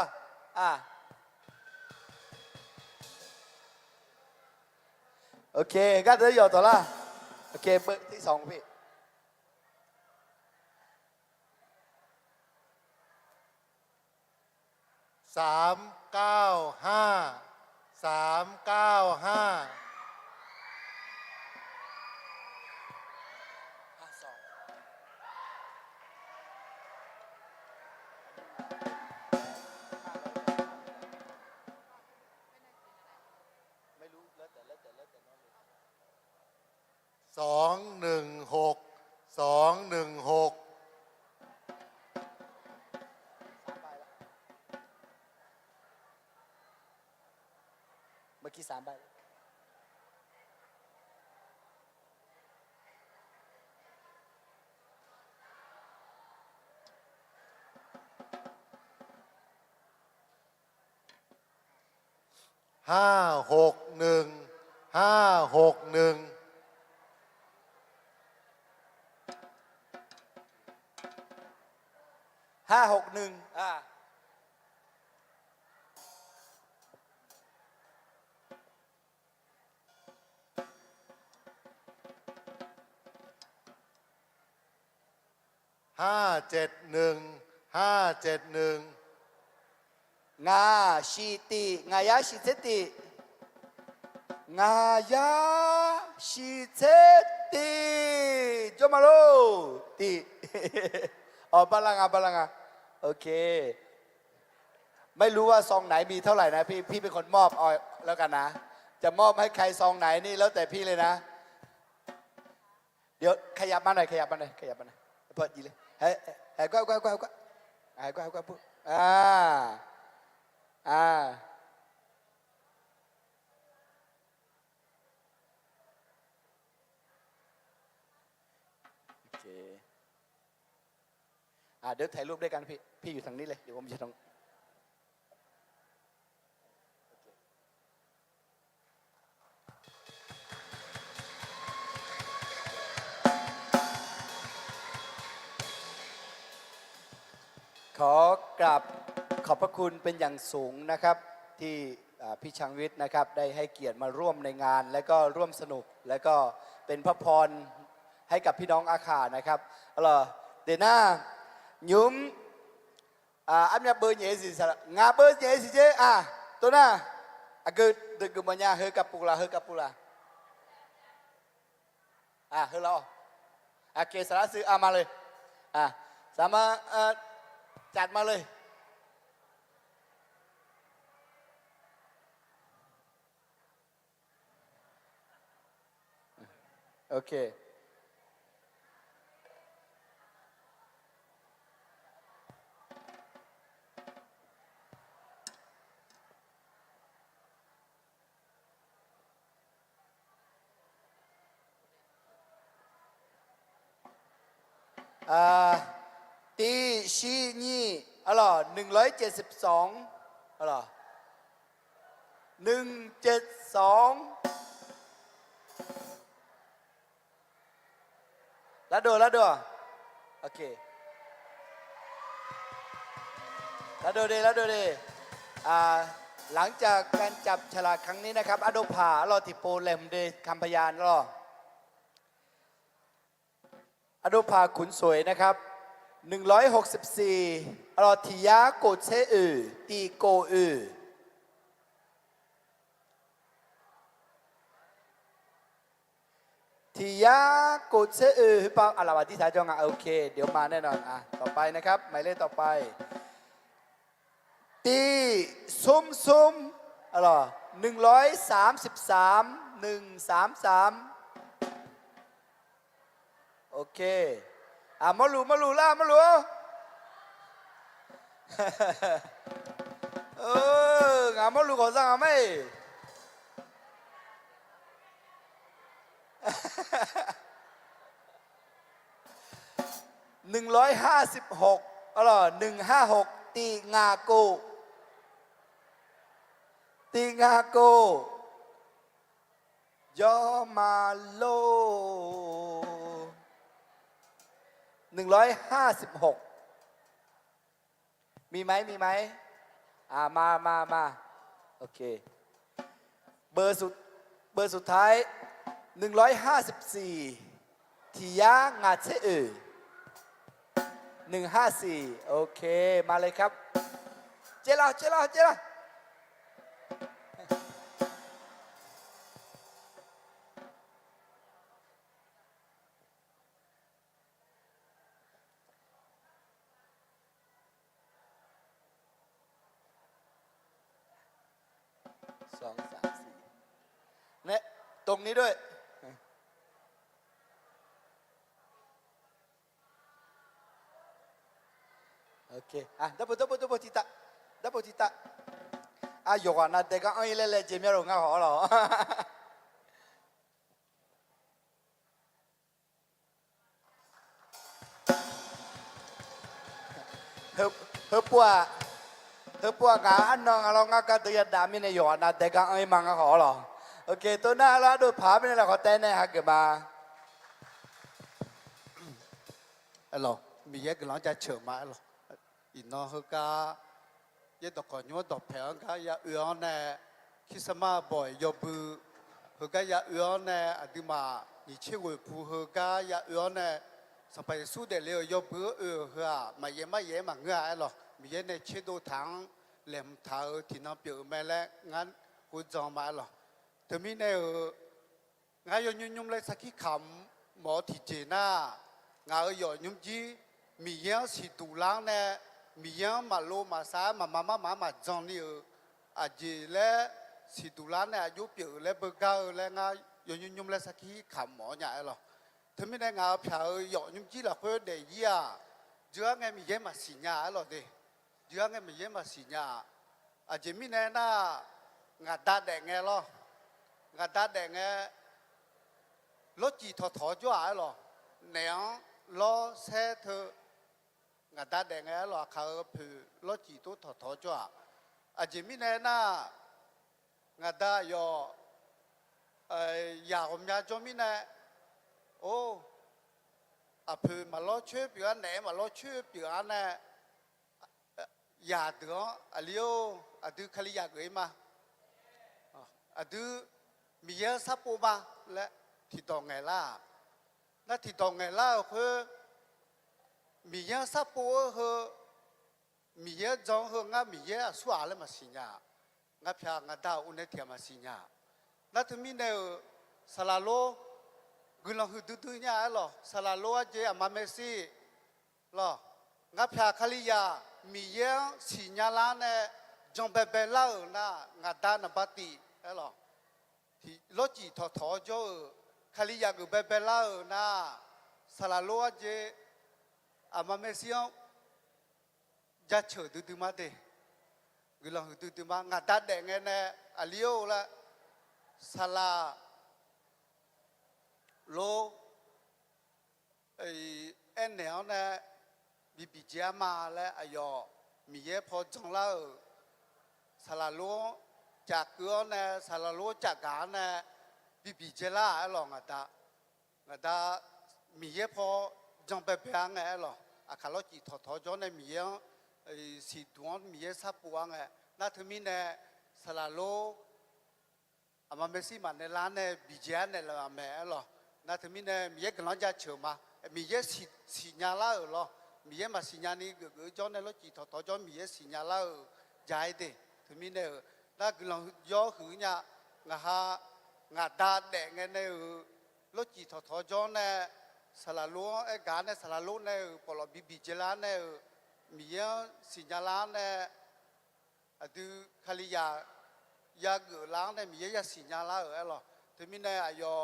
โอเคก็เดี๋ยวหยอดต่อละโอเคเบอร์ที่2พี่395216เมื่อกี้3ใบ561 561 571 งาชิติงายาชิเซติงายาชิเซติจมาโลติ อ๋อบาลังก์โอเคไม่รู้ว่าซองไหนมีเท่าไหร่นะพี่เป็นคนมอบเอาแล้วกันนะจะมอบให้ใครซองไหนนี่แล้วแต่พี่เลยนะเดี๋ยวขยับมาหน่อยเปิดดีเลยเฮ้ยก็ปุ๊บโอเคเดี๋ยวถ่ายรูปด้วยกันพี่อยู่ทางนี้เลยเดี๋ยวผมจะต้องขอกราบขอบพระคุณเป็นอย่างสูงนะครับที่พี่ชังวิทย์นะครับได้ให้เกียรติมาร่วมในงานและก็ร่วมสนุกและก็เป็นพระพรให้กับพี่น้องอาขานะครับเดน่ายุ้มอันนี้เบอร์เยสิงาเบอร์เยสิเจตัวน่ะเกิดเด็กมันยาเฮกับปุระเฮเราโอเคสารซื้อมาเลยสามารถจัดมาเลยโอเคตีชีนี่172172แล้วดูโอเคแล้วดูดิหลังจากการจับฉลากครั้งนี้นะครับอโดผาติโปเลมเดคำพยานอโดผาขุนสวยนะครับ164ทิยาโกเชตีโก ทียาโกเซเปล่าอะไรวะที่ท้ายจองอ่ะโอเคเดี๋ยวมาแน่นอนอ่ะต่อไปนะครับหมายเลขต่อไปตีซุมอะไร133โอเคมาลูล่ามาลูงามาลูขอสั่งอ่ะไม่156อะไร156ตีงาโกยอมาโล156มีไหมมาโอเคเบอร์สุดท้าย154ทียางาเช154โอเคมาเลยครับเจล่า2 3 4เนี่ยตรงนี้ด้วยโอเคดับเบิลทิตะโยกนะเด็กก็เล่เจมี่เราง่ายหรอเฮ้ปัวกาอันน้องเราง่ายก็ตัวยัดดามินโยกนะเด็กก็มังง่ายหรอโอเคตัวหน้าเราดูภาพนี่เราขอเต้นให้ฮักกันมาalors mi ye glan ja cheu ma alors ino ho ka ye to ko nyo to phe ka ya uo ne kisama boy yo bu ho ka ya uo ne adima ni che we pu ho ka ya uo ne sa pai su de le yo bu ha ma ye ma nga alors mi ye ne che do thang lem tha ti no pyo me le ngan ku zo ma alors to mi ne nga yo nyum le sakhi kham mo thi je na ngà ở giờ nhung chi mì giang xì tủ láng nè mì giang mà lô mà xá mà dọn đi ở gì lẽ xì tủ láng nè giúp biểu lẽ bơ cao lẽ ngà giờ nhung lẽ sắc khí khám mỏ nhảy rồi thế mới này ngà phải giờ nhung chi là phải để gì à giữa ngày mì giang mà xì nhà rồi đi giữa ngày mì giang mà xì nhà gì mới này na ngà ta để nghe lo ngà ta để nghe lót chỉ thọ cho ai rồi nẻo lo xe thơ ngà ta để nghe lo khao phừ lo chỉ tốt thọ cho chỉ mi này na ngà ta yo nhà hôm nhà cho mi này ô phừ mà lo chơi biểu anh này mà lo chơi biểu anh này nhà đó liêu đứa khali nhà người mà đứa mi giờ sắp po ba lẽ thì tao ngày la那提到我啦，和米样啥波和米样装和俺米样耍了嘛是呀，俺偏俺打我那天嘛是呀，那他们那萨拉罗，我那去嘟呀咯，萨拉罗这阿妈没事，咯，俺偏卡里呀米样是呀啦呢，装白白啦那俺打那把地，哎咯，ที่รถจีทอจ่อคลียากุเบเบลานะสลาโลอาเจอามาเมซิองจะเฉดดูมาเดกุลองดูมางาตัดแดงเงยอาลิโอละสลาโลเอ็นแนวนะบีเจมาและอายอมีเยพอจงละสลาโลจากเกลือเนี่ยสารโลจากกาเนี่ยบีเจล่าไอ้หลงอ่ะตามีเยพอจังไปเพียงไงหรออาคาร์ลจีทอจอนเนี่ยมีเยสีดวงมีเยซับปวงไงน่าถึงมีเนี่ยสารโลอามาเมซี่มันในร้านเนี่ยบีเจเนี่ยละแม่หรอน่าถึงมีเนี่ยมีเยกำลังจะเชื่อมามีเยสีญาล่าหรอมีเยมาสีญานี่ก็จอนเนี่ยรถจีทอจอนมีเยสีญาล่าใจเด็ถึงมีเนี่ยน่าคือลองย่อหือเนี่ยงาฮางาดาแดงเนี่ยร รถจีทอจอเนี่ยสลาลัวไอ้การเนี่ยสลาลัวเนี่ยปลอบีเจลาเนี่ยมีสิญญาลาเนี่ยดูขลียายาเกล้างเนี่ยมียาสิญญาลาหรอถึงมีเนี่ยยอ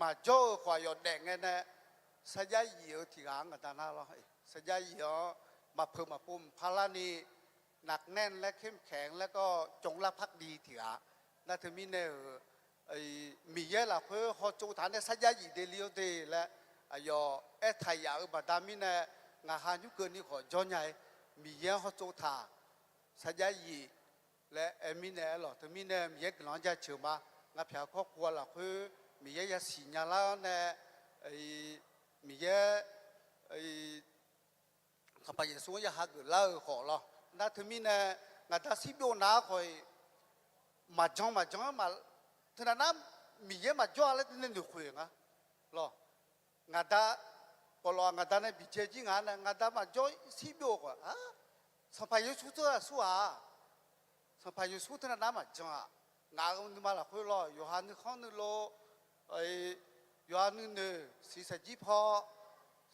มาโจ้ขวายอแดงเนี่ยสัญญาเยอะที่หางกันตาหน้าเราสัญญาเยอะมาเพิ่มมาปุ่มพารานีหนักแน่นและเข้มแข็งแล้วก็จงรักภักดีที่หาน่าถึงมีเนี่ยมีเยอะละเพื่อเขาจูฐานเนี่ยสัญญาเดลิโอเดและยอไทยยาบัดามิเนี่ยงาหายุเกินนี่ขอจอนใหญ่มีเยอะเขาจูฐานสัญญาและมีเนี่ยหรอถึงมีเนี่ยมีเยอะหลังจากเชื่อมางาเพียครอบครัวละเพื่อมีเยอะสิญญาละเนี่ยมีเยอะข้าพเจ้าส่วนยาหักเล่าขอละน่าถึงมีเนี่ยงาตาสิบโยนาคอยมาจ้องมาท่านั้นมีเยอะมาจ้องแล้วนี่ดูคุยงะหรองาตาพอลองาตาเนี่ยบิเจจิงานงาตามาจ้องสิบโยกว่าสัมภาระสู้ตัวสู้สัมภาระสู้ท่านั้นมาจ้องงาคนที่มาละคุยรอยูฮันนี่เขานี่โลยูฮันนี่ศีรษะจีพอ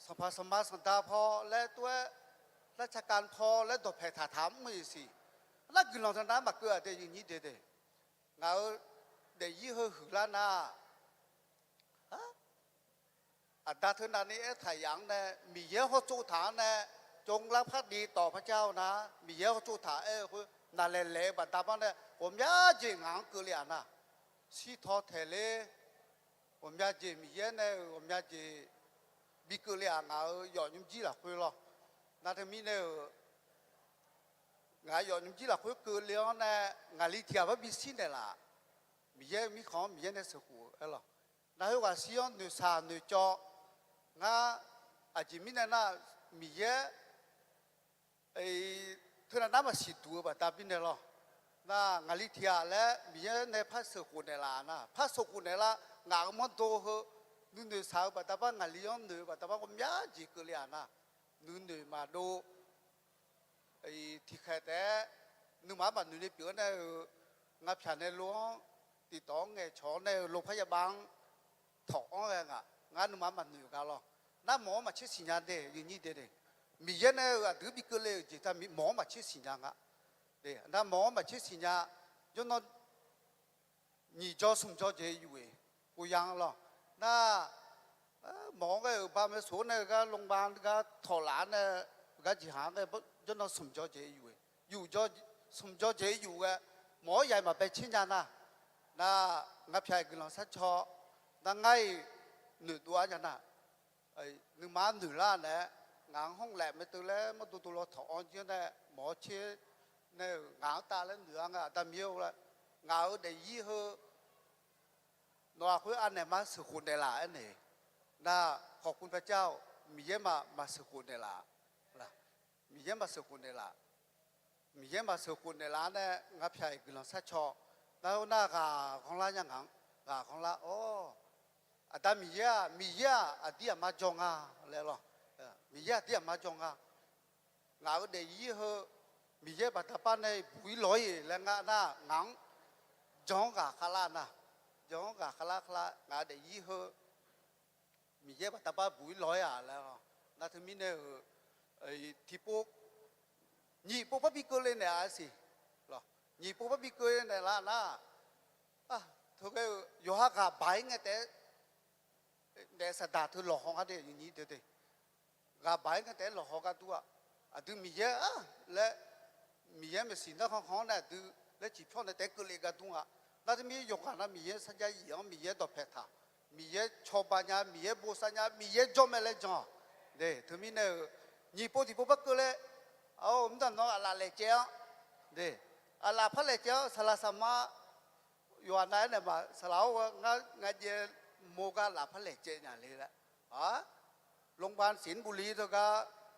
สัมภาระสมาสันตาพอและตัวราชการพอและดอกแผ่ถาถามไม่สิแล้วกินลองท่านั้นมาเกิดได้ยังนี้เด็ดงาเดี๋ยวยี่ห้อหือล้านนาอัตราเท่านั้นนี่ไทยยังเนี่ยมีเยอะเขาจูฐานเนี่ยจงรักภักดีต่อพระเจ้านะมีเยอะเขาจูฐานคือนั่นแหละบัดตาบ้านเนี่ยผมอยากจะงานกุลียนะสิทอเทเลผมอยากจะมีเยอะเนี่ยผมอยากจะบิกุลียงาหยอดยุ่งจีละคุยหรอนั่นทำมีเนี่ยงาหยอดยุ่งจีละคุยกุลียเนี่ยงาลิเทียบบิสิเนี่ยละมีเยอะมีของมีเยอะในสกุลหรอนั่นคือว่าสิยอนหนึ่งสามหนึ่งจองาอาจจะมีเนี่ยนะมีเยอะเท่านั้นมาสิตัวแบบตาบินเนี่ยหรอน่างาลิเทียและมีเยอะในพระสกุลเนี่ยละนะพระสกุลเนี่ยละงามันโตเหรอนู่นสาวแบบตาบ้างงาลิยอนหนึ่งแบบตาบ้างผมอยากจีกุลียนะนู่นมาดูที่แค่แต่นู่นมาแบบนู่นเปลี่ยนเนี่ยงาผ่านในหลวงติดต่อไงชอในโรงพยาบาลถออะไรงานนู่นมาแบบนู่นกันหรอน้าหมอมาเชื่อสิญญาเดย์อย่างนี้เดย์มีเยอะเนี่ยดูบิกเลยจีตามีหมอมาเชื่อสิญญาเดย์น้าหมอมาเชื่อสิญญาจนนนี่จอสมจอเจอยู่กูยังหรอน้าหมอก็บ้านไม่สวนเนี่ยก็โรงพยาบาลก็ถอหลานเนี่ยก็จีหางก็จนนสมจอเจอยู่จอสมจอเจอยู่ก็หมอใหญ่มาไปชิ้นยานะน่างับใช้กินหลังสักชอนั่งไงหนึ่งตัวจันน่ะหนึ่งมาหนึ่งล้านเนี่ยงานห้องแหลมไม่ตื่นแล้วมาตัวเราถอนเยอะเนี่ยหมอเชี่ยเนี่ยงานตาแล้วเหนืองอ่ะตาเมียวละงานเดี๋ยวยี่ห้อนัวคุยอันเนี่ยมาสุขุนเดล่าอันนี้น่าขอบคุณพระเจ้ามีเยอะมาสุขุนเดล่าละมีเยอะมาสุขุนเดล่ามีเยอะมาสุขุนเดล่าเนี่ยงับใช้กินหลังสักชอแล้วหน้ากาของร้านยังหังกาของร้านโอ้อาตามีเยอะอาเดียมาจงอ่ะเลยหรอมีเยอะเดียมาจงอ่ะงาเดี๋ยวยี่ห้อมีเยอะปัตตานีบุยลอยแล้วงาหน้างังจงกาขลานะจงกาขลางาเดี๋ยวยี่ห้อมีเยอะปัตตานีบุยลอยอ่ะแล้วน่าจะมีเนี่ยที่พวกนี่พวกพี่ก็เลยเนี่ยสินี่พวกพี่ก็เลยเนี่ยละนะทุกคนอยู่ฮักกับใบเงี้ยแต่สตาร์ทหลอกกันเดี๋ยวนี้เดี๋ยวกับใบเงี้ยแต่หลอกกันตัวดูมีเยอะและมีเยอะไม่สินะของเนี่ยดูและจีบช่องเนี่ยแต่ก็เลยกันตัวน่าจะมีอยู่กันนะมีเยอะสัญญาอย่างมีเยอะดอกเพชรมีเยอะชาวบ้านมีเยอะบุษยามีเยอะจอมอะไรจอมเดี๋ยวถึงมีเนี่ยนี่พวกที่พวกก็เลยเอาไม่ต้องน้องอะไรเลยเจ้าเดี๋ยวอะไรพัดเลยเจ้าสารสมาอยู่อันไหนเนี่ยมาสลาวงาเจโมกาลาพัดเลยเจ้าอย่างนี้แหละโรงพยาบาลสิงห์บุรีตัวก็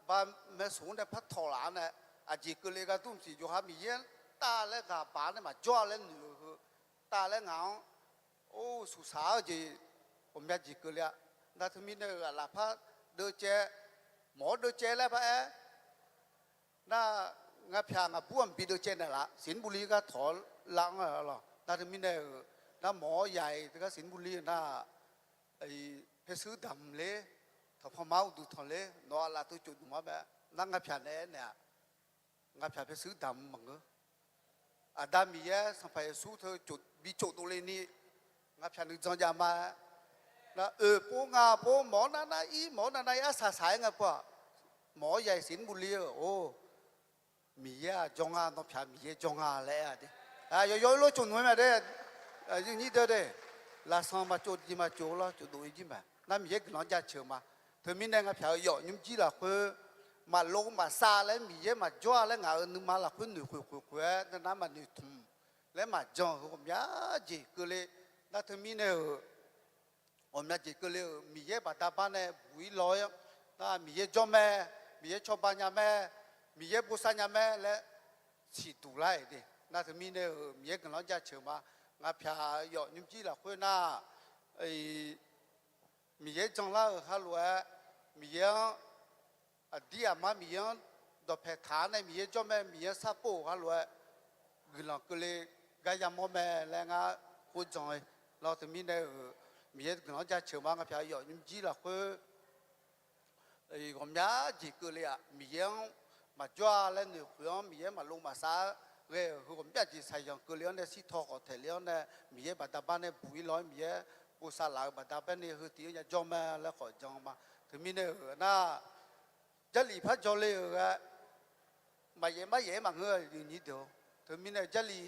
บ้านแม่สูงในพัดถอหลานเนี่ยอาจีก็เลยก็ตุ้มสีอยู่หามีเยอะตาเล็กกับป่าเนี่ยมาจ่อเล่นอยู่คือตาเล็กเหงาโอ้สุสาวจีผมอยากจีก็เลยน่าจะมีเนี่ยลาพัดเดือเจหมอเดือเจแล้วปะน่างาพยางาบ้วนปีเดือเจเนี่ยละสิงห์บุรีก็ถอหลังอะไรน่าจะมีเนี่ย น้าหมอใหญ่ที่ก็สิงห์บุรีน่าไอ้เพชรดำเลยถ้าพอเมาดูทนเลยนอนละตัวจุดมาแบบนั่งกับฉันเนี่ยงับฉันเพชรดำมั้งอาดามีเยสัมภาระสู้เธอจุดบีจุดตัวเลยนี่งับฉันนึกจังจะมานะปูงาปูหมอนานาอีหมอนานาอาสาสายงับปะหมอใหญ่สิงห์บุรีโอ้มีเยจงอาต้องฉันมีเยจงอาเลยอ่ะดิย่อยๆรู้จุดหน่วยมาเด้ยังนี่เด้อเด้ลาซองมาจุดจีมาจุดละจุดตัวจีมานั่นมีเยกหลังจากเชื่อมาเธอมีแรงงับฉันย่อยยุ่งจีละคือมาลงมาซาแล้วมีเยมาจ้าแล้วงานึกมาละคือหนึ่งคุยนั่นน้ำมันหนึ่งทุ่มแล้วมาจ้องผมยาจีก็เลยนั่นเธอมีเนี่ยผมยาจีก็เลยมีเยบัตรบ้านเนี่ยบุยลอยนั่นมีเยจ้าแม่มีเยชอบบ้านยาแม่มีเยบุษยาแม่และสีตุไล่ดินั่นเธอมีเนี่ยมีเยกันหลังจากเชื่อมางาพยาหยอดยุ่งจีละคือน่าไอมีเยจังละฮัลโหลมีเยดีอามามีอย่างดอกแพทานในมีเยจ้าแม่มีเยซาโป้ฮัลโหลกลังก็เลยกายามแม่แรงอ่ะพูดจังเลยเราถึงมีในมีเยกลังจะเชื่อมั่งกับพี่ยอยุ่งจีละคือไอ้ผมยาจีก็เลยอ่ะมีอย่างมาจ้าแล้วหนึ่งคนมีอย่างมาลงมาซาเรื่องคือผมยาจีใส่ยังก็เลี้ยงในสิทอกอเทเลี้ยงในมีอย่างบัดบ้านในบุยร้อยมีอย่างกุศลบัดบ้านในคือที่จะจ้าแม่แล้วขอจังมาถึงมีในน่าจะหลีพัดจอเลยก็มาเย่มาเงยอยู่นี่เดียวถึงมีเนี่ยจะหลี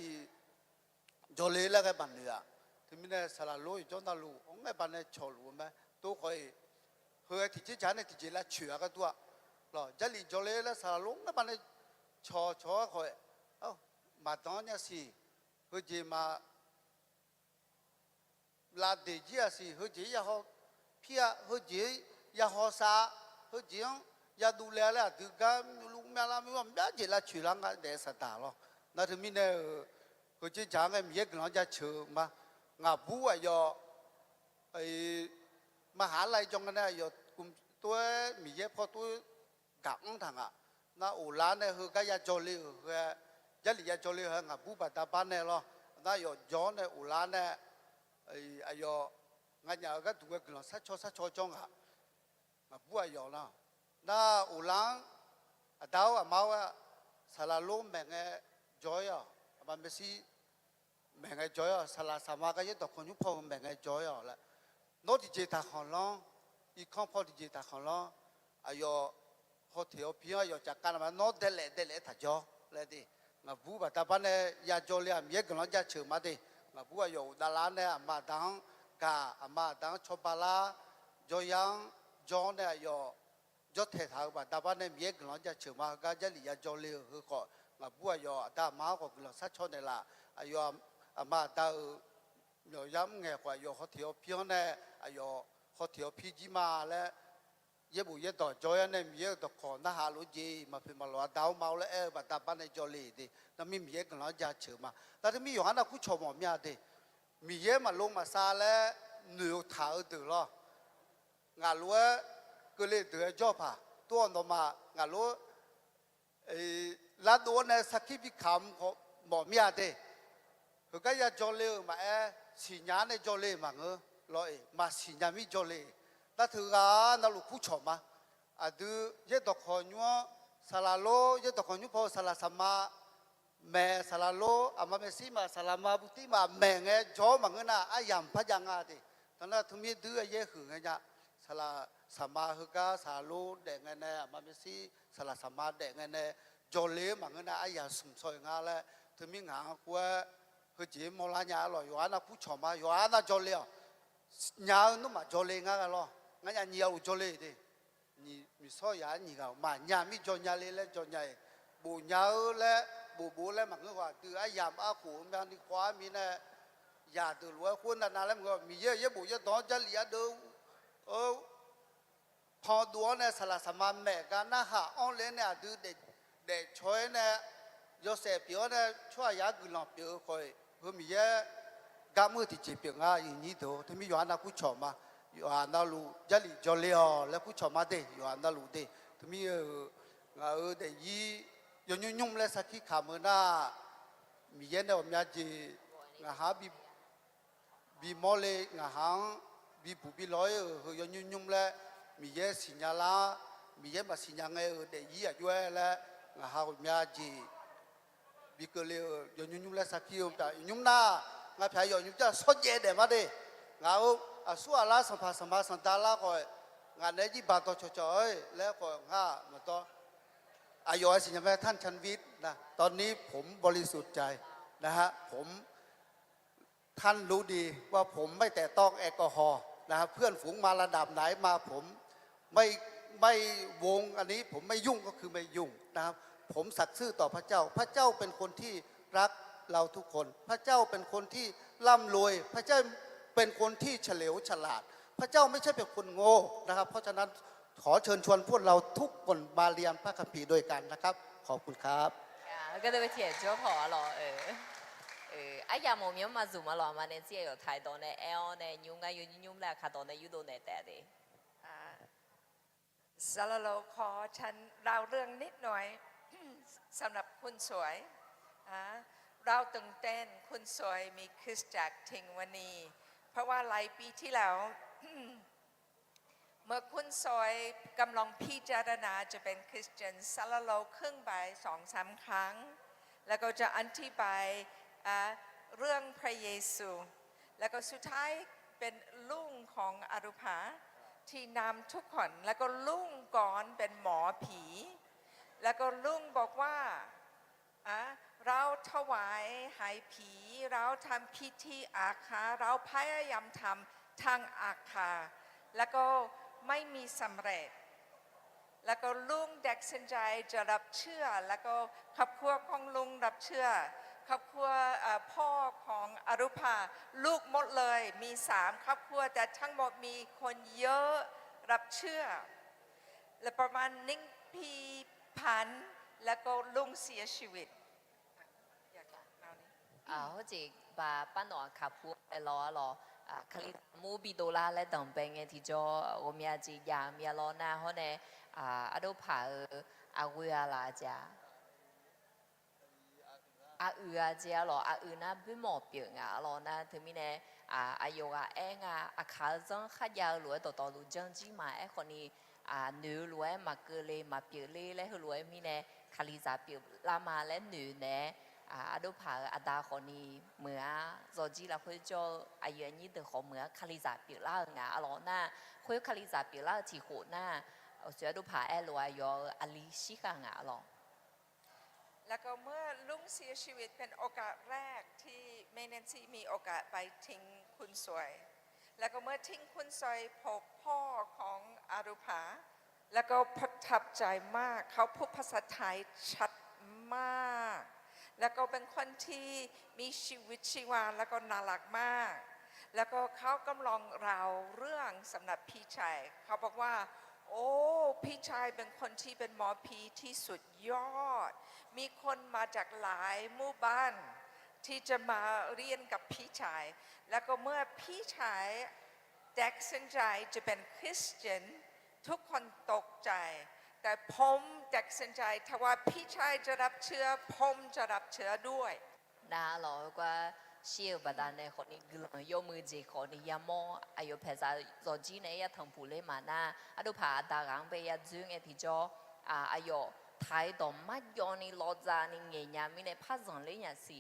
จอเลยแล้วก็บันเนี่ยถึงมีเนี่ยสละลุยจนตาลุองค์ไอ้บันเนี่ยชอลุไหมตัวคอยเฮ้ยที่เจ้าเนี่ยที่เจ้าละเชื่อกันตัวหรอจะหลีจอเลยแล้วสละลุงไอ้บันเนี่ยชอคอยเอ้ามาตอนเนี่ยสิเฮ้ยเจมาลาเดียสิเฮ้ยเจียเขาเพี้ยเฮ้ยเจียเขาซาเฮ้ยเจียยาดูแลแล้วถึงก็ลุงแม่ละไม่ว่าไม่เจละชื่อลังก็เดสตาร์咯นั่นถึงมีเนี่ยก็จะจางไอ้มีเอกหลังจะเชื่อมางาบัวยอไอ้มหาลัยจงกันเนี่ยยอกุมตัวมีเอกพอตัวกังทางอ่ะน่าโอลานเนี่ยคือก็ยาจอลีคือยัลยาจอลีงาบัวปัตตาบ้านเนี่ย咯น่ายอจอนเนี่ยโอลานเนี่ยไอ้ยองานยาก็ตัวกลังสัชจงอ่ะงาบัวยอนะน่าอุลังดาวมาวะสลาลุมแมงจอยอ่ะมันไม่ใช่แมงจอยอ่ะสลาสามาก็ยังตกคนยุบพอแมงจอยอ่ะละโน้ตที่เจตาของเราอีกข้อพอที่เจตาของเราอายอโฮเทลพี่อายอจากการมาโน้ตเดลถ้าจอเลยดิงาบูบัตตาบ้านเนี่ยยาจอเลยมีกำลังจะเชื่อมาดิงาบูอายอดาลานเนี่ยมาดังกามาดังชอบาลาจอยังจอเนี่ยยอยอดเทถาบัดตาบ้านเนี่ยมีกำลังจะเชื่อมาก็จะหลียาจอเลยคือก็งาบัวยอตามาก็กำลังสัชชนเนี่ยละอายอมาตาเดี๋ยวย้ำไงกว่ายอเขาเที่ยวเพียงเนี่ยอายอเขาเที่ยวพีจีมาแล้วเย็บบุยต่อจอยเนี่ยมีต่อขอหน้าหาลุจีมาเป็นมาหลอดดาวเมาแล้วบัดตาบ้านในจอเลยดินั่นมีกำลังจะเชื่อมาแต่ถ้ามีอยู่หันเราคู่ชมมีอะไรมีเยอะมาลงมาซาแล้วเหนือถ่ายตื่นหรองานรู้ก็เลยเดือดจ่อผ่าตัวน้องมางานรู้ลาตัวเนี่ยสักที่พิคำของหมอมีอะไรคือก็อยากจอเลยมาสิญญาในจอเลยมาเงอรอมาสิญญามีจอเลยแต่ถือกันนั่นลูกคู่ชมมาดูเยอะตกคนยัวสลาโลเยอะตกคนยัวพอสลาสมาแม่สลาโลอามาเมซิมาสลามาบุตรีมาแม่เงี้ยจ่อมาเงน่ะอายามพยังอาดิตอนนั้นทุ่มีดื้อเยอะหึงเงี้ยสลาสมาฮึกาสาลูเด็กเงี้ยเนี่ยมาเมซิสลาสมาเด็กเงี้ยเนี่ยจอเลยมาเงน่ะอายามสมสวยงาเลยทุ่มีงานกูคือจีมลาญาหรออยู่อันนั้นคู่ชมมาอยู่อันนั้นจอเลยญาหนุ่มมาจอเลยงั้นกันหรองั้นญาเนี่ยจอเลยดินี่มีสอยานี่ก็มาญามีจอญาเลยแล้วจอญาบุญญาแล้วบูแล้วมันก็ว่าตัวไอ้ยามอากูมันนี่ความมีเนี่ยยาตัวรู้ว่าคนนั้นแล้วมันก็มีเยอะบุญเยอะตอนจะเลี้ยดูพอดัวเนี่ยสละสมานแม่กันนะฮะอ้อนเลยเนี่ยดูเด็กช่วยเนี่ยยศเปียวเนี่ยช่วยยากุหลาบเปียวคอยเพื่อมีเยอะกามือที่เจ็บเปียงอย่างนี้ตัวที่มีอยู่อันนั้นกูชอบมาอยู่อันนั้นรู้จะหลีจอเลี้ยวแล้วกูชอบมาเด้อยู่อันนั้นรู้เด้ที่มีเด็กยี่ยุ่งเลยสักที่ขามือหน้ามีเย็นเนี่ยผมอยากจะหาบี บีมอเลงาหังบีปูบีลอยเฮยยุ่งยุ่งและมีเยสิญญาลามีเยมาสิญญาไงเดยี่อ่ะด้วยและงาหามีอาจีบีก็เลยยุ่งยุ่งและสักคิวแต่ยุ่งหน้างาพายยุ่งจะสดเย็นเดมาเดงาอาสัวลาสัมภาสัมภาสันตาลาก็งานนี้บาตอจ่อยแล้วก็งามาต่ออายุสิญญาแม่ท่านชันวิทย์นะตอนนี้ผมบริสุทธิ์ใจนะฮะผมท่านรู้ดีว่าผมไม่แตะต้องแอลกอฮอล์นะครับเพื่อนฝูงมาระดับไหนมาผมไม่วงอันนี้ผมไม่ยุ่งก็คือไม่ยุ่งนะครับผมสัตย์ซื่อต่อพระเจ้าพระเจ้าเป็นคนที่รักเราทุกคนพระเจ้าเป็นคนที่ร่ำรวยพระเจ้าเป็นคนที่เฉลียวฉลาดพระเจ้าไม่ใช่เป็นคนโง่นะครับเพราะฉะนั้นขอเชิญชวนพวกเราทุกคนมาเรียนพระคัมภีร์ด้วยกันนะครับขอบคุณครับ ก็ได้ไปเที่ยวจ้าพอหรอไอ้ยามมีมาสู่มาหล่อมาเนี่ยเสียอยู่ไทยตอนเนี่ยเอลเนี่ยยุ่งกันยุ่งแล้วค่ะตอนเนี่ยยุโรปเนี่ยแต่เดสารโลขอฉันเล่าเรื่องนิดหน่อย สำหรับคุณสวยเราตื่นเต้นคุณสวยมีคริสตจักรทิงวันนี้เพราะว่าหลายปีที่แล้ว เมื่อคุณสวยกำลังพิจารณาจะเป็นคริสเตียนสารโลครึ่งใบ2-3 ครั้งแล้วก็จะอธิบายเรื่องพระเยซูแล้วก็สุดท้ายเป็นลุงของอรุภาที่นำทุกคนแล้วก็ลุงก่อนเป็นหมอผีแล้วก็ลุงบอกว่าเราถวายให้ผีเราทำพิธีอาคาเราพยายามทำทางอาคาแล้วก็ไม่มีสำเร็จแล้วก็ลุงเด็กสนใจจะรับเชื่อแล้วก็ครอบครัวของลุงรับเชื่อครอบครัวพ่อของอรุภาลูกหมดเลยมี3 ครอบครัวแต่ทั้งหมดมีคนเยอะรับเชื่อและประมาณ1 ปีผ่านแล้วก็ลุงเสียชีวิตอยากเล่านี้好似班諾卡普攞คลิมูบิโดลาและต่างเป็นที่จอ我们自己มีล้อหน้าเขาเนี่ยอดูผ่าอากุยาลาจ้าจ้าหรอน่าเป็นหมอเปียงหรอนะถึงมีเนี่ยอายุเองขาจังขัดยาวรวยต่อรู้จังจีมาคนนี้หนูรวยมาเกลือมาเปียเลยและรวยมีเนี่ยคาลิซาเปียลามาและหนูเนี่ยดูผ่าดาคนนี้เมื่อจอจีเราคุยจออายุนี้เด็กเขาเมื่อคาลิซาเปียล่างหรอนะคุยคาลิซาเปียล่าที่หัวหน้าเสือดูผ่ารวยยออลิชิกังหรอแล้วก็เมื่อลุงเสียชีวิตเป็นโอกาสแรกที่เมเนนซี่มีโอกาสไปทิ้งคุณสวยแล้วก็เมื่อทิ้งคุณสวยพบพ่อของอารุภาแล้วก็ประทับใจมากเขาพูดภาษาไทยชัดมากแล้วก็เป็นคนที่มีชีวิตชีวาแล้วก็น่ารักมากแล้วก็เขากำลังเล่าเรื่องสำหรับพี่ชายเขาบอกว่าโอ้พี่ชายเป็นคนที่เป็นหมอผีที่สุดยอดมีคนมาจากหลายหมู่บ้านที่จะมาเรียนกับพี่ชายแล้วก็เมื่อพี่ชายแดกสนใจจะเป็นคริสเตียนทุกคนตกใจแต่ผมแดกสนใจถ้าว่าพี่ชายจะรับเชื้อผมจะรับเชื้อด้วยนะหรอว่าเชื่อบัดนั้นคนนี้กลัวยมือจีคนนี้ยามออายุเพศจอจีเนี่ยทั้งผู้เล่มานะดูผ่าดารังไปยาจึงที่จออายุไทยตอนมาย้อนนี่ลอจานี่เงียบมีในภาษาเลยเนี่ยสิ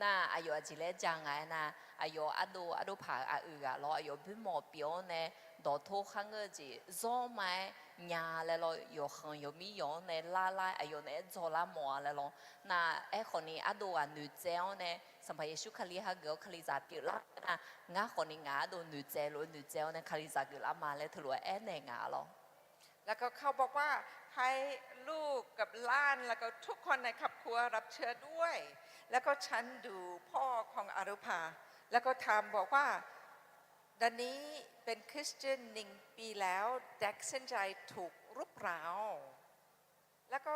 น่าอายุจีเล่จังไงนะอายุดูผ่ารออายุเป็นหมอเปียวเนี่ยดอทุกครั้งก็จีจอไม่ยาเลยรออยู่ข้างอยู่มีย้อนเนี่ยล่าอายุเนี่ยจอละหมอเลยรอน่าคนนี้ดูนูเจ้าเนี่ยสัมภาระชุกคลีฮะเกลคลีจากเกลนะง่าคนนี้ง่าดูนูเจ้าเนี่ยคลีจากเกลมาเลยถลุเนี่ยง่าหรอแล้วก็เขาบอกว่าให้ลูกกับล้านแล้วก็ทุกคนในครอบครัวรับเชื้อด้วยแล้วก็ฉันดูพ่อของอารุภาแล้วก็ถามบอกว่าดันนี้เป็นคริสเตียน1 ปีแล้วแดกเส้นใจถูกรุกราวแล้วก็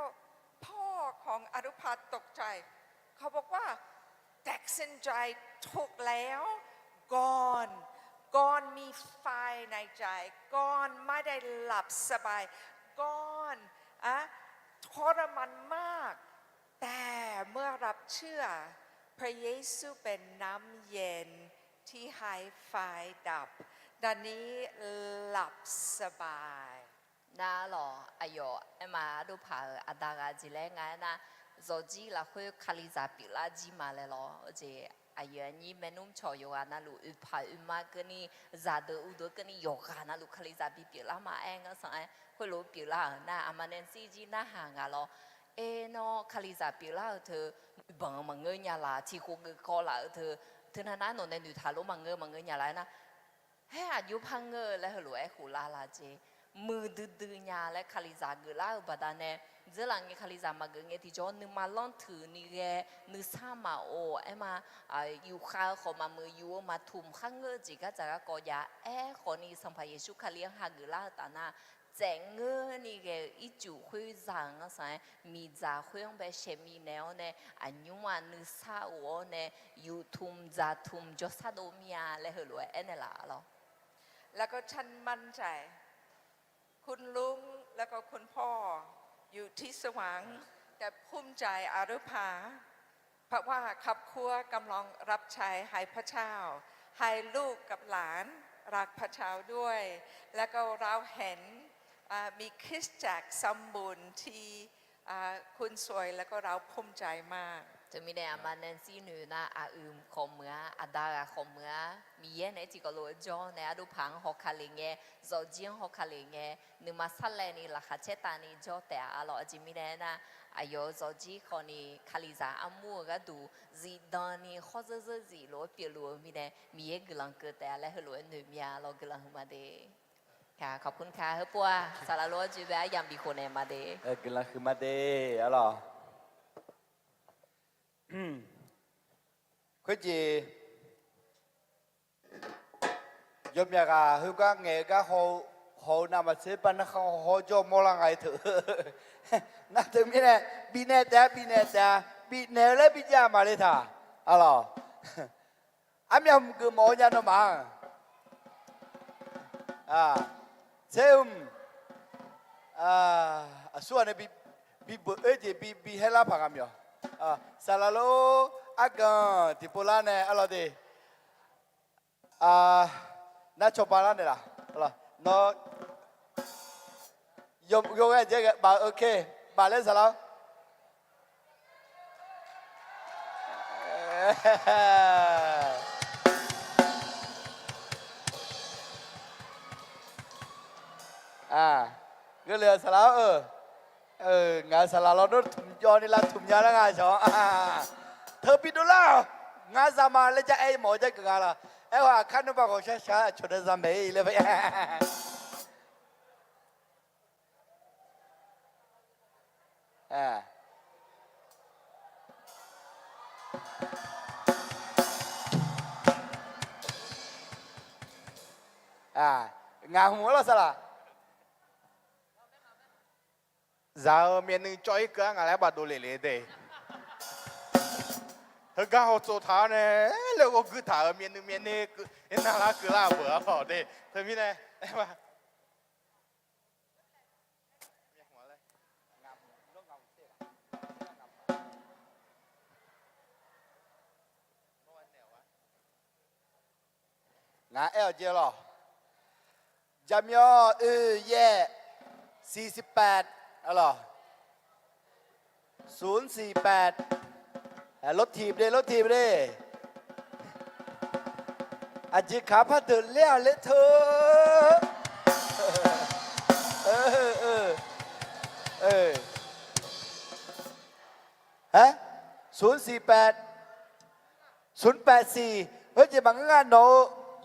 พ่อของอารุภาตกใจเขาบอกว่าแดกเส้นใจถูกแล้วก่อนมีไฟในใจก่อนไม่ได้หลับสบายก่อนทรมานมากแต่เมื่อรับเชื่อพระเยซูเป็นน้ำเย็น ที่ให้ไฟดับดันนี้หลับสบาย na lo ayo ema do pha adaga ji le nga na zo ji la khwe khaliza pi la ji ma le lo je ayo ni menum cho yo na lu u pha u ma ke ni za de u do ke ni yo ga na lu khaliza pi la ma en ga sa khwe lo pi la na amanen si ji na ha nga lo e no khaliza pi la the bang ma nge nya la chi ko ge ko la the na na no ne nu tha lo ma nge nya la na he a yu phang nge le ho lo e khu la la jeมือดื้อๆเนี่ยและคาลิซาเกล่าอุปดานเนี่ยเจลังเงี้ยคาลิซามาเกงี้ยที่จอนึกมาล่อนถือนี่แกนึกซามาโอไอ้มาอยู่ข้าวเขามามืออยู่มาทุ่มข้างเงือจิก็จะก็ยาคนนี้สัมภาเยซูคาเลียงฮาเกล่าตานาแจงเงือนี่แกอีจูคุยจังก็ใช่มีจ่าคุยงไปเชมีแนวเนี่ยอันยูมานึกซาโอเนี่ยอยู่ทุ่มจ่าทุ่มจอซาโดมียและเหลือเนี่ยละหรอแล้วก็ฉันมั่นใจคุณลุงแล้วก็คุณพ่ออยู่ที่สว่างแต่ภูมิใจอารุภาเพราะว่าครอบครัวกำลังรับใช้ให้พระเจ้าให้ลูกกับหลานรักพระเจ้าด้วยแล้วก็เราเห็นมีคริสตจักรสมบูรณ์ที่คุณสวยแล้วก็เราภูมิใจมากจะมีแต่มาเนนซีนูนะอาคอมเมืออาดาราคอมเมือมีเยเนี่ยจิกโลจอเนี่ยดูพังหอกคาลิเงจอจีนหอกคาลิเงนึมาสัลเลนี่ละคาเชตานี่จอแต่อาลอจิมีแต่นะอายุจอจีคนนี้คาลิซาอามูก็ดูจีดานี่ข้อเจจีโลเปียโลมีแต่มีเยกลังเกิดแต่และเหลือหนึ่งมีอาลอกลังมาเดค่ะขอบคุณค่ะเฮ้ปัวสารโลจีแบบยามบีโคเนมาเดกำลังคือมาเดอะหรอคือจียมยากาคือก็เงยก็เขานำมาซื้อปันเขาโจมอลังไงเถอะน่าจะมีเนี่ยบีเนต้บีเนเลยบีจ้ามาเลยท่าอะหรออันยังคือหมอยันมาเซมส่วนเนี่ยบีจีบีเฮล่าพังกันมั้ยซาลาโลอากันที่โปแลนด์อะไรดีน่าชอบอะไรเนี่ยล่ะอะไรน้องยกให้เจ๊กบ่าโอเคบ่าเล่นซาลาก็เลยซาลางานสลาเราโดนถุงยอนี่ละถุงยาละงานชอเธอปิดดูละงานสามาเลยจะไอ้หมอจะกันละไอ้ว่าขันนุ่มปากของช้าๆชดซาเมย์เลยไปงานหัวเราสละ giờ miền núi chơi cửa ngài lại bắt đồ lệ lệ đây hơi cao họ chỗ tháo này liệu có cứ tháo ở miền núi em nào là cứ làm bữa bỏ đây thôi mi này em à ngã eo chưa lo jam yo yeah 48อะไร048รถถีบดิอาจิขาพัดเดินเลี้ยเละเธอฮะ048 เฮ้ยจะบังงานโน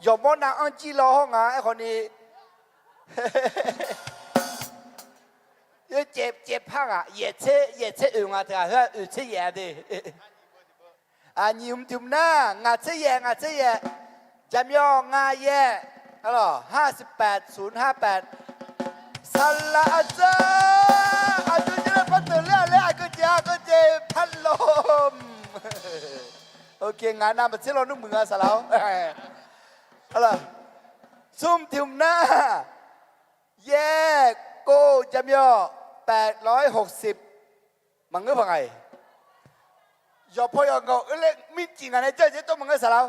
ยอมมอนาอันจีรอห้องงาไอ้คนนี้เจ็บพังอ่ะเหยียดเชอึ่งอ่ะเธออึเชแย่ดิยิ้มจุ่มหน้างาเชแย่จำยองาแย่อะไร58058สัลลาอาจารย์อาจุจะพัดตื่นเลยก็เจพัดลมโอเคงานน้ำมันเชื่อเรานุ่มมือสลาวอะไรซุ่มจุ่มหน้าแย่โกจำยอ860มันก็พังไงยอพอยองก็เล็กมีจริงอะไรเจ้าต้องมันก็สลาว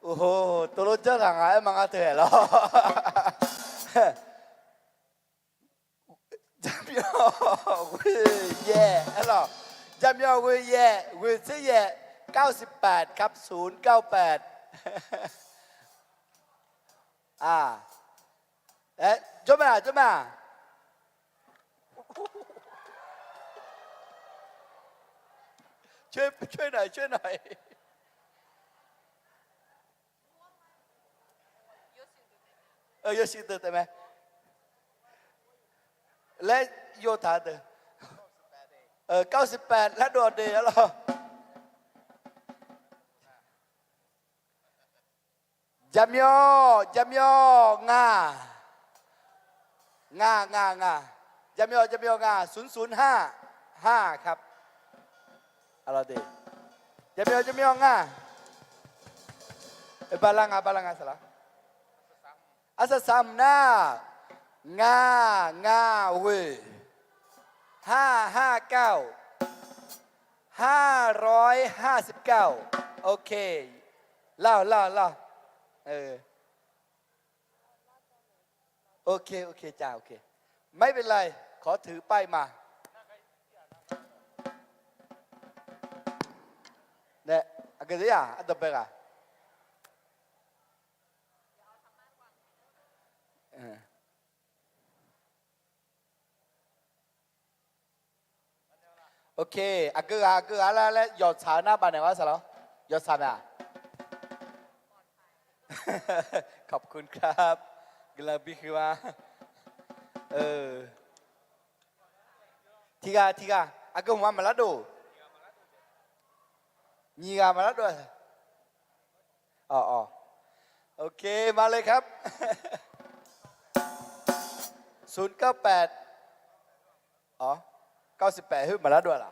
โอ้โหตัวรถเจ้าหลังไอ้มังอาเถอะเหรอจำยอเว้ยแย่เหรอจำยอเว้ยแย่เว้ยเสียแย่98ครับ098เอ๊ะจบมาช่วยหน่อยโยชิเตอร์แต่ไหมและโยธาเตอร์98และโดดเดียวเหรอจำยองาจำยองา005ครับอะไรดีจำยองาบาลังสละอาสสามงาเว559โอเคเล่าโอเคจ้าโอเคไม่เป็นไรขอถือป้ายมาเนี่ยอะไรอ่ะอันดับแรกโอเคอะเกอแล้วหยอดชาหน้าบ้านไหนวะสาวหยอดชาไหมขอบคุณครับกลาบิคือว่าทีกาอะเกอหัวมาแล้วดูညီกามาแล้วด้วยอ๋อโอเคมาเลยครับ098อ๋อ98ฮึมาแล้วด้วยล่ะ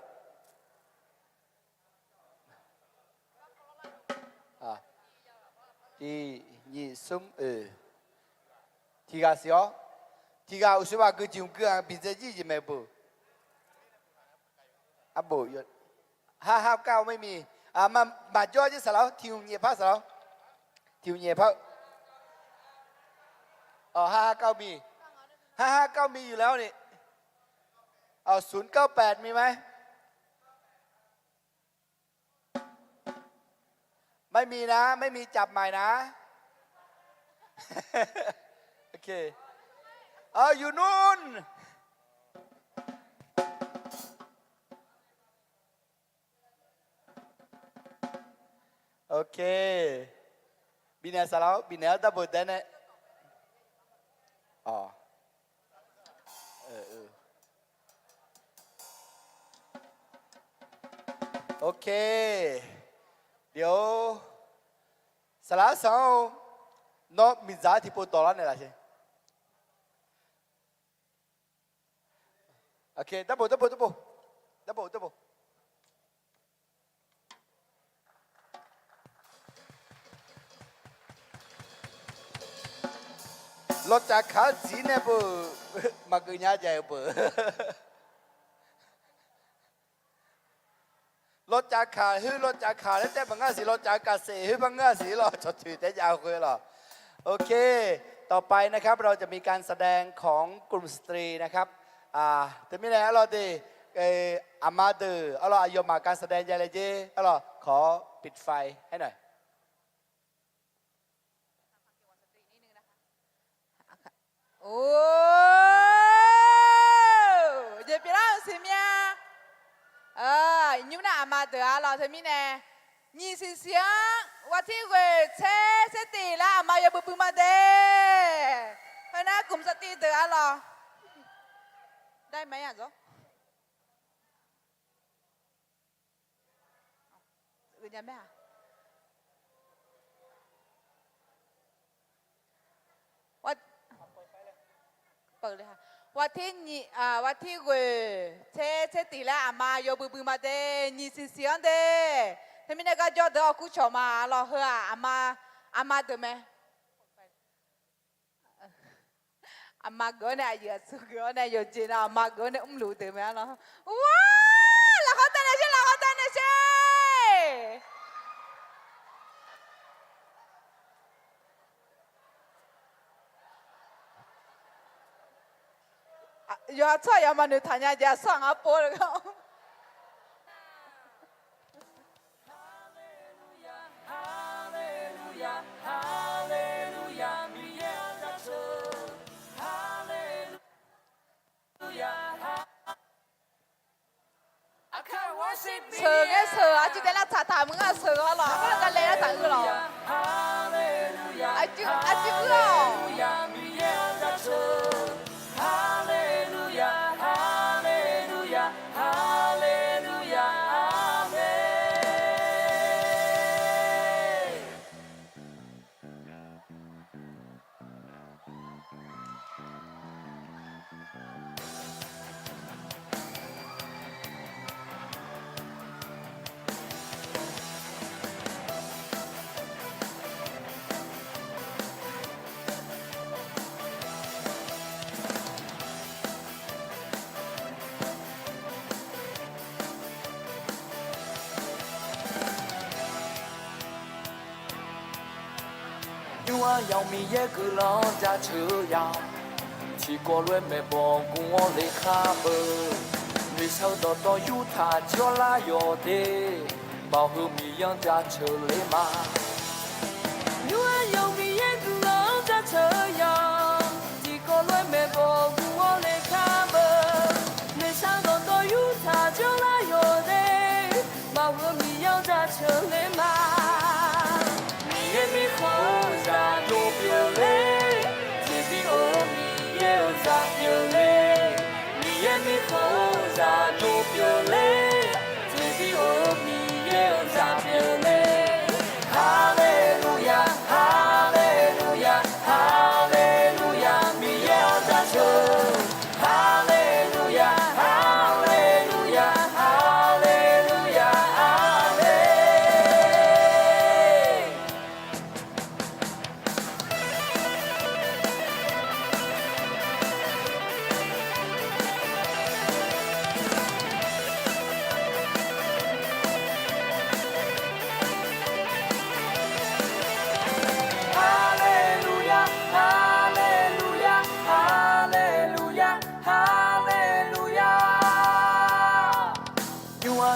你送提个小，提个有时话个就个比这几没不，不有，559ไม่มีมาจ่อที่สาวทิวเงียบพักสาวทิวเงียบพัก559มี559มีอยู่แล้วนี่098มีไหมไม่มีนะไม่มีจับใหม่นะโอเคอยู่นู่นโอเคบินเนสแล้วบินเนสดับเบิลเดนเนโอเคเดี๋ยวสลาสองนอกมิจาที่พูดต่อแล้วเนี่ยล่ะใช่โอเคดับเบิลรถจากขาจีเนี่ยปุ๊มาเกินยาใจปุ๊รถจากขาแล้วแต่บางงานสิรถจากกาเซ่บางงานสิเราจดถือแต่ยาวคุยหรอโอเคต่อไปนะครับเราจะมีการแสดงของกลุ่มสตรีนะครับแต่ไม่แน่เราดีอามาเดอร์เราอายุมาการแสดงยาเลยเจ้เราขอปิดไฟให้หน่อยโอ้เดี๋ยวไปเล่าสิเมียยูน่าอามาเดอร์เราทำมิเน่ยี่สิบเสียงวันที่เวทเสตีละอามาอย่าบุบมาเด้เพราะนั้นกลุ่มสตรีเดอร์เราได้ไหมอ่ะจ๊ะอื่นยังไม่อ่ะว่าเปิดเลยค่ะวันที่เวเทตีละอามาโยบุมาเดยี่สิบเสียงเดทำไมเนี่ยก็จอดเดี๋ยวกูชอบมาเราเฮออามาเดไหมอามาเกินเนี่ยเยอะสุดเกินเนี่ยเยอะจริงอามาเกินเนี่ยรู้เดไหมเราว้าเราเขาเต้นใช่要错要么你谈人家上阿波了个。sợ cái sợ chứ đây là thả thảมึงà sợ hả lọ có là cái lẽ thả ư lọ anh chứ ư lọ我要米也个老家车呀，去过乱没包跟我来卡不，你手到到有他叫拉要的，保护米养家车来嘛。我要米也个老家车呀，去过乱没包跟我来卡不，你手到到有他叫拉要的，保护米养家车来嘛。米也米好。有别嘞，这比我米也咋有嘞？米也米好咋有别嘞？这比我米也咋有嘞？哈利路亚，哈利路亚，哈利路亚，米也咋说？哈利路亚，哈利路亚，哈利路亚，阿门。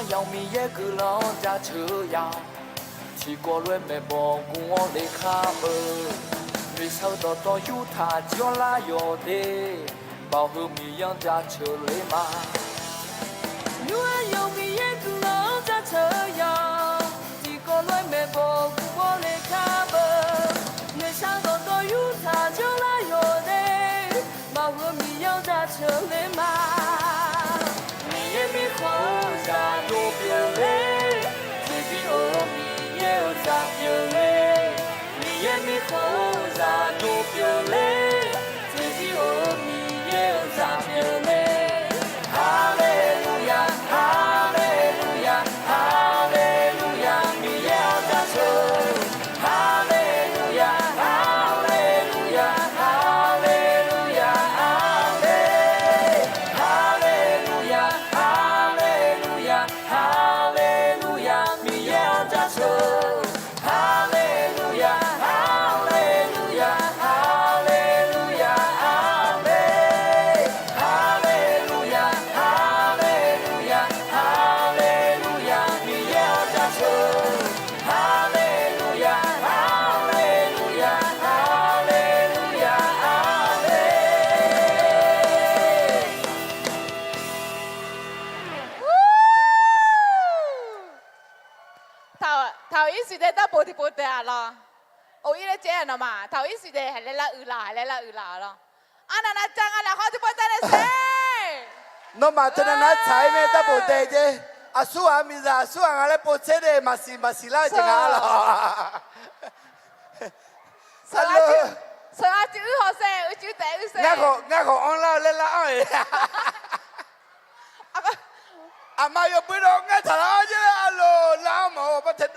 要米也个老家车呀，去过乱没包跟我来卡不，你手到到有他叫拉要的，保护米养家车来嘛。要米也个老家车呀，去过乱没包跟我来卡不，你手到到有他叫拉要的，保护米养家车来嘛。米好咋有别嘞？这比我米也咋有嘞？米好咋有别嘞？这比我米也咋有嘞？哈利路亚，哈利路亚，哈利路亚，米也咋说？哈利路亚，哈利路亚，哈利路亚，阿门。哈利路亚。哈利路亚，哈利路亚，米也咋说？哈利路亚，哈利路亚，哈利路亚，阿门。哈利路亚，哈利路亚，哈利路亚，米也咋说？哈利路亚，哈利路亚，哈利路亚，阿门。頭一時咧得報啲報啲咯，我依咧這樣嘛，頭一時咧係咧啦咯，啊那張啊啦開啲報啲咧先， nó mà cho nên nó chạy mẹ ta bộ tệ chứ à su à mi ra su à lại bộ chế đây mà xì la chẳng à lo sợ chữ họ xe chữ tệ xe, ngã khổ on la lên la ơi à mà yo bữa đó ngã thằng đó chứ alo lao mà bắt thịt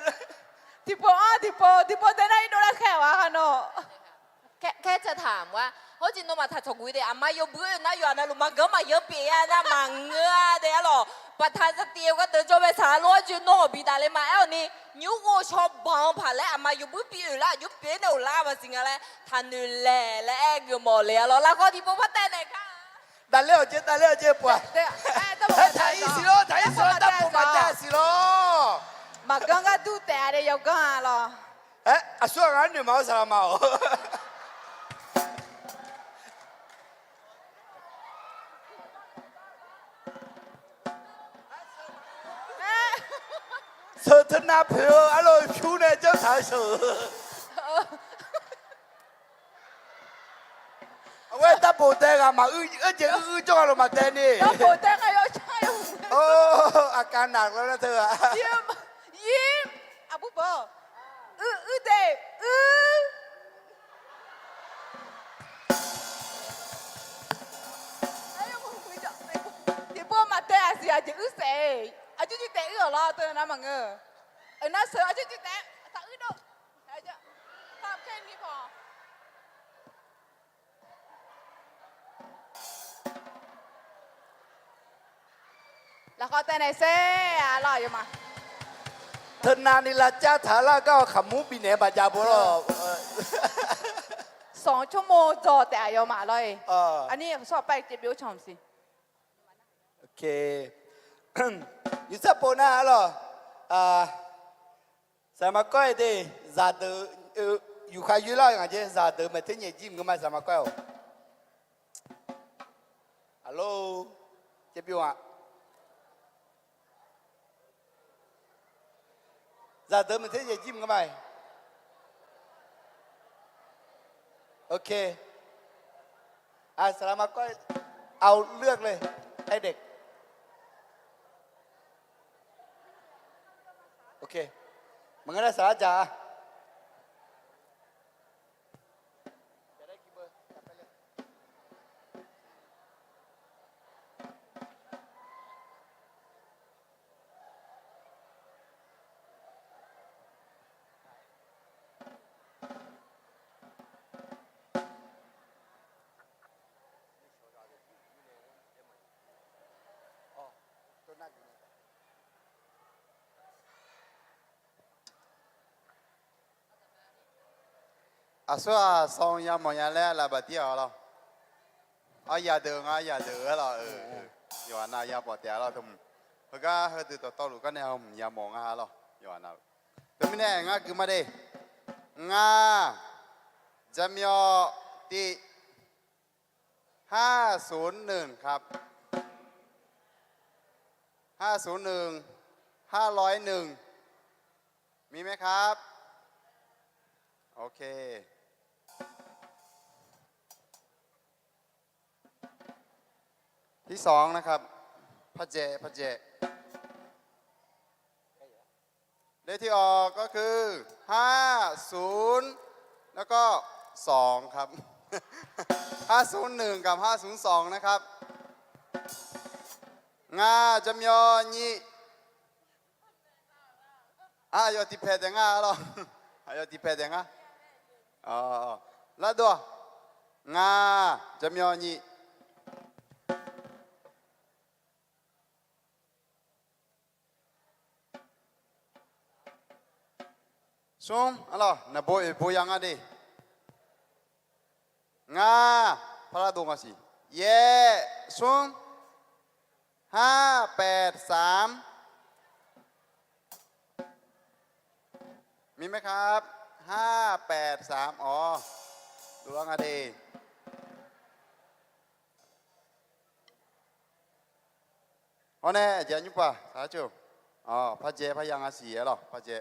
thì bộ thế này nó là khéo à nó แค่จะถามว่าเขาจินโนมาถัดถกุยเดอามาโยเบื่อนะอยู่อันนั้นลุมาเกมาเยอะเปียนะมังเงือเดอหรอประธานสเตียวก็เดินจไปสาล้อจุนโนบีดาเลยมาเอ้านี่ยูโกชอบบางผ่านแล้วอามาโยเบื่อปีอยู่ละยูเปียเนวลามาสิงอะไรทันดูแลและแอกอยู่หมดเลยหรอแล้วก็ที่พวกพัดแต่ไหนค่ะ打六节，打六节不？对，哎，都哎，抬一起喽，抬一起喽，打不嘛打起喽。嘛刚刚都带的要干啥了？哎，啊，说俺女毛啥毛？手头拿票，阿拉票呢叫他手。我打不得啊嘛，而且叫了嘛得呢。要不带还要加油。哦，อาการหนักแล้วนะเธอ ยิ้มยิ้มอ่ะปุ๊บเด็ก哎呀，我回家，你不嘛带啊是啊，就谁，啊就带了，对那么个，那时候就带，他都，哎呀，他看你跑。แล้วก็แต่ไหนเซ่อร่อยอยู่มา เธอนานิลาจ้าถาล่าก็ขมุบินเนบาจาบุโร 2 ชั่วโมงจอแต่อยู่มาเลยอันนี้ชอบไปเจ็บบิ้วชมสิ โอเคยูซับโปน่าหรอสามาก้อยดิซาเดอยู่ใครอยู่ล่ะอย่างเช่นซาเดมาที่เนี่ยจิ้มก็มาสามาก้อยฮัลโหลเจ็บบิ้วอ่ะซาเดมาที่เนี่ยจิ้มก็มาโอเคสามาก้อยเอาเลือกเลยให้เด็กโอเคมันก็ได้สาระจ๋า说上呀么样来了不掉了，อย่าเดินอย่าเดิน了อยู่อันน่ะอย่าปวดเดียว了ทุ่มเพราะก็เฮติดต่อลูกก็แนวอย่ามอง了อยู่อันน่ะทุ่มเนี่ยง่าคือมาดิง่าจะมีที่501ครับ501 501มีไหมครับโอเคที่สองนะครับพระเจเลขที่ออกก็คือ50แล้วก็2ครับ501กับ502นะครับงาจำยอญียอติเพดงาหรอยอติเพดงาแล้วตัวงาจำยอญีซุ่มอะไรนะโบยังอะดิงาพระดงอาศิเย่ซุ่ม583มีไหมครับ583ดวงอะดิอ๋อเนี่ยเจ้ายุบป่ะสาธุพระเจ้าพระยังอาศิเหรอพระเจ้า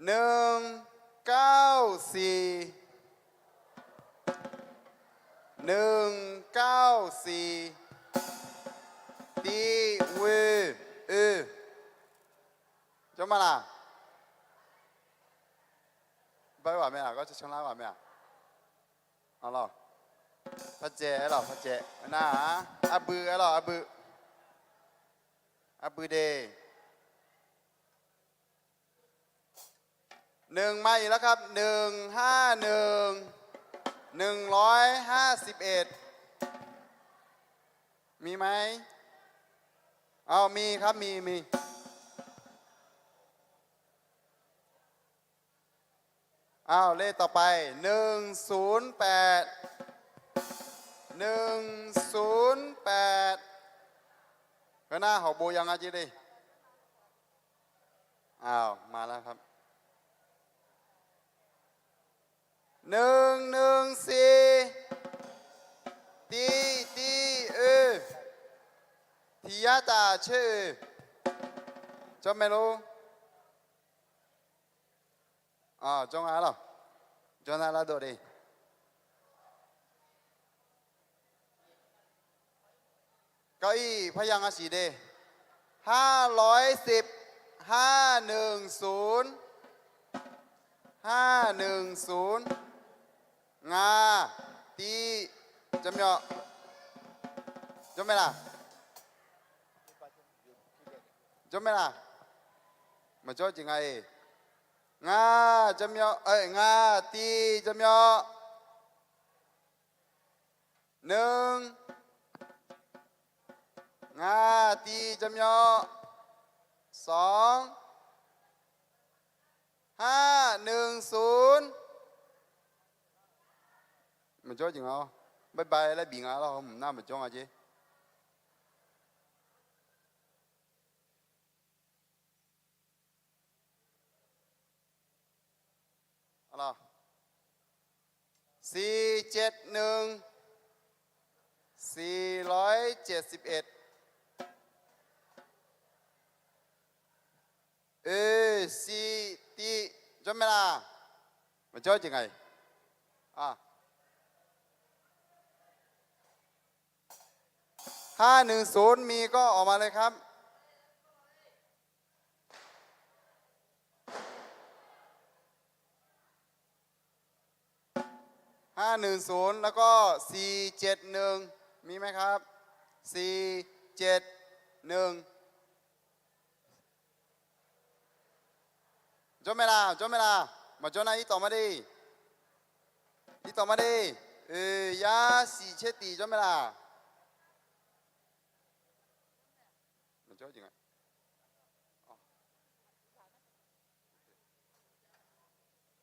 194ตีเวจะมาล่ะไปว่าไหมก็จะชนะว่าไหมเอาล่ะพระเจ้าหรอพระเจ้าน่าอับบือหรออับบือเด1มาอีกแล้วครับ151มีไหมมีครับมีเลขต่อไป108 ข้างหน้าหอโบยังอาจีดิอ้าวมาแล้วครับ114ตีทียาตาชื่อจำไม่รู้จงอาหรอจงอาละโดดิเก้าอี้พยังอาศีเด510 510 งาตีจำเนาะจำไม่ล่ะจำไม่ล่ะมาจ่อจริงไงงาจำเนาะงาตีจำเนาะ1งาตีจำเนาะ2 510mà cho chừng nào bye bye lấy biển đó không nam mà cho à chứ alo 471 471สี่ตีจำไม่ละมาจ่อยังไง510มีก็ออกมาเลยครับ510แล้วก็471มีไหมครับ471จำไม่ละมาจ่อนะอีต่อมาดิยา4เชตีจำไม่ละมาจ่อจริงไง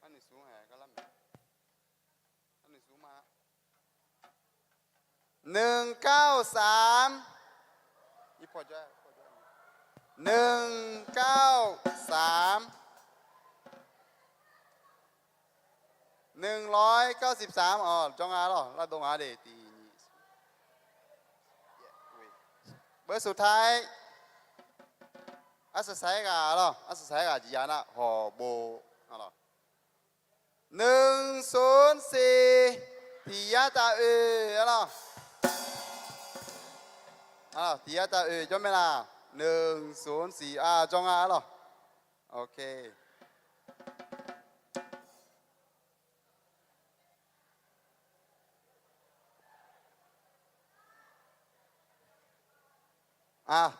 อันนี้สูงแหก็ล่ำอันนี้สูงมา193อีพอจ่อ193 193จงอาหรอแล้วตรงอาเดตีเบอร์สุดท้ายอัศไซกาหรออัศไซกาจียานะหอโบหรอ104ทียาตาหรอทียาตาจำไม่ละ104จงอาหรอโอเค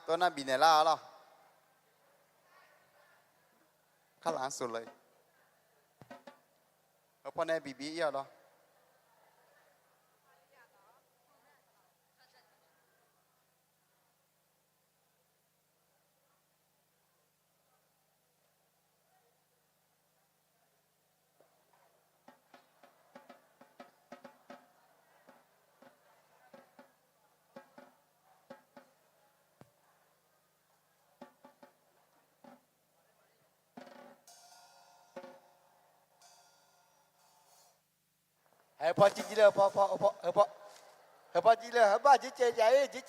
ตัวนั้นบินเนล่าหรอข้างหลังสุดเลยเอาพ่อแม่บีบีเยอะหรอพอจีเลยพอจีเลยบ้าจีเจใหญ่จี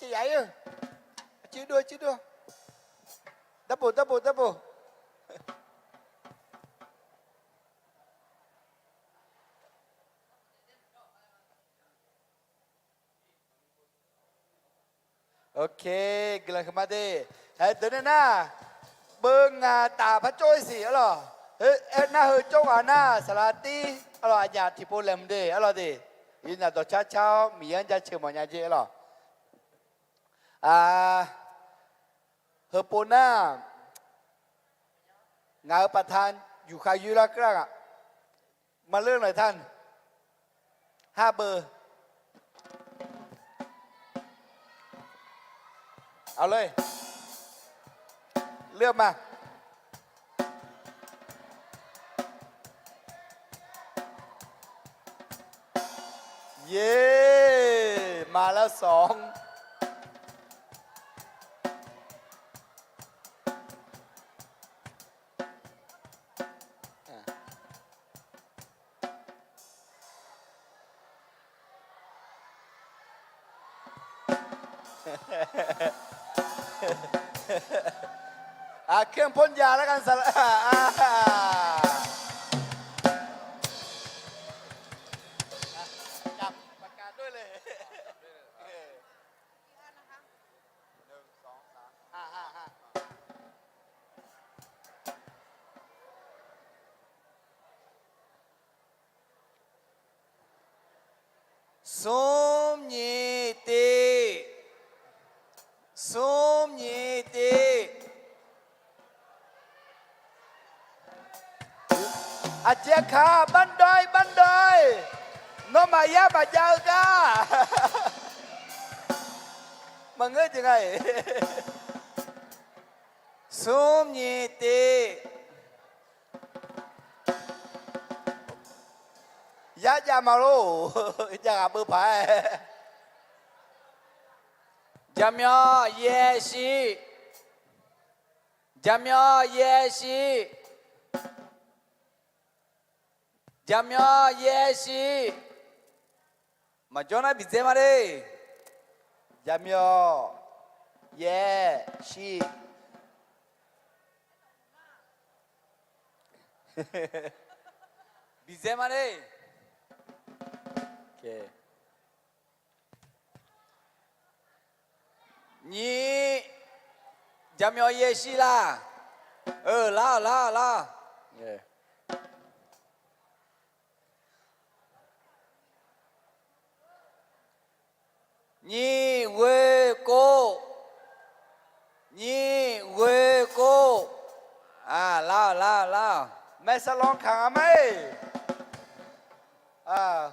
ด้วยดับเบิลโอเคกำลังเข้ามาดิเดินหน้าเบิ้งตาพระโจ้ยสิอ๋อหน้าจงหน้าสลัดตีญาติโปเลมเดดิยินดีต่อเช้ามีอันจะเชื่อมันยังเจโปน่างานประธานอยู่ใครอยู่ละกระมาเรื่องหน่อยท่าน5 เบอร์เอาเลยเลือกมาเย้ แล้วสองเครื่องพ่นยาแล้วกันสละจับประกาศด้วยเลยសូមញេទេសូមញេទេ อาเจียขาบันดอยบันดอยโนมายาบะยาวกามึงเอ้ยยังไง សូមញេទេ ยะยามาโลยาเบอร์ไผ่ ဂျမ်းမြောရဲရှိဂျမ်းမြောရဲရှိဂျမ်းမြောရဲရှိမကြောနာပြီးစေမလေး ยามยอเย่ชี ပြီးစေမလေးကဲညီဂျမ်းမြောရဲရှိလားလာကဲ ညီဝေကိုညီဝေကိုလာ แม่สลองขาไหม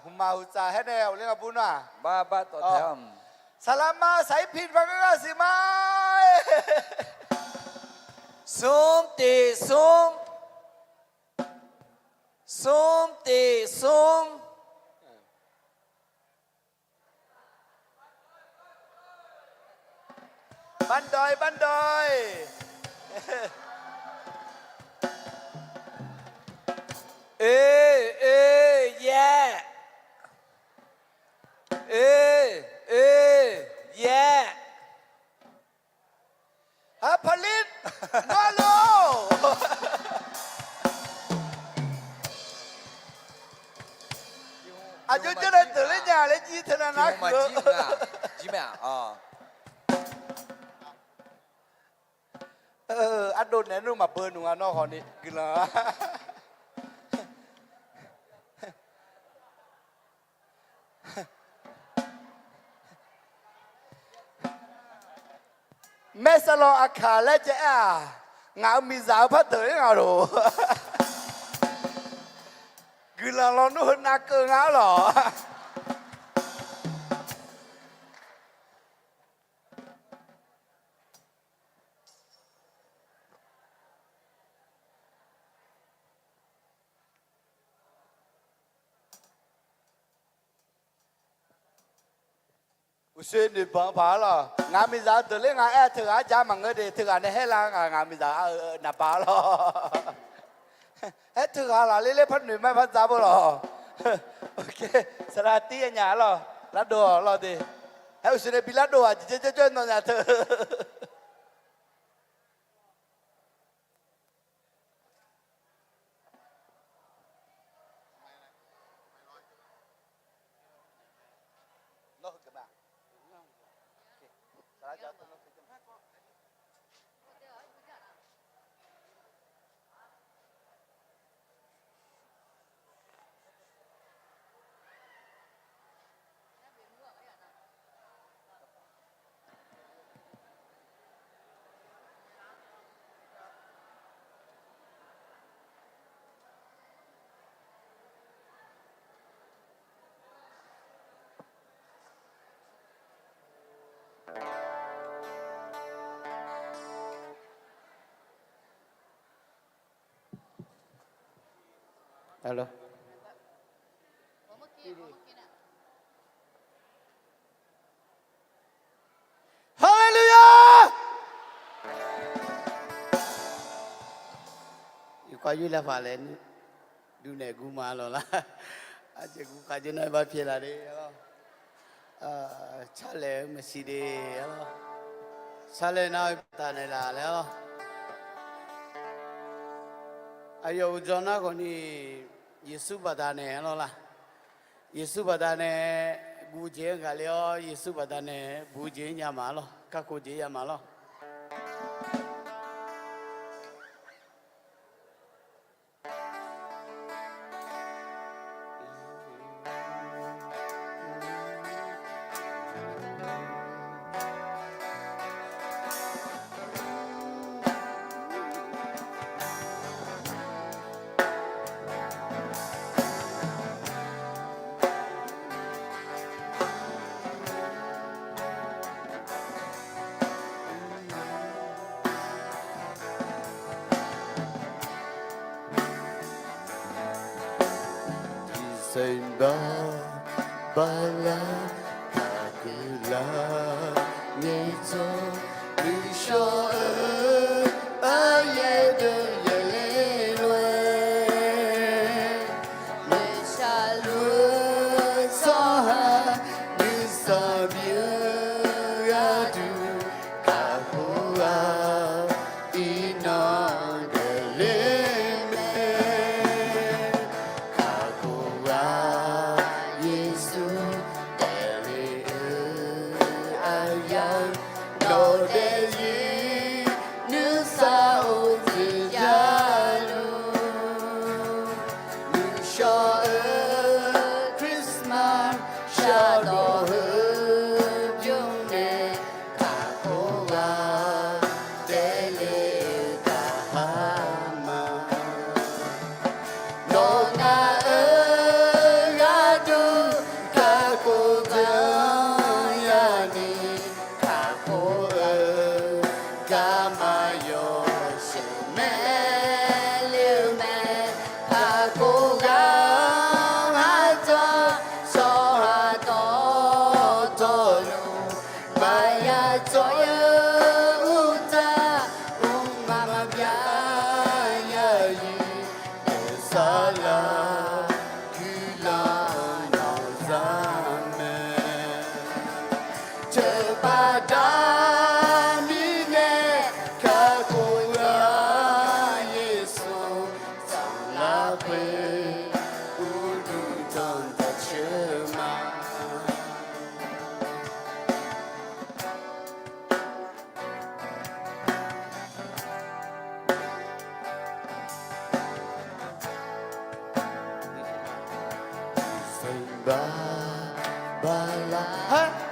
หุมาหุจ่าให้แนวเรื่องบุญว่ะ ဘာတော်တယ် สลามาใส่ผิดฟังก็สิมา စုံတေစုံတေစုံ บันดอยบันดอย เอยะเอยะ ผลิตมาโลอายุจะได้ตื่นเล่นยาเล่นยีธนานัก มาจีมาอัดโดนเนี่ยนู่นมาเปิดหนุ่งอันนอกคนนี้กินละแม่สลองอาคาและเจ้างามีสาวพัดเตยงาโรกินละเราโน่นนักเกินงาหรออุเซนนี่บ้าหรองามีสาวเตยงาเธออาจารย์มังเงยเธออันนี้ให้ลางามีสาวนับบ้าหรอเธออะไรเล่พัดหนุ่มไม่พัดจ้าบ่หรอโอเคสระตีอันยาหรอลัดโดหรอดิอุเซนบิลัดโดอ่ะเจ๊นอนยาเธอฮัลโหล ပါယူလက်ပါလေဒူနေကူမာလောလားအချေကူခါကျနေပါဖြစ်လာတယ်ရောချလဲမရှိသေးရောဆာလဲနောက်တာနေလာလေရောအယောဇောနာကိုနီယေစုဘာသာနဲ့လောလားယေစုဘာသာနဲ့ဘူကျင်းကလေရောယေစုဘာသာနဲ့ဘူကျင်းညမှာလောကကိုကျင်းရမှာလောSamba bala takula nito bisho aye de yelelwe me shalu soha nisabye yadu kahua inandele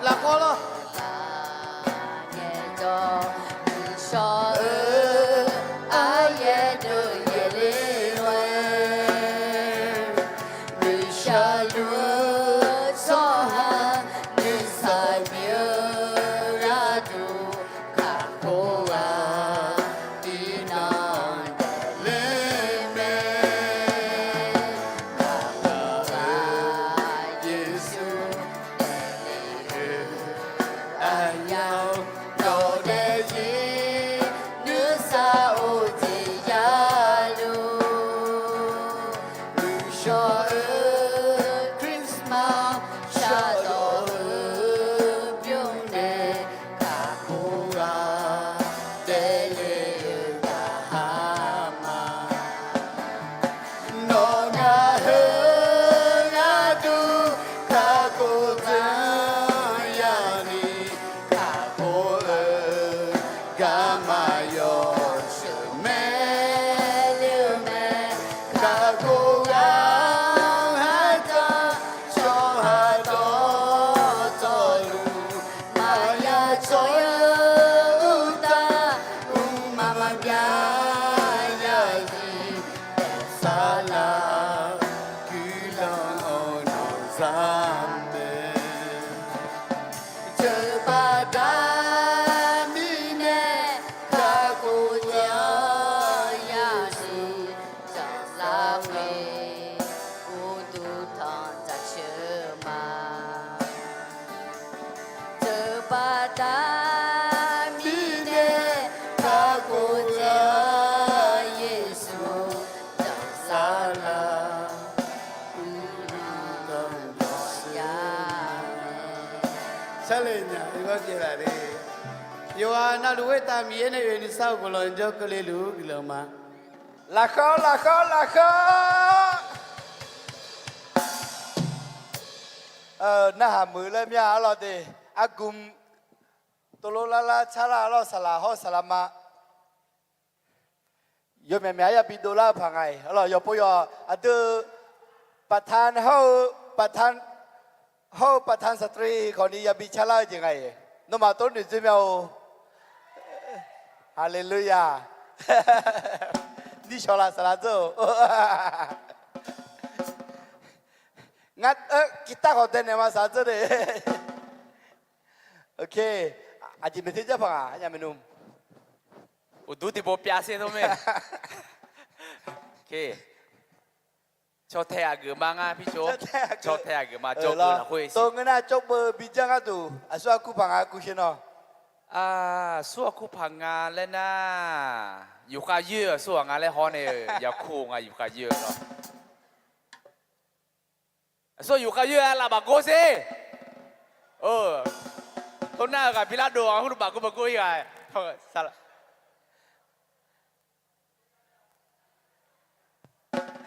La cola. ပြေပါလေယောဟာနာလူဝဲတာမီရဲ့နေရင်းစောက်ကလွန်ကြောက်ကလေးလူကလုံးမှာ ละข้อละข้อละข้อหน้ามือเลยเมียเราดิอากุมตัวโลลาลาชาลาเราสลาฮอสลามาโยมแม่ยาปิโดลาพังไงเราโยปุยอเดประธานเฮาประธานสตรีคนนี้ยาบิชาลายังไงนมาต้นหนึ่งจะมีเอาฮาเลลูยานี่ชอลาสลาโจงั้นกีตาร์ของเต้นเนี่ยมาสาโจเลยโอเคอาจจะไม่ถึงจะพังอ่ะยังไม่นุ่ม อุดูติโบปยาเซนโตเมโอเคชอบแทกเกือมางาพี่โจชอบแทกเกือมาโจเบอร์ละคุยสิ ตรงนั้นนะโจเบอร์บิจังอ่ะดูอาศัยกูพังอ่ะกูเชนอ๋อสัวคู่พังงานแล้วนะอยู่กาเยอะสัวงานแล้วฮอนเนี่ยอย่าคู่งานอยู่กาเยอะเนาะสัวอยู่กาเยอะละบักโกเซ่คนหน้ากับพิลาโดอ่ะคุณบักกูบักกูยังไงสาร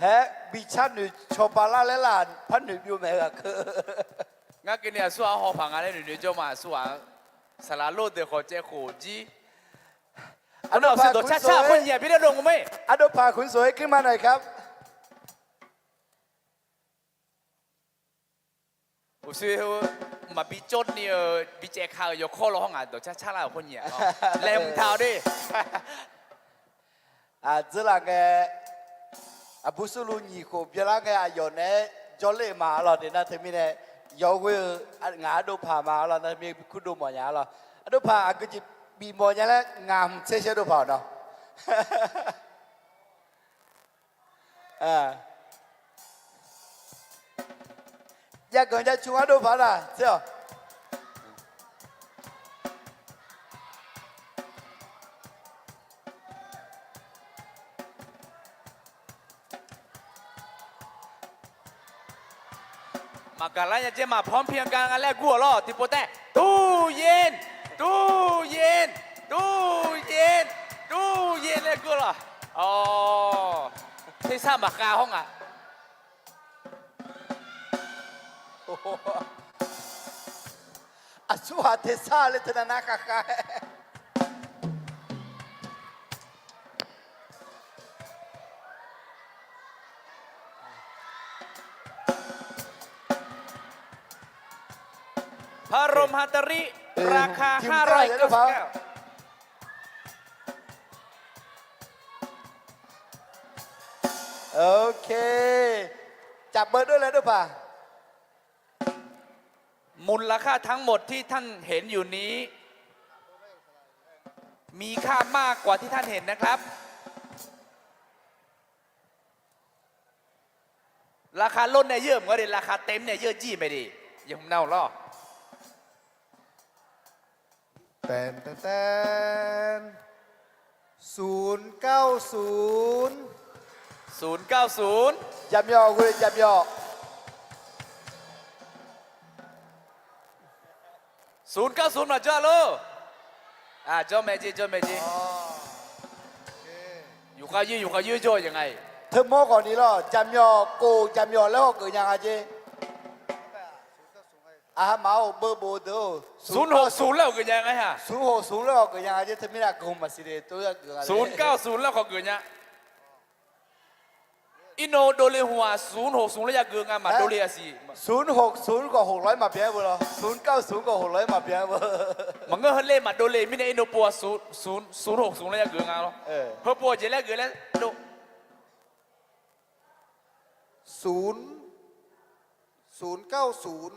เฮ้บิชันหนูชอบปลาแล้วล่ะพันหนูอยู่ไหมอ่ะคืองั้นกินเนี่ยสัวหอพังงานแล้วหนูจะมาสัวสารโลดเดือดขอเจ้าขู่จีอันนั้นสุดตัวช้าๆคนเหยียบพี่ได้ลงกูไหมอันนั้นพาคุณสวยขึ้นมาหน่อยครับ我说嘛比做呢，比这靠有可能行啊，都差啦有คนเหยียบแรงเท้าดิ这两个不是路你可别那个有呢，叫你嘛了的那他们呢。有会งาดูผ่ามาแล้วนะมีคุณดูหมอเนี่ยแล้วดูผ่าก็จะมีหมอเนี่ยแล้วงามเชื่อดูผ่าเนาะอยากเกินจะชวนดูผ่าละเจ้ามาการแล้วจะมาพร้อมเพียงกันกันแล้วกูเหรอที่โปรแต่ตู้เย็นตู้เย็นตู้เย็นตู้เย็นเลยกูเหรออ๋อที่สร้างมากาห้องอ่ะสุวาเทซ่าเลยธนาคารพระรมฮัตตริราคา599โอเคจับเบอร์ด้วยเลยด้วยป่ะมูลค่าทั้งหมดที่ท่านเห็นอยู่นี้มีค่ามากกว่าที่ท่านเห็นนะครับราคาลดเนี่ยเยอะเหมือนกันราคาเต็มเนี่ยเยอะจี้ไปดิยังเน่าล่อแตน090จับยอคุณจับยอ090มาจ้าลูกจ้าแม่จีอยู่ข้ายืดจ่อยังไงเธอโม่ก่อนนี้หรอจับยอโกจับยอแล้วก็เกิดยังไงเจ๊มาเอาเบอร์โบเดอ060แล้วเกิดยังไงฮะ060แล้วก็เกิดยังไงเจ๊เธอไม่ได้โกงมาสิเดตัวเกิดอะไร090แล้วก็เกิดยังอินโนโดเลหัว060แล้วจะเกิดงานมาโดเลสิ060ก็600มาเพียงบ่หรอ090ก็600มาเพียงบ่มันก็เล่มาโดเลไม่ได้อินโนปัว060แล้วจะเกิดงานหรอเพื่อปัวเจแล้วเกิดแล้วโด090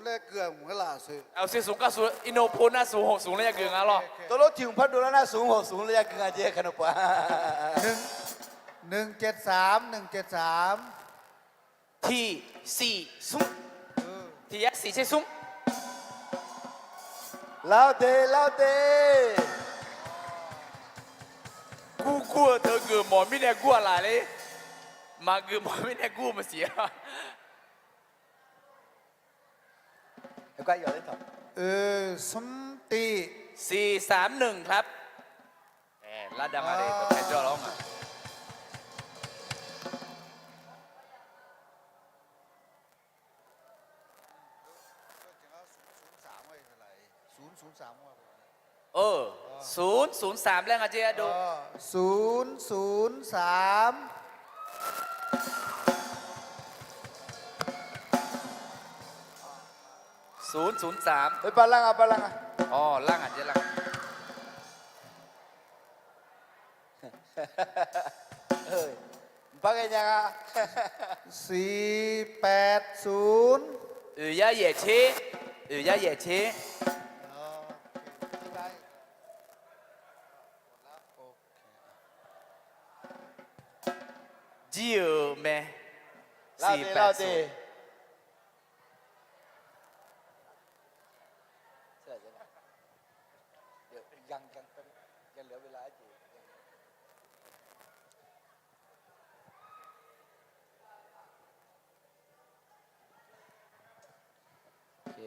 และเกือบเวลาสิเอา090อินโนโพน่า060แล้วจะเกิดงานหรอตัวรถถึงพัดดูแล้วนะ060แล้วจะเกิดงานเจ๊ขนมปัง173ที่4ซุ้งที่4ใช่ซุ้งแล้วเดกูกลัวเธอเกิดหมอไม่ได้กลัวอะไรเลยมาเกิดหมอไม่ได้กลัวมาเสียไอ้ก้อยอยู่ได้ต่อ สมตี 431 ครับแหมลาดามาเดตัวแพทย์ร้องอ่ะ 003 แล้วอาเจียดู 003 003 เฮ้ยปาลังอ่ะปาลังอ่ะ อ๋อล่างอาเจียล่าง เฮ้ยปาไงยังอ่ะ 480 ย่าเหย่เชย่าเหย่เชจีเอแม่ เล่าดิเล่าดิ ยังเหลือเวลาอยู่ โอเค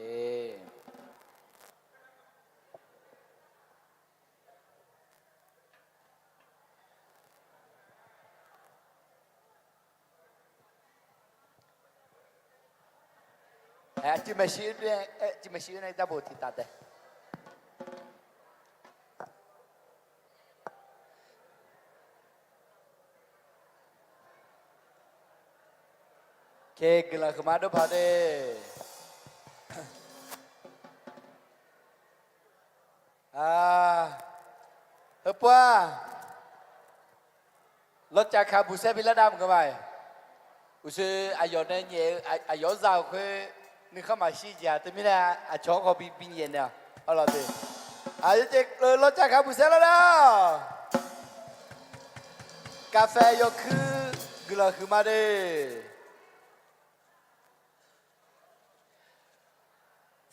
จิมาชีเนี่ยจิมาชีเนี่ยดับเบิลที่ตาเด้เคกละขมาดูพาเดเฮ้ยปัวรถจากคาบุเซ่พิลาดามกันไปอุซึอายอนเนี่ยอายอนสาวคือนึกเข้ามาชี้จ้าแต่ไม่ได้อาชอบเขาปีนเย็นเนี่ยเอาละดิอายเจ๊รถจากคาบุเซ่แล้วนะกาแฟยกคือกละขมาเด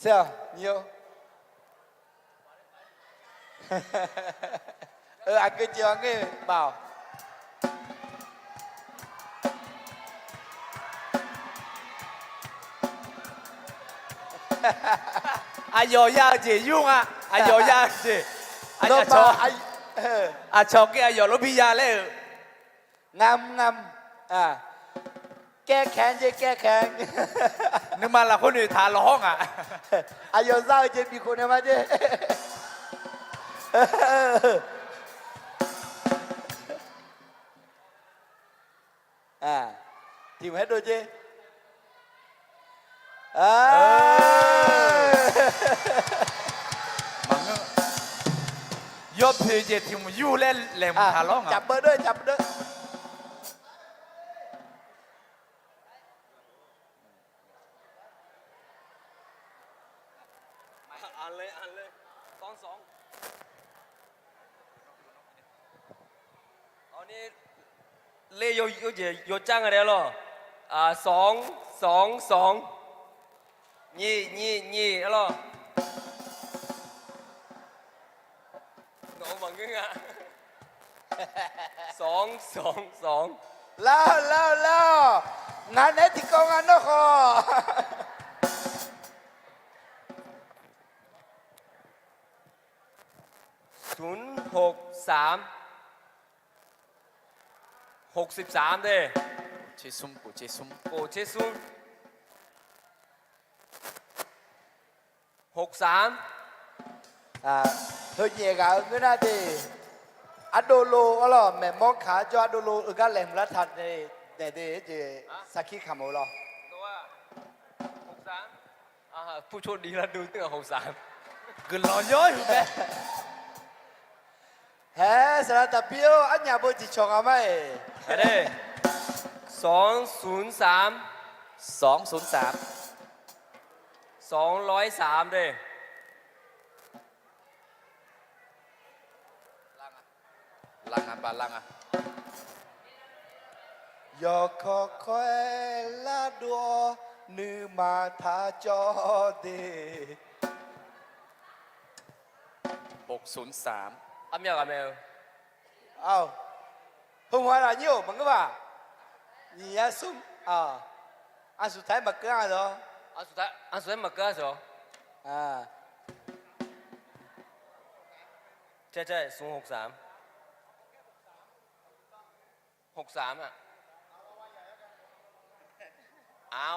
เสี่ยนี่yo anh cứ chưa nghe bảo Ayo ya chị Dung à Ayo ya chị Anh Lúc mà anh cho cái ayo nó bị ya lên ngâm ngâmแก้แค้นเจ๊แก้แค้น นึกมาละคนอื่นทาร้องอ่ะ อายอนเศร้าเจ๊มีคนเนี่ยมาเจ๊ทีมให้ดูเจ๊ยอดเพย์เจทีมยูเล่นแหลมทาร้องอ่ะ จับเบอร์ด้วยจับเบอร์ด้วยอันเลยสองเอานี่เล่ยโยจ้างอะไรหรอสองนี่อะไรหรอหนูมังงะสอง แล้วงานนี้ที่กองงานนกอ๋อ063 63เด้เจซุมกูเจซุม โอ้เจซุน63เฮ้ยเนี่ยกะเงินอะไรอะโดโลอะไรแม่มอกขาจออะโดโลก็แหลมรัฐเนี่ยเจสักขี้ขโมยหรอตัว63ผู้โชคดีแล้วดูตั้งแต่63กึ่งร้อนย้อยถูกไหม เฮ้สระตะเปียวอันยาบุจิชงอ่ะไหมเด้203 203เด้ลังอ่ะปาลังอ่ะ ยอคอคอยลาดัวนือมาทาจอเด603阿喵阿喵，อ้าวเพิ่งว่าอะไรเนี่ยมึงก็ว่านี่ยสุ่มอันสุดท้ายมาเกินเหรอ阿叔在阿叔在么个时候？ ใช่063 63อ่ะเอา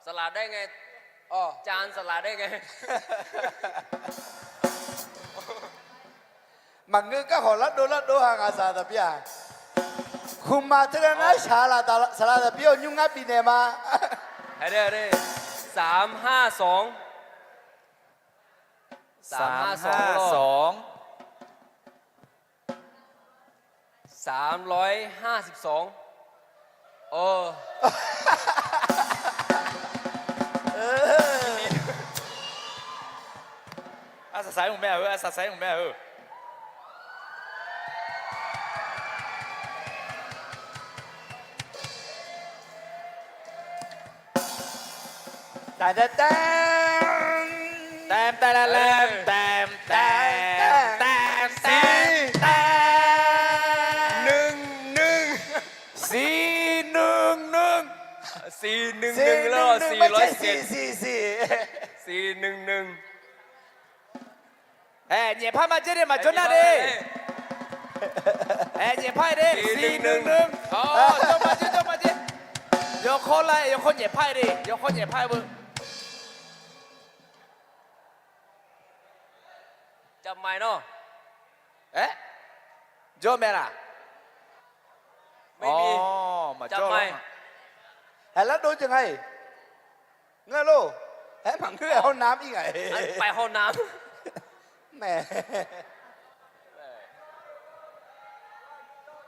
สลัดได้ไง อ๋อ จานสลัดได้ไง mà ngư các họ lát đô hàng asa tập bia khum mà thế này xả là tập bia nhung ngáp đi nè mà ให้ได้352 352 352เออ อาศัยของแม่อาศัยของแม่แต่แต่แต่ แต้มแต่ละแลมแต้มแต่หนึ่ง 411 แล้ว ไม่ใช่ 407 411 nhẹ phai mà chết đi mà chốt na đi nhẹ phai đi 411cho mà chết vô khôn lại vô khôn nhẹ phai đi vô khôn nhẹ phai bưng จำไม่เนาะ vô mẹ à ไม่มี mà จำไม่ hãy lát đôi chừng hay nghe lô hãy bằng cái hôn nám ý ngày อันไปห้องน้ mẹ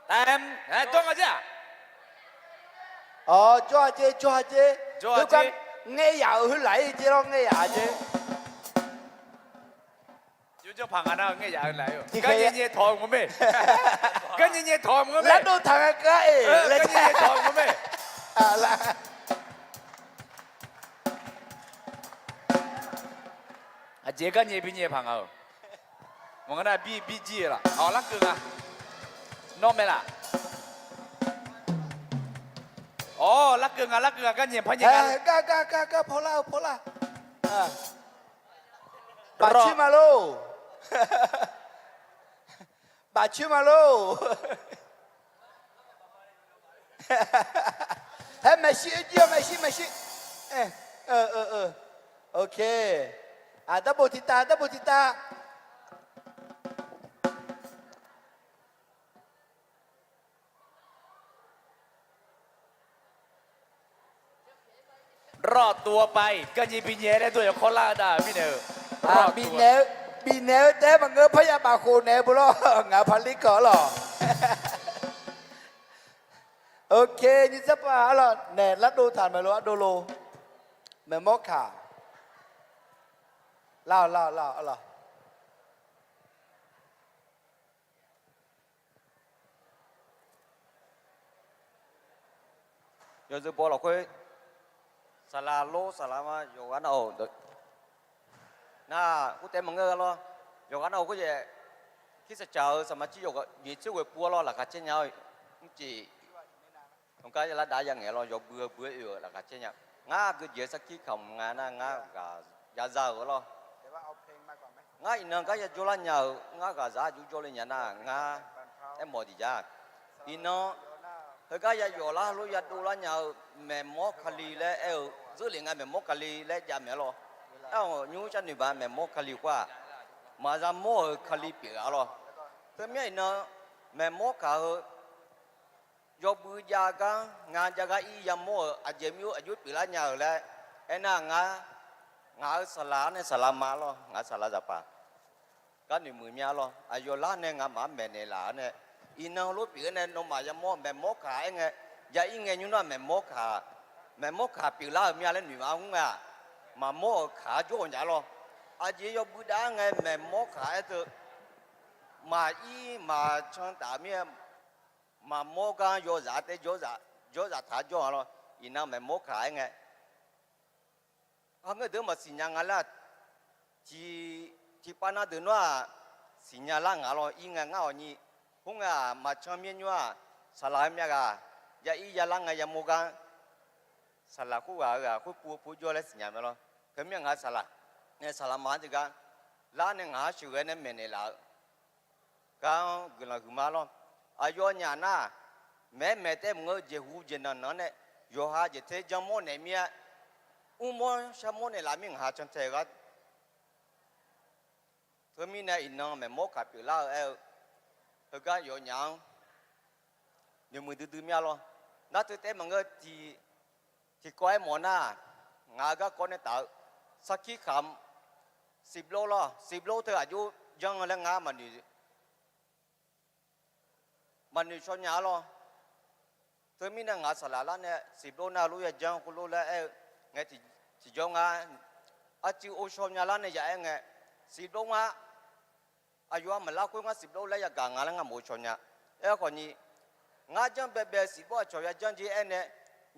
em cho mà chứ cho chị Cho tôi chị. con nghe dạo hứa lại chị đó nghe dạo chị vô cho phẳng anh nào nghe dạ lại Thì cái khi- gì thòm của mày cái gì thòm của lát mày đôi thằng cái lên cái gì thòm của mày là chị cái gì bị nhẹ phẳng à mọi người nói bị gì là lắc cưng à nó mày là lắc cưng à cái gì phải nhẹ ca phô la bà chi mà lô bà chi mà lô hey Messi Messi ok double titaรอดตัวไปก็ยีปีเย่ได้ตัวอย่างโคราชพี่เนอรอด bị ตัว nếu thế mà ngơ phải bà khô nếu bố lo ngã phải lý cỡ lò ok như sắp là nè lát đô thàn mà lo đô lô mẹ móc khả lao giờ giờ bỏ là quê sà la lô sà la mà giờ ăn ổ được na cũng tem bằng ngơ lo giờ ăn ổ cái gì khi sẽ chờ sao mà chỉ giờ gì chứ quê bùa lo là cả trên nhau chỉ không cái là đã yang nghe lo giờ bữa là cả trên nhau ngã cứ dễ sắc khí không ngã cả giá giờ lo ngã in cái giờ la nhau ngã cả giá cho lên nhà na ngã em mò gì ra in nó thời cái giờ la lúc giờ đu la nhau mẹ mò khali lẽ giữ liền ngay mẹ mò khali lẽ giờ mẹ lo nhu chân người bạn mẹ mò khali qua mà ra mò khali bịa lo thế mấy nó mẹ mò cả do bữa giờ cái ngàn giờ cái y giờ mò à giờ miu à chút bịa la nhau lẽ em ngã sala này salama lo ngã sala apa cái này mười mía lo à giờ lá này ngã mà mẹ này lá này ina lúc bữa này nó mà giờ mò cả nghe giờ y nghe như nó mẹ mò cả bịa la mía lên người mà không à mà mò cả chỗ nhà lo à giờ do bữa đó nghe mẹ mò cả từ mà y mà trong tạm mía mà mò cái do giá thả cho lo ina mẹ mò cả nghe ang ada masih nyangala ci pana de noa sinyala ngalo inga ngao ni hunga macam menua salam ya ga ya i ya langa ya moga salaku ga ku pu jo le sinyama lo kemya nga sala ne salama de ga la ne nga shu ne mene la cao gửi là gửi mà lo à do nhà na mẹ mẹ tem ngơ je hu je nó này yo ha je thế trong môn này mía môn sao môn này làm mình hà chân thế cái thôi mình này nó mẹ mốt cặp là ở cái yo nhang nhiều người từ từ mía lo nó từ tem ngơ thì coi món na ngà cái con này tạo sắc khí khám 10 โลlo 10 โลเธออายุยังแล้วงามันนี่ชนยาloเธอมีนางาสลาละเนี่ย10 โลน่ารู้yaจังกูรู้แล้วไงที่จงงาอาจิโอชนยาละเนี่ยyaไง10 โลงาอายุมันละกูงา10 โลแล้วyaกางาแล้วงาโมชนยาคนนี้งาจังเบ10 โลชอยจังจีเนี่ย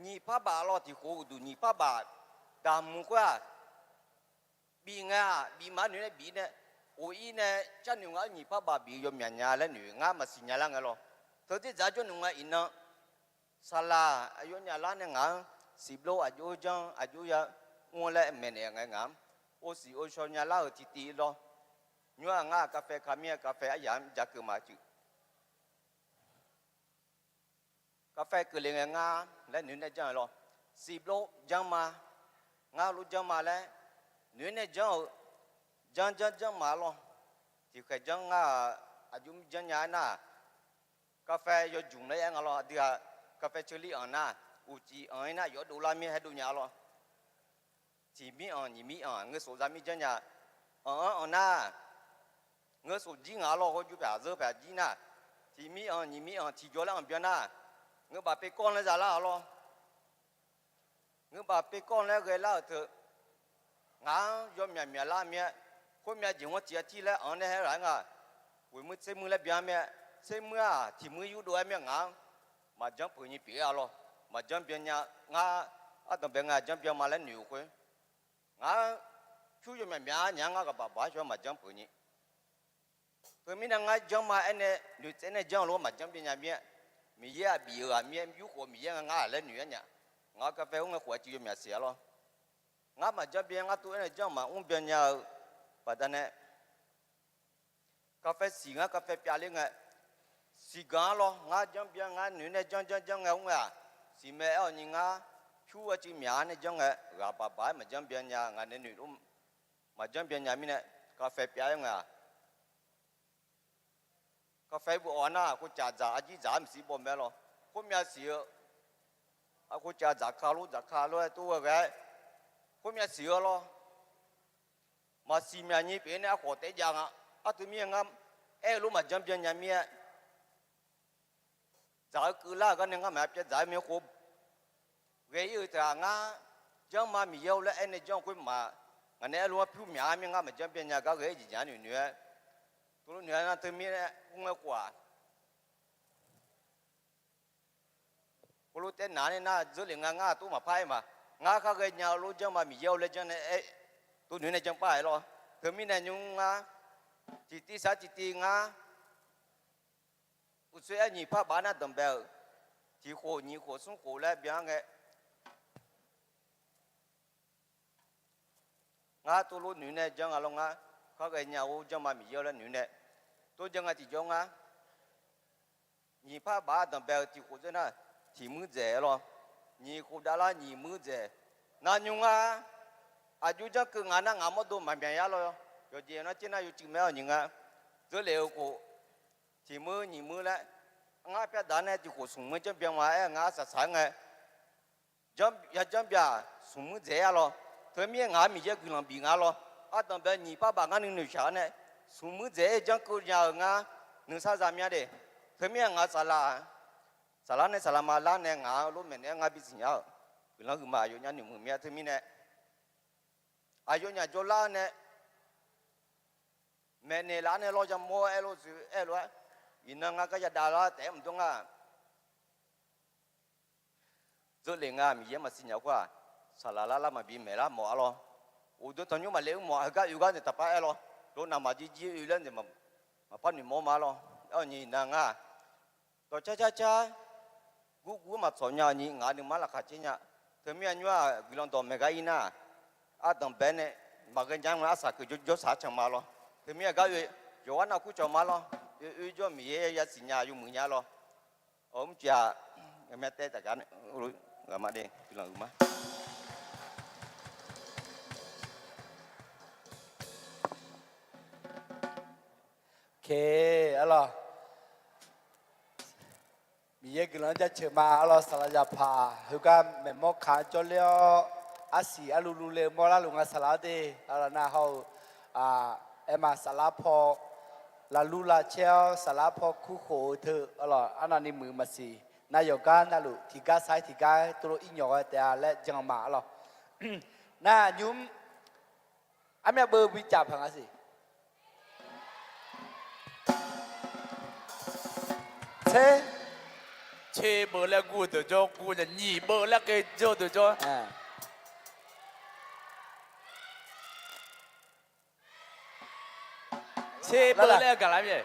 นี่พระบาลที่กูดูนี่พระบาดามุกว่าบีงาบีมาหนูเนี่ยบีเนี่ยโอ้ยเนี่ยจันหนูงาหนีพ่อบ่าบียมยันยาแล้วหนูงามาสิญญาลังกันหรอเธอที่จะจนหนูงาอินนะศาลาอายุเนี่ยล้านเนี่ยงา10 โลอายุจังอายุยางัวและแม่เนี่ยงามโอสิโอชอนยาลาที่ตีหรอหนูงากาแฟคาเมียกาแฟอายามจักมาจุกาแฟคือเลี้ยงงาและหนูเนี่ยจังหรอ10 โลจังมางารู้จังมาแล้วหนูเนี่ยจังมาลงที่เคยจังอายุจังยานะกาแฟยอจุ่มเลยงั้นหรอเดี๋ยวกาแฟเชอรี่อ่อนนะอุจิอ่อนนะยอดูลามีให้ดูยาหรอที่มีอ่อนยี่มีอ่อนเงือกสูจามีจังยาอ่อนนะเงือกสูจีงั้นหรอเขาอยู่แบบเจอแบบจีนะที่มีอ่อนยี่มีอ่อนที่ยอแล้วอ่อนเบียนะเงือกแบบไปก้อนเลยจ้าละหรอเงือกแบบไปก้อนแล้วเคยเล่าเถอะงายอมเมียละเมียคนเมียจิงว่าเจียที่แล้วอันนี้ให้หลายงาวิ่งมือเซมือแล้วเบียเมียเซมือที่มืออยู่ด้วยเมียงามาจังปุ่นยี่ปีอะหรอมาจังเบียงางาต้องเป็นงาจังเบียมาแล้วหนูคุยงาชูยอมเมียงากับบ้าชอบมาจังปุ่นยี่ตัวมีนางาจังมาอันนี้หนูเจนจังรู้มาจังเบียเมียมีเยอะบีเมียอยู่หัวมีเยอะงาแล้วหนูเนี่ยงากาแฟงาหัวจียอมเมียเสียหรองามาจับเบียงาตัวเนี่ยจังมาเบียงยาปัตตานีกาแฟสีงากาแฟเปียลิงะสีกาลงาจังเบียงาหนูเนี่ยจังงาสีแม่เอานี่งาชูว่าจีเมียเนี่ยจังกาป้ามาจังเบียงยางาเนี่ยหนูมาจังเบียงยามีเนี่ยกาแฟเปียงากาแฟบัวน่ะกูจ่าอาจีจ่ามสีบ่แม่หรอกูมีสีกูจ่าคารุตัวแกกูมีสีหรอมาสีมีนี่เป็นเนี่ยขอเตะยังตัวมีงามรู้มาจำเป็นยังมีจ่าคือล่ากันยังมาเป็นจ่ามีขบเกี่ยวกับงาจังมามีเยอะแล้วเนี่ยจังคุยมาอันนี้รู้ว่าผู้มีงามาจำเป็นยังก็เกี่ยวกับหนูตัวหนูนั่นตัวมีเนี่ยคงไม่กว่ากูรู้แต่หนาเนี่ยน่าจะเลี้ยงงาตัวมาพายมางาเขาเกี่ยวรู้จังมามีเยอะแล้วจังเนี่ยตัวหนูเนี่ยจังไปหรอเธอมีเนี่ยยุงงาจิตติสาจิตติงาอุศยนี่พระบานะดัมเบลที่โคนี่โคสุงโคแล้วเบียงเงงาตัวรู้หนูเนี่ยจังอะไรงาเขาเกี่ยวจังมามีเยอะแล้วหนูเนี่ยตัวจังที่จังนี่พระบาดัมเบลที่โคจะน่ะที่มือเจ๋หรอนี่โคดารานี่มือเจ๋นั่นยุงอายุจังคืองานงานมาดูมันเป็นยังไงล่ะอยู่เดียวนะจีน่าอยู่จีนไม่เอาอย่างเงี้ยจะเลี้ยวกูที่มือนี่มือแล้วงาเปียดานเนี่ยที่กูส่งมือจำเป็นว่างาสัตว์สังเงจำอย่าจำเป็นส่งมือเจ๋หรอเธอมีงานมีเยอะกูลองบีงาหรอต้องเป็นนี่ป้าบางานหนึ่งชาเนี่ยส่งมือเจ๋จังกูอยากงาหนึ่งสามสามอย่างเดียวเธอมีงานสลาเนี่ยสลามาล้านเนี่ยงาลูกแม่เนี่ยงาบิสิญญากูลองคือมาอยู่เนี่ยหนึ่งมือเมียเธอมีเนี่ยอายุเนี่ยจุฬาเนี่ยแม่เนี่ยร้านเนี่ยเราจะมัวรู้อินนังก็จะด่าเราแต่ไม่ต้องจุดเลี้ยงมีเยอะมาสิญญากว่าสลาละมาบีเมล่าหมอหรออุดตอนนี้มาเลี้ยงหมอก็อยู่กันเนี่ยแต่ไปหรอโดนนำมาจีอยู่เล่นเนี่ยมาพันหนึ่งหมอมาหรอนี่นังตัวช้ากูมาสอนยานี่งานหนึ่งมาละขาดเนี่ยเธอมีอันว่ากิโลตัวเมกะอิน่าต้องเป็นเนี่ยบางอย่างมันอาศัยคือจุดสาจังมาหรอถึงมีอะไรอยู่วันนั้นกูจะมาหรอ cho mi ya xin nhà dùng mừng nhà lo ôm cha ngày mẹ tết tất cả rồi làm mà đi làm mà เคอะล่ะมีเยกินแล้วจะเชื่อมาอะล่ะสลายพาเฮาก็แม่หมอขาจอเลียวอาศีอาลูลูเลมอลาลุงอาสลาเดอะล่ะนะเฮาเอมาสลาพอลาลูลาเชลสลาพอคู่โขเธออะล่ะอันนั้นนี่มือมาสินายกานะลุที่กาไซที่กาตัวอิหยอแต่และจังมาอะล่ะน่ายุมอะแม่เบอร์วิจับพังอะสิเช切不了骨头叫骨的，你不了给叫的叫。切不了干啥面？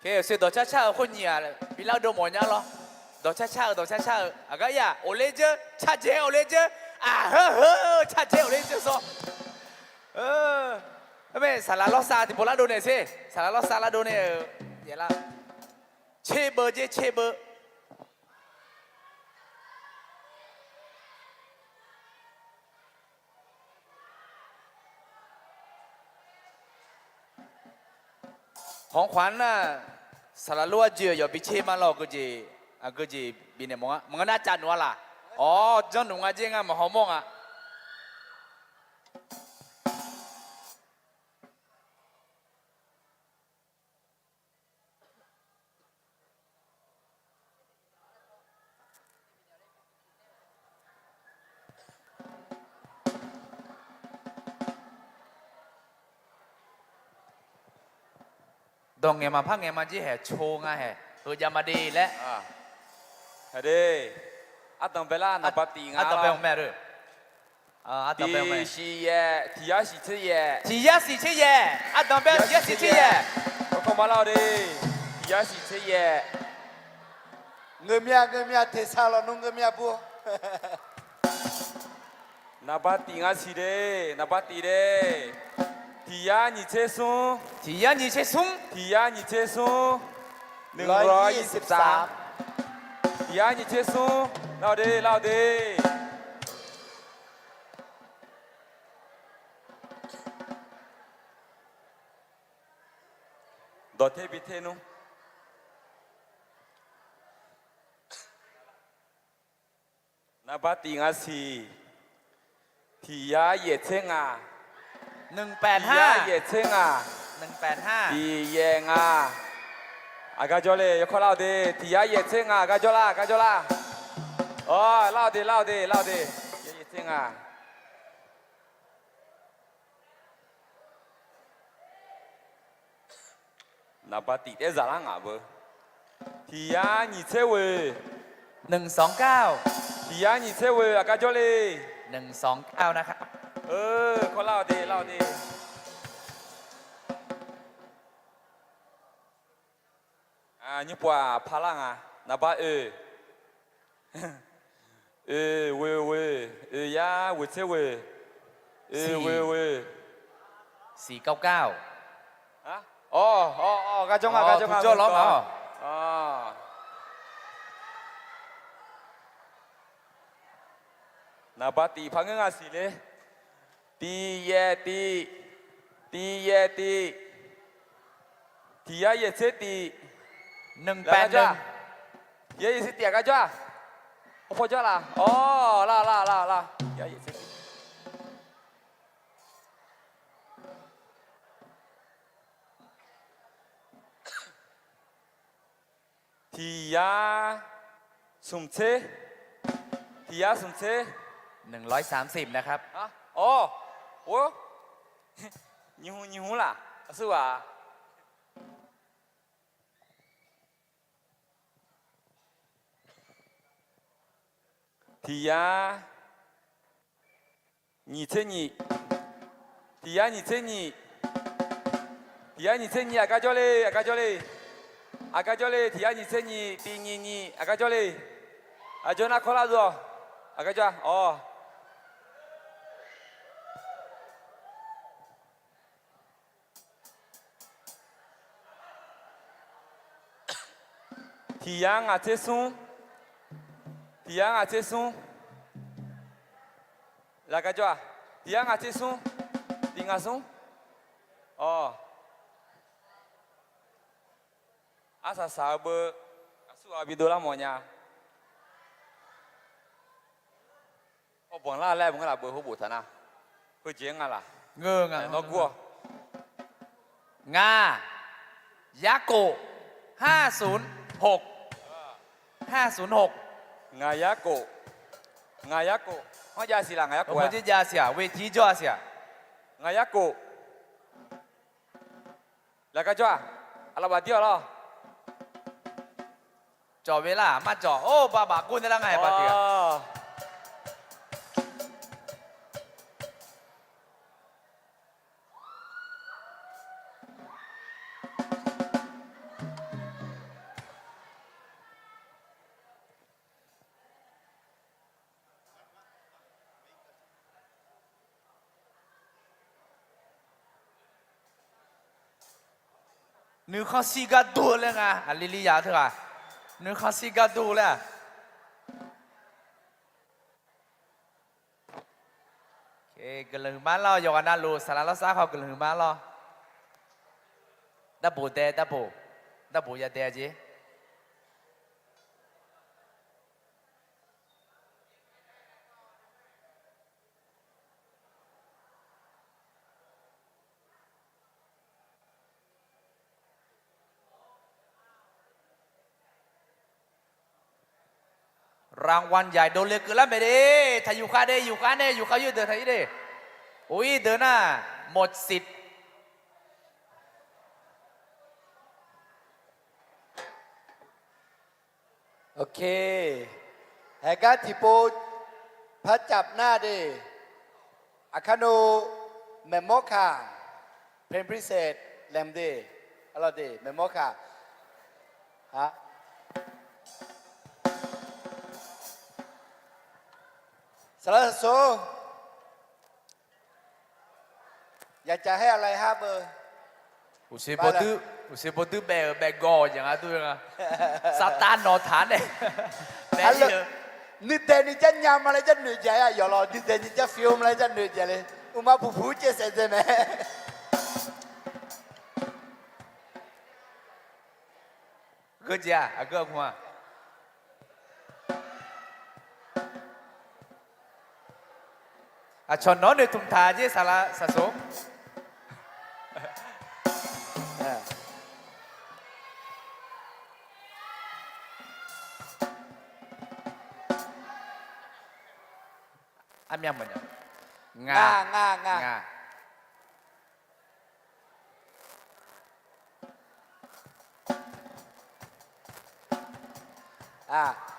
cái sự đó cha hôn nhà là bị lao đầu mồi nhau lo đó cha à cái ya ô lên chứ cha chế ô lên chứ à hơ cha chế ô lên chứ sao mẹ xả lá lót xa thì bố lá đồ này xí xả lá lót xa lá đồ này vậy là chế bơ ของขวัญน่ะสารลัวเจียอย่าไปเชื่อมันหรอกก็จีบินเนี่ยมึงน่าจันวะล่ะอ๋อเจ้าหนุ่มอาเจงอ่ะมาหอมมองอ่ะดองเงมาพักเงมาจีแห่โชงอ่ะแห่ยามาดีและเฮ้ยอาตอมเบล่านาปติงา อาตอมเบลแม่ด้วยอาตอมเบลแม่ ทีชีเย่ทียาสีเชย่ ทียาสีเชย่อาตอมเบลทียาสีเชย่ก็เข้ามาแล้วดิทียาสีเชย่ เงือเทซาลนุ่งเงือบัว นาปติงาสีเดนาปติเดทียานิเชซุง ทียานิเชซุง ทียานิเชซุง123ทียานิเชซุงเล่าดิดอเทบิเทนุนาปติงาสีทียาเยเชงา185 เย่เชงอ่ะ 185 ดีเย่งอ่ะอากาจอเลยยกข้อเล่าดิทียาเย่เชงอ่ะกาจอละอ๋อเล่าดิเย่เชงอ่ะนับปฏิเดซาลังอ่ะเบอทียาหนีเชเว129ทียาหนีเชเวอากาจอเลย129นะครับข้อเล่าดินี่ปัวพลังอ่ะนับเวยาเวเชเวเว499ฮะอ๋อกาจงอ่ะโจ้ล้อมอ๋อนับปฏิพังงาสิเลยตีเยตีทียาเยเชตี181เยเชตีกาจ้าโอ้พอจ้าล่ะอ๋อล่ะยาเยเชตีทียาสุมเช130นะครับ อ๋อโอ้ยิหูล่ะสู้อ่ะทียา你这你，底下你这你，底下你这你啊个叫嘞，啊个叫嘞，啊个叫嘞，底下你这你，第你啊个叫嘞，啊叫那考拉多，啊个叫哦。体验啊这松，体验啊这松。là cái cho tiếng à chết xuống tiếng à xuống asa sabe asu abidola monya bon la lại bon là bờ hố bổ thana hơi chiến à là ngơ ngà nó cua Nga Yako 506 506 Ngayako hóa ra xì là Ngayako我这家下为提着下 Ngayako là cái cho là bà tiêu lo จ่อเวลามาจ่อโอ้บาบากุนได้ละไงบาเตีย นึกข้าซีกาดูเลยไงอันลิลิยาเถอะอ่ะนึกข้าซีกาดูเลยโอเคกลุ่มบ้านเราอยู่กันนะลูสารละสาเขากลุ่มบ้านเราดับบูเดดับบูอย่าเดจีรางวัลใหญ่โดนเลยคือแล้วไม่ได้ถ้าอยู่ข้าได้อยู่ข้าเดินไทยได้โอ้ยเดินน่ะหมดสิทธิ์โอเคแฮกาทิโปพัดจับหน้าดิอาคาโนเมมโมคาเพลงพิเศษแลมดิอะไรดิเมมโมคาฮะสารโซอยากจะให้อะไรฮะเบอร์ อุเซบดื้อแบกออย่างนั้นด้วยนะซาตานนอฐานเนี่ยแบกเยอะ นึกแต่นี่จะยามอะไรจะเหนื่อยใจอ่ะอย่ารอนึกแต่นี่จะฟิลมอะไรจะเหนื่อยใจเลยอุมาผู้เจสเซนไหมก็เจ้าก็หัวชนน้องในทุ่งทาเจสาระสะสมอันยังเหมือนงา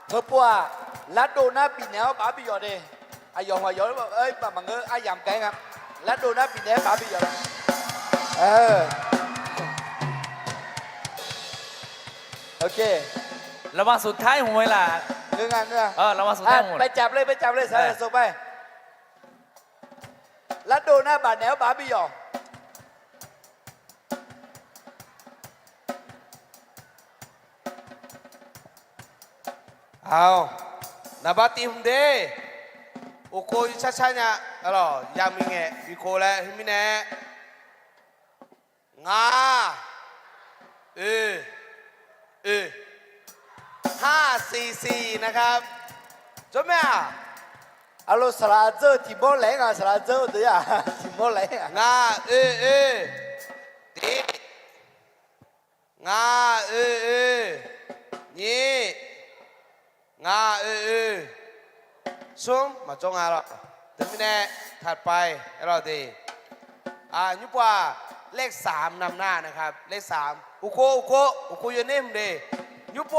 เมื่อปัวลัดโดนาปีแนวป้าปียอดเลยไอยองว่ายอดเอ้ยป้ามังเอ้ยไอยำแกงครับลัดโดนาปีแนวป้าปียอดโอเค ระวังสุดท้ายหวยล่ะเงื่อนระวังสุดท้ายหวยไปจับเลยสารสไปลัดโดนาบาดแนวป้าปียอดเอานาบาตีหุ่มเดโอโคยช้าๆเนี่ยอะไรยามิเงะวิโคแล้วฮิมิเนะงา544นะครับจบไหมอ่ะ阿罗斯拉走提莫来啊，斯拉走对呀，提莫来啊。งาตีงานี่งาซุ้มมาจงอาหรอถึงไม่แน่ถัดไปเราดียุบว่าเลข3นำหน้านะครับเลข3อุโคอยู่นี่มึงดียุบโ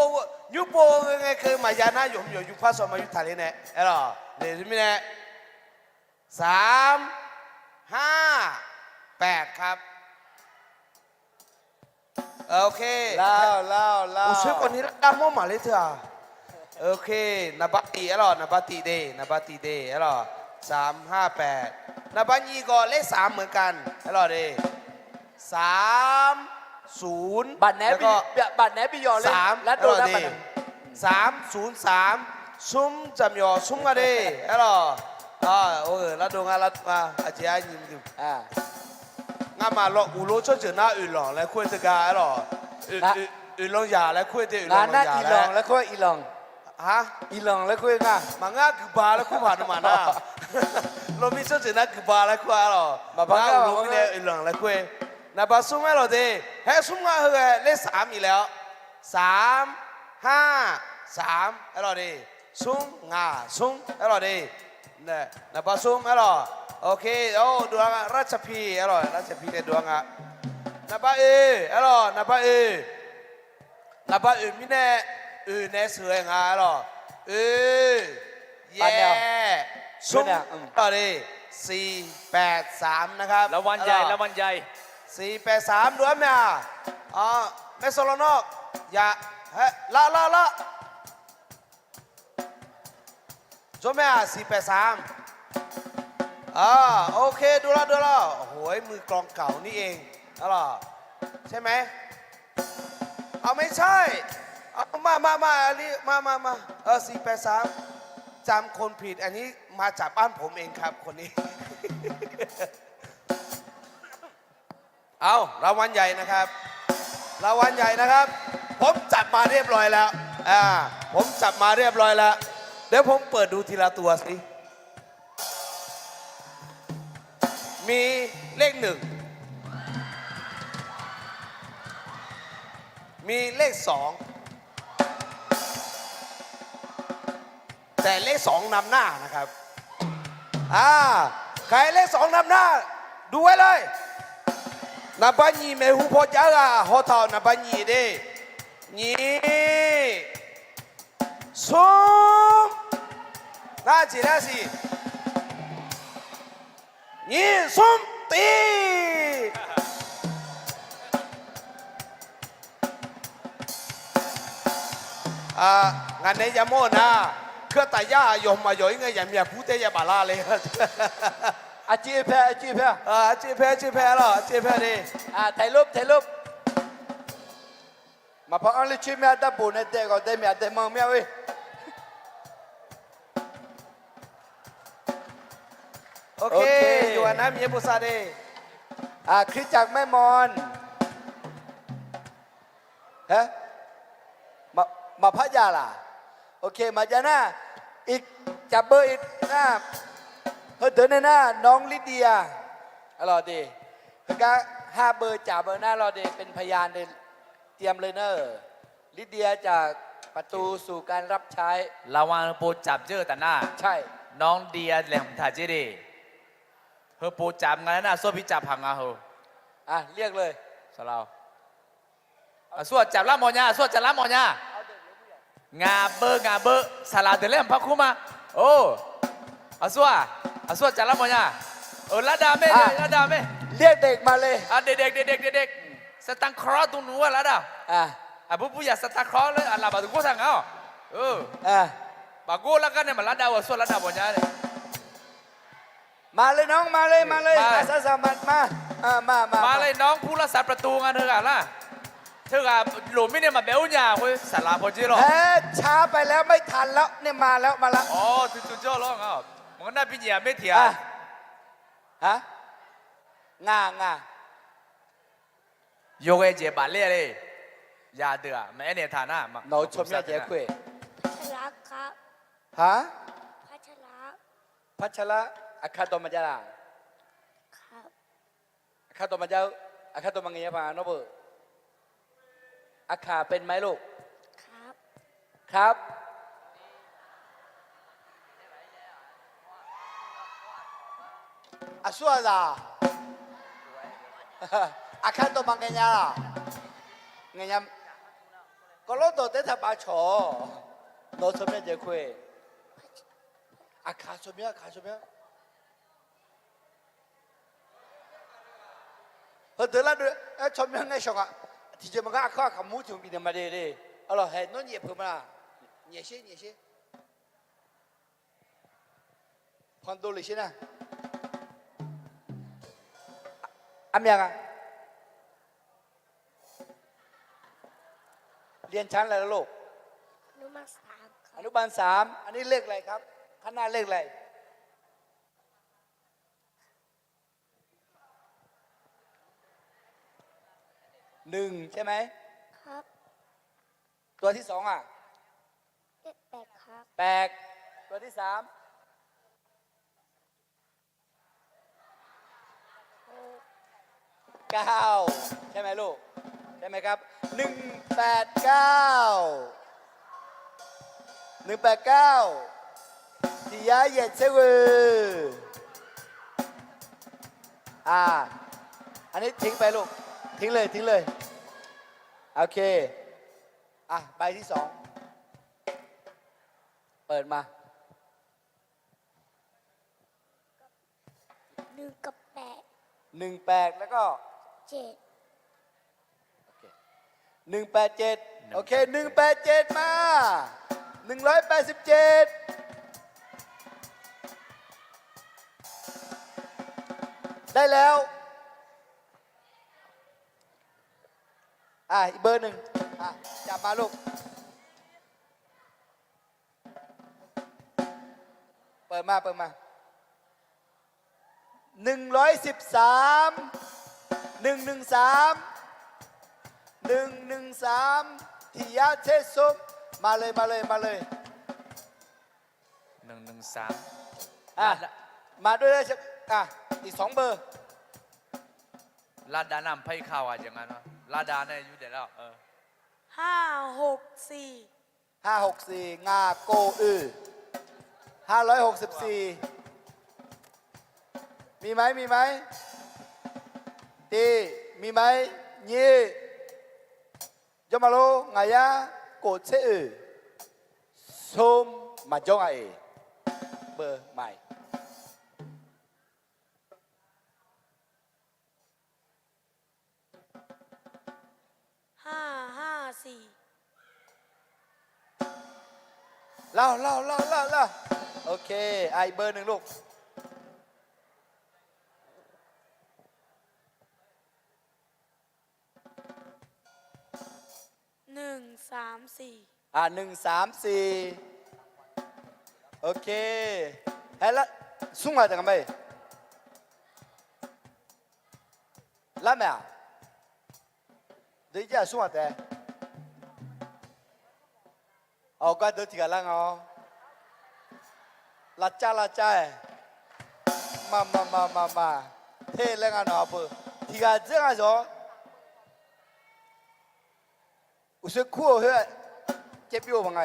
ปไงคือมายานาอยู่ยุบพาสมายุทธาเลเนี่ยเราดีถึงไม่แน่ 358ครับโอเค lao lao lao 我水果你那么嘛来着啊？OK，那把地了，那把地的，那把地的了，358，那把你个เลข3เหมือนกันแล้วดิ30 บัตรแหน แล้ว บิ ก็ บัตรแหนบิยอเลย 3 แล้วโดน แล้ว นะบั ดิ ตร 303ซุ้มจำยอซุ้มกันดิแล้วโอ้แล้วดูงานแล้วอาจารย์ยิมดิงานมาหลอกอุโลช่วยเจอหน้าอื่นหลอกแล้วคุยจะกันแล้วอื่นลงยาแล้วคุยจะอื่นล งาน ง หน้าย า อีล แล้ อ ว งแล้วคุยอีลอง ฮะ อีลองแล้วคุยง่ะ มาง่าคือบาแล้วคู่ผ่านมาหน้าเรามีเชื่อถือนะคือบาแล้วคู่อะไรหรอมาบ้าเราไม่ได้หลังแล้วคู่นะบาซุ้มให้เราดิให้ซุ้มงาเฮ้ยเลข3อีกแล้ว353ให้เราดิซุ้มงาซุ้มให้เราดิเนี่ยนะบาซุ้มให้เราโอเคโอ้ดวงราชพีให้เราราชพีเนี่ยดวงอ่ะนะบาให้เรานะบานะบามีเนี่ยเนี่ยสวยงาให้เราเย่ซุ้มต่อดิ483นะครับ รางวัลใหญ่รางวัลใหญ่ 483ด้วยไหมไม่สโลนอกอย่าเฮ้ละจบไหม483โอเคดูละโอ้ยมือกลองเก่านี่เองอะไรใช่ไหมเอาไม่ใช่เอามาอันนี้มา483จำคนผิดอันนี้มาจากบ้านผมเองครับคนนี้ เอารางวัลใหญ่นะครับรางวัลใหญ่นะครับผมจับมาเรียบร้อยแล้วผมจับมาเรียบร้อยแล้วเดี๋ยวผมเปิดดูทีละตัวสิมีเลข1มีเลข2แต่เลข2นำหน้านะครับใครเลข2นำหน้าดูไว้เลยนับญีเมหูพอจ้าหัวเท้านับญีเด้นี่ซุ่มน่าจีน่าสินี่ซุ่มตีงานนี้ยาโมนะเครื่องแต่ย่ายมมาอยู่ยังไงยังมีผู้เตยบาลาเลยอาจีแพ้จีแพ้หรอจีแพ้ดิถ่ายรูปมาพออันนี้ชิมยาตะปูเนี่ยเด็กก็เด็กมีแต่มังเมียเว้ยโอเคอยู่อันนั้นมีบุษาดิคริสจักรแม่มอนฮะมาพัทยาล่ะโอเคมาจาน่าอีกจับเบอร์อีกหน้าเฮ้ยเดินในหน้าน้องลิเดียอร่อยดีแล้วก็5 เบอร์จับเบอร์หน้ารอดีเป็นพยานเตรียมเลยเนอะลิเดียจากประตูสู่การรับใช้ รางวัลโปรจับเจอแต่หน้า ใช่ น้องเดียแหลมถ่ายเจดีเฮอโปรจับงานน่ะส่วนพี่จับหังอ่ะเฮอเรียกเลย สลาวส่วนจับละหมอญ่าส่วนจับละหมอญ่างาเบอร์สลาเดลมพักคุมาโอ้ส่วนจับละหมอญ่าละดาเม่เรียกเด็กมาเลยเด็กสตังครอตรงนู้นละดาผู้ใหญ่สตังครอเลยอะไรบาตุกูสั่งเอาบากูแล้วกันเนี่ยมันละดาวส่วนละดาหมอญ่าเลยมาเลยน้องมาเลยอาสาสมัครมาเลยน้องผู้รักษาประตูงานเธอกันล่ะเธอกับหลุมไม่เนี่ยมาเบลญ่าเว้ยสาราพอจีหรอช้าไปแล้วไม่ทันแล้วเนี่ยมาแล้วอ๋อจุดเจ้าร้องอ่ะมันน่าพี่เหยียบไม่เถียงาโยกเจ็บบาดเลยยาเดือแม่เนี่ยฐานะมาเราชมยาเจ๊คุยพัชระครับ ฮะพัชระอาคาโตมาจาระครับอาคาโตมาเจ้าอาคาโตมังเงียพาโนเบอร์อาคาเป็นไหมลูกครับอาสัวจ้าอาคาโตมังเงียล่ะเงียก็รถตัวเตะทับอาชอโนชมยาเจ๊คุยอาคาชมยา得了的，传明爱上啊，提前么个阿靠卡木就比的嘛的，好了，还弄也不嘛，也些，换多了些呢，阿明啊，เรียนชั้นอะไรล่ะลูก อนุบาลสามค อ รับ นุบาล3อันนี้เลขอะไรครับข้างหน้าเลขอะไร1ใช่ไหม ครับ ตัวที่2อ่ะ เลขแปดครับ 8ตัวที่3 9ใช่ไหมลูกใช่ไหมครับ189ที่ยาเหยียดเซวอันนี้ทิ้งไปลูกทิ้งเลยโอเคใบที่2เปิดมา 1 กับ 18แล้วก็ 8 7 187โอเค187มา187ได้แล้วอีกเบอร์หนึ่งจับมาลูกเปิดมา113ที่ยาเทสุมมาเลย113มาด้วยเลยอีก2เบอร์ ลาดานำไพ่ข่าวอย่างนั้นลาดาเนี่ยอยู่เดี๋ยวแล้ว5 6 4 564งาโก564มีไหมตีมีไหมยี่ยมาโลงายาโกเชส้มมาจงไอเบอร์ใหม่5 5 4 เล่าโอเคไอเบอร์หนึ่งลูก1 3 4 134โอเคเฮ้ยละสุ่งมาจากไหนละแม่เดี๋ยวจะสุ่งมาแต่ก็เดี๋ยวที่กันละละจ้ามาเท่เลยกันเพื่อที่กันเจ้าจ้ะอุศคู่เหรอเจ็บอยู่มั้งไง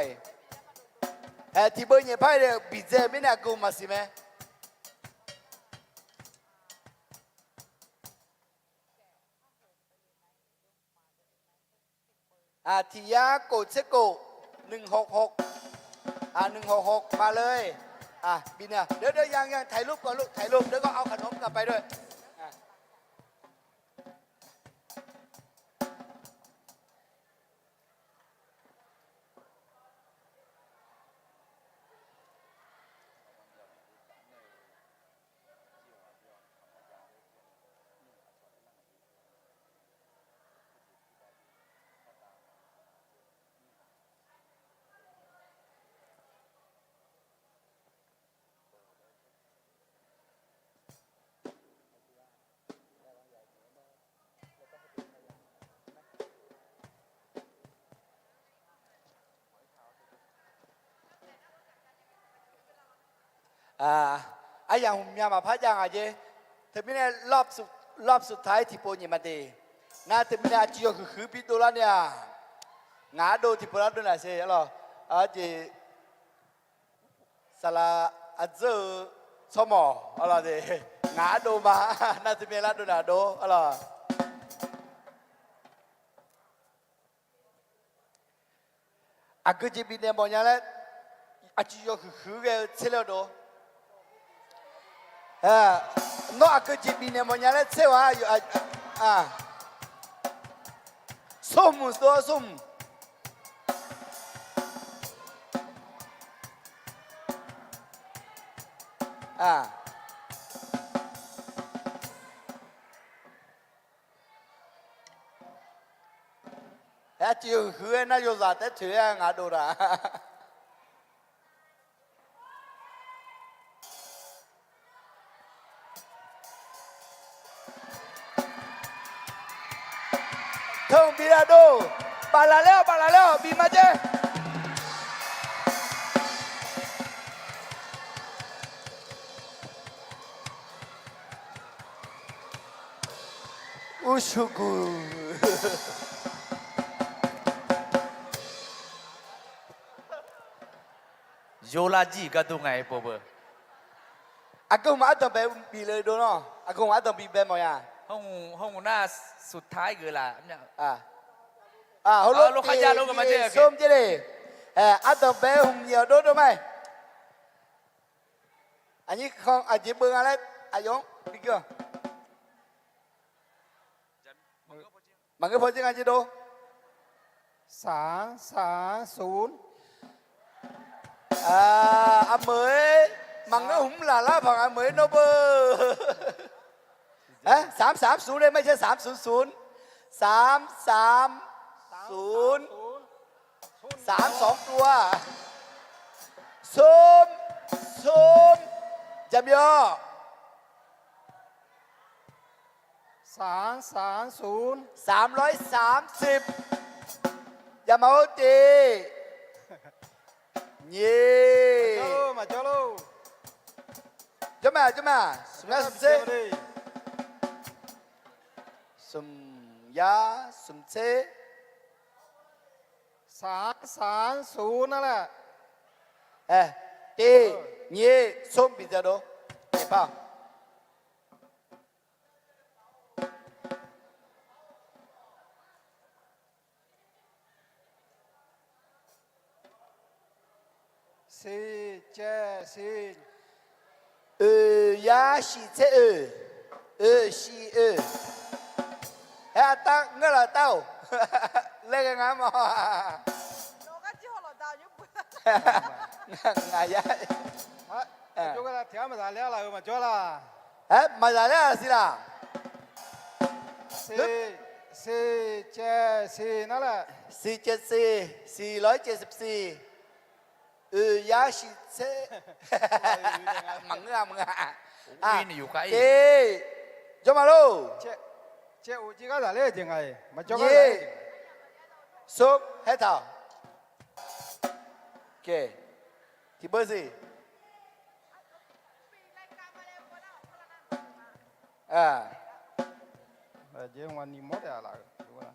ที่เบอร์เนี่ยไปเลยบิดเจไม่น่ากูมาสิแม่ที่ยาโกเชโก166มาเลยบินเนี่ยเดี๋ยวยังถ่ายรูปก่อนลูกถ่ายรูปแล้วก็เอาขนมกลับไปด้วยอย่างมีมาพักอย่างอะไรถึงไม่ได้รอบสุดท้ายที่ปูนี่มาดีน่าถึงไม่ได้จีโอคือพิตัวละเนี่ยงาโดที่ปูละด้วยนะเสียหรอจีสลาอัจเจอสมออะไรเดงาโดมาน่าถึงไม่ละด้วยนะโดอะไรกูจะบินเนี่ยบอกอย่างไรจีโอคือแกเชื่อโดno aku jibi ne mo nyale tsewa ส้มตัวส้มแต่จิ๋วคือน่าจะจัดแต่เชื่องาดูระท่องบีราโดปาลาแล้วบีมาเจอุชุกุ โยลาจีก็ตัวไงปะเบอร์ อากงมาต้องไปบีเลยดูเนาะอากงมาต้องบีแบบมั้ยอ่ะห้องหน้าสุดท้ายคือละเนี่ย เขาลูกขยันลูกกันมาเจอส้มเจเลยอาต้องไปหุ่มเหนียวดูไหมอันนี้ของอาจีเบิ้งอะไรอายงพี่เกี่ยวมันก็พอจริงอาจีดู330à mới mằng nó cũng là lá bằng mới nó bơ sám xuống đây mấy chứ sám xuống sám sóng tua xôm chậm vô sám xuống 330อย่ามาโอตีYeah. Macalo. Jom. Sebelah se. Sum ya, sum se. 330นั่นแหละตีนี่ส้มปีเจโดเจ็บป่ะยาสีเจสีตั้งเงี้ยละเต้าเล่นกันมั้งโลกที่หัวเราเต้ายุบไงยะจุกละเที่ยวมาได้แล้วมาจ่อละมาได้แล้วสิล่ะ474นั่นแหละ474ยาชิเซมังเงาวินอยู่ไกลจมาลูเจ้าจีก็ได้เลยยังไงมาจ่อกันซุปเฮต้าโอเคที่เบอร์สี่เจ้าวันนี้หมดอะไรดูนะ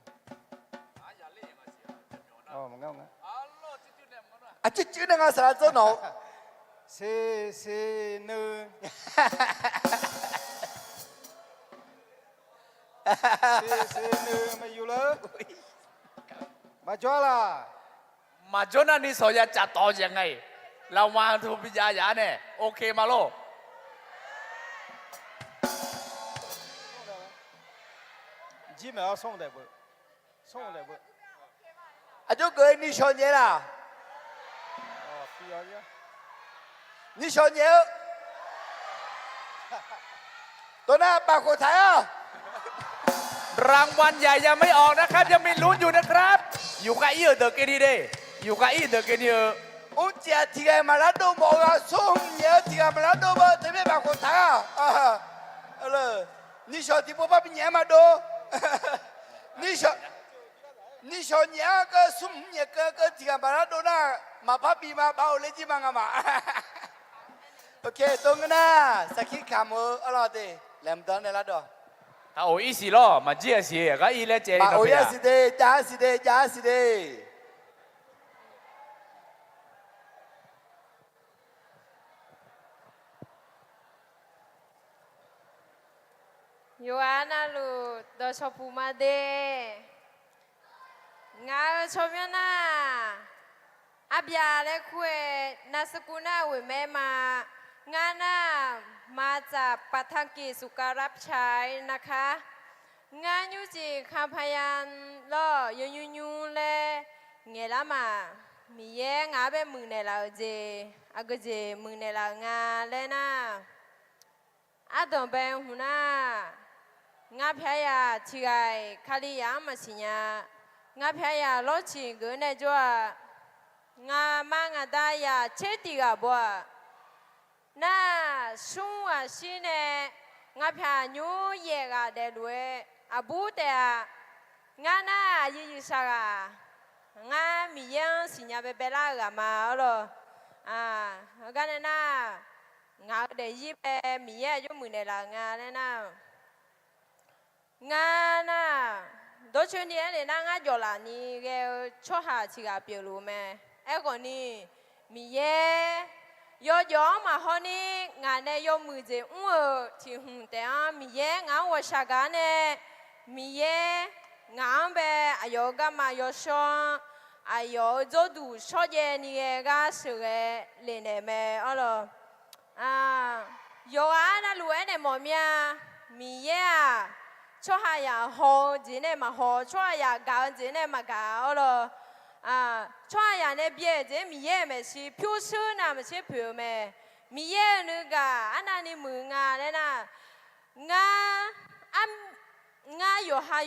มังเงาจืดๆนะสารเจ้าหนู441ไม่อยู่เลยมาจ่อละมาจ่อนั่นนี่สอยจัดต่อยังไงเรามาทุบยาเนี่ยโอเคมาโล基本上送的不就给你小年了必要的你小年ตัวหน้าปากโขทัยรางวัลใหญ่ยังไม่ออกนะครับยังมีลุ้นอยู่นะครับอยู่กับอีเดอร์เกนีเดอยู่กับอีเดอร์เกนีอุ้งเจียที่ไงมาแล้วดูหมอกส่งเยอะที่ไงมาแล้วดูบ่ทำไมปากโขทัย你小弟不把别人嘛都，你小娘个送你个这个把那都那嘛怕比嘛把我来几嘛个嘛，OK， ตรงนั้นนะสักทีขามืออะไรเด้แหลมตอนนี้ละดอถ้าโอ้ยสิล้อมาเจียสิก็อีเล่เจนมาโอ้ยสิเด้จ้าสิเด้ยูอานาลูดอชอปูมาเดงาชมยานาอับยาเล็กคุยนาสกุนาวิเมมางานามาจากปัทังกีสุการรับใช้นะคะ งานยูจีคาพยันล่อยูเลเงละมามีเย่งาเปมือในเราเจอากเจมือในเรางาเลนะอาตอมเป็นหัวหน้างาพยาที่ไอคาลิยามาสิญางาพยาล้อชิงเกินในจัวงามางาดายาเชติกาบัวน่าสุ่งว่าสิเนงาพยาญูเยกาเดลเวอาบูเตงาน่ายิสากางามีเยงสิญาเปเปลากามาอโลกันเนน่างาเดยิเปมีเยจูมือในลางาเนน่างาน่ะโดชนีเลยนะงาจอลานี่แกชอบหาชิกาเปียรูแม่ไอ้คนนี้มีเย่ยอมาฮอนี่งานเนี่ยยอมือเจ้าที่หุ่นแต่มีเย่งานวัชการเนี่ยมีเย่งานเบอายกามายชอนอายจดูชอบเย็นนี่ก็สุดเลยเนี่ยแม่อ๋อยอน่ะรู้เนี่ยมอมีมีเย่ชอบหายาหอจีเนี่ยมาหอชอบหายากาวจีเนี่ยมากาวชอบหายาเนี่ยเบี้ยจีมีเย่ไม่ใช่ผิวชื้นนะไม่ใช่ผิวแม่มีเย่นึกอันนั้นนี่มืองาเนี่ยนะงาอยู่หา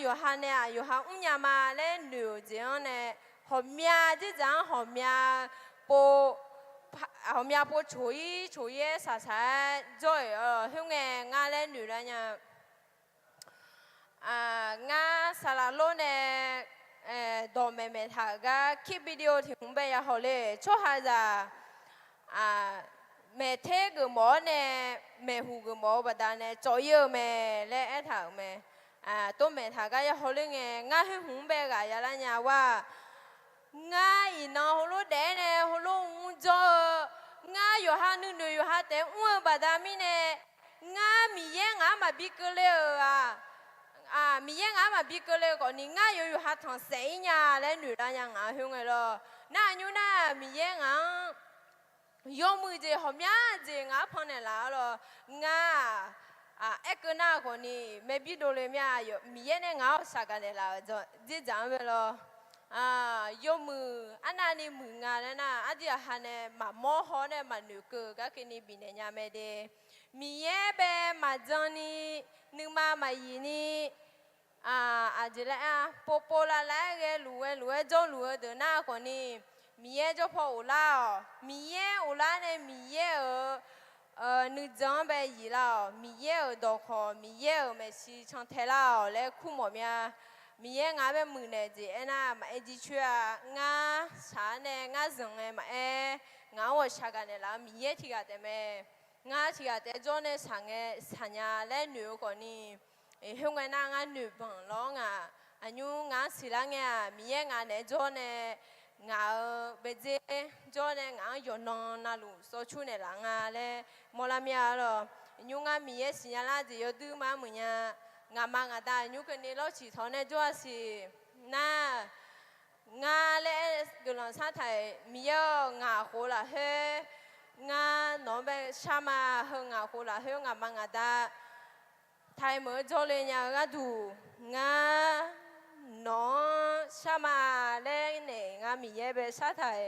เนี่ยอยู่หาอุ้งยามาเล่นดูจีเนี่ยหอมยาจีจังหอมยาหอมยาปูช่วยสาสาจ่อยหิ้งงาเล่นดูแล้วเนี่ยงาสารโลเนี่ยดอมเมทากาคลิปวิดีโอที่ผมไปยาฮอลเลยช่วยหาจะเมเทกุหมอเนี่ยเมหูกุหมอบัดนั้นเนี่ยจอยเมเล่ถางเมตัวเมทากายาฮอลเลยไงงาให้ผมไปกายาละเนี่ยว่างาอีน้องฮอลลูเดเนี่ยฮอลลูจ่องาอยู่หาหนึ่งอยู่หาแต่อ้วนบัดนั้นมีเนี่ยงามีเย่งามาบิกเลยมีเย่งามาบิกเลยก่อนนี่งาอยู่หาทางเสียเลยหนูได้ยังงาหิ้งเลยน่าอยู่น่ามีเย่งายอมือเจหอมยาเจงาพันเนี่ยแล้วงาเอกน่าคนนี้ไม่บิดเลยมีอยู่มีเย่เนี่ยงาสักกันเนี่ยแล้วจะจำไปยอมืออันนั้นนี่มืองาเนี่ยนะอันที่หันเนี่ยมาหม้อห่อเนี่ยมาหนูก็คือนี่บินเนี่ยไม่ได้มีเย่เบมาจันนี่นึกมายีนี่อาจจะแล้วโปละแล้วแกรู้จ้องรู้เดินหน้าคนนี้มีเย่เจ้าพ่ออุลามีเย่อุลาเนี่ยมีเย่นึกจังไปยีแล้วมีเย่ดอกคอมีเย่ไม่ใช่ช่างเทแล้วแล้วคู่หมอมีเย่งาเป็นมือเนี่ยจีน่ะมาจีช่วยงาชาเนี่ยงาจังเนี่ยมางาว่าชากันเนี่ยแล้วมีเย่ที่กันแต่แม่งาที่กันแต่จ้องเนี่ยสัญญาและหนูคนนี้หิ้งเงินงาหนูบังล้องอันยูงาสิลังเนี่ยมีเย่งาเนี่ยจ้องเนี่ยงาเบเจจ้องเนี่ยงาหยอนน่ารู้โซชูเนี่ยละงาเลยมอลามีอะไรยูงามีเย่สัญญาละจียดูมาเหมือนงามางาได้ยูคนนี้เราฉีดท้องเนี่ยจ้าสิน่างาเล่กุหลาบชาไทยมีเยอะงาโคละเฮงาหนอเบชามาเฮงาโคละเฮงามางาได้ไทยเมื่อจอเลยเนี่ยก็ดูงาหนอชามาเล่เนี่ยงามีเยอะเบชาไทย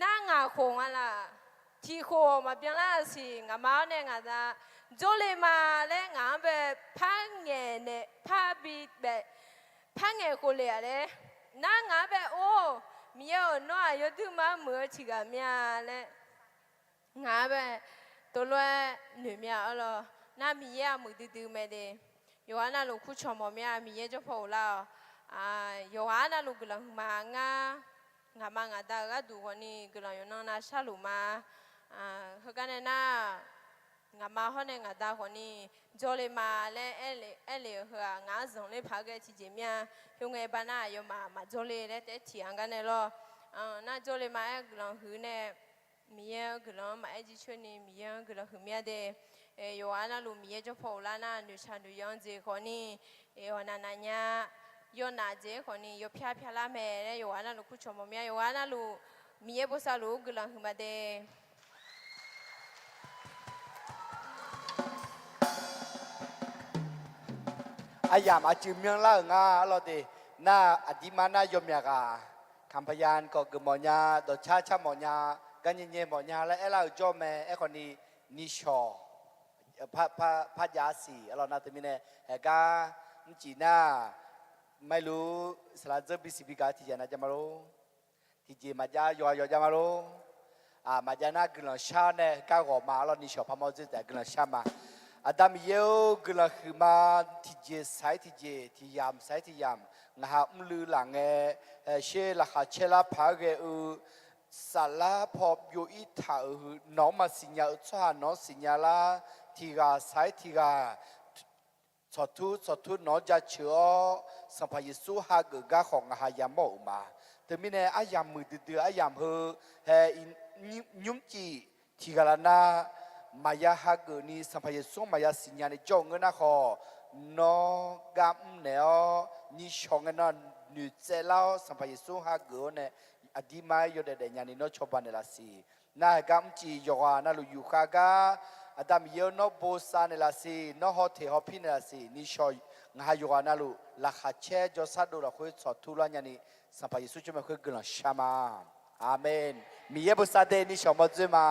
น่างาโคงอะไรที่โคมาเปลี่ยนละสิงามาเนี่ยงาได้จอเลยมาเล่งาเบพังเงินเนี่ยพับบิดเบพังเงินคนเลยอะไรน่างาเบโอ้มีเยอะน้อยยดูมาเมื่อชิกามีอะไรงาเบตัวล้วนหนูมีอะไรน่ามีเยอะมือดื้อไม่ได้อยู่อันนั้นลูกคู่ชมมีเยอะจะพอแล้วอยู่อันนั้นลูกกำลังมางามางาได้ก็ดูคนนี้กำลังอยู่นั่นน่าชาลูมาเขากันเนี่ยน่างามาเขาเนี่ยงาได้คนนี้จอเลยมาเล่เอเลยเหรองาส่งเลยพักกันที่เจมีหิ้งเงินบ้านน่ะอยู่มาจอเลยเล่แต่เถียงกันเนี่ยน่าจอเลยมากำลังหื้อเนี่ยมีเยอะกำลังมาจีช่วยนี่มีเยอะกำลังหื้อมีเดอยู่อันนั้นลูกมีเยอะจะพอแล้วนะดูฉันดูยังเจคนนี้วันนั้นเนี่ยย้อนหน้าเจคนนี้อยู่พิาละแม่เลยอยู่อันนั้นลูกคู่ชมอยู่อันนั้นลูกมีเยอะภาษาลูกกำลังหื้อมาเด อายามอาจิมเมืองล่างาเราเดน่าอดิมานาโยมยากาคำพยานก็กมอญาดชาชามอญากันเย่ๆมอญาและเอลาจอมแม่เอคนนี้นิชอพระยาสีเรานาตมิเนเฮกาจีน่าไม่รู้สลาเจบิสิบิกาที่จะน่าจะมารู้ที่จีมาจายอยจะมารู้มาจาน่ากลังชาเนี่ยก้าวออกมาเรานิชอพม่าจะแต่กลังชามาอาดามเยวกลังคือมาที่เจสายที่เจที่ยามสายที่ยามนะฮะลือหลังเชลาเชลาพาเกสาลาพอบอยู่อีถ่าน้องมาสิญญาอุตสาหน้องสิญญาลาที่กาสายที่กาสอทุน้องจะเชื่อสัมภายิสุฮาเกกาของหายามโมมาแต่มีเนี่ยอายามมือเดืออายามเฮยุ่งจีที่กาลนามายาฮาเกนี่สัมภายิสุมายาสิญญาในจงเงินนะขอน้องกำเนาะนี่ชงเงินนึเจล่าสัมภายิสุฮาเกเนี่ยอดีมายอยู่เด็ดๆอย่างนี้น้องชอบเนี่ยละสิน่ากำจียกาน่าลูยูคากาอาดามเยโนโบซาเนี่ยละสิน้องฮอเทฮอพิเนี่ยละสินี่ชอยงาอยู่กันน่าลูลักขเชจอสัตดูละคุยสอดทุลันอย่างนี้สัมภายิสุจะไม่คุยกันหรอชามาอาเมนมีเยบุษาเดนี่ชอบมาจุมา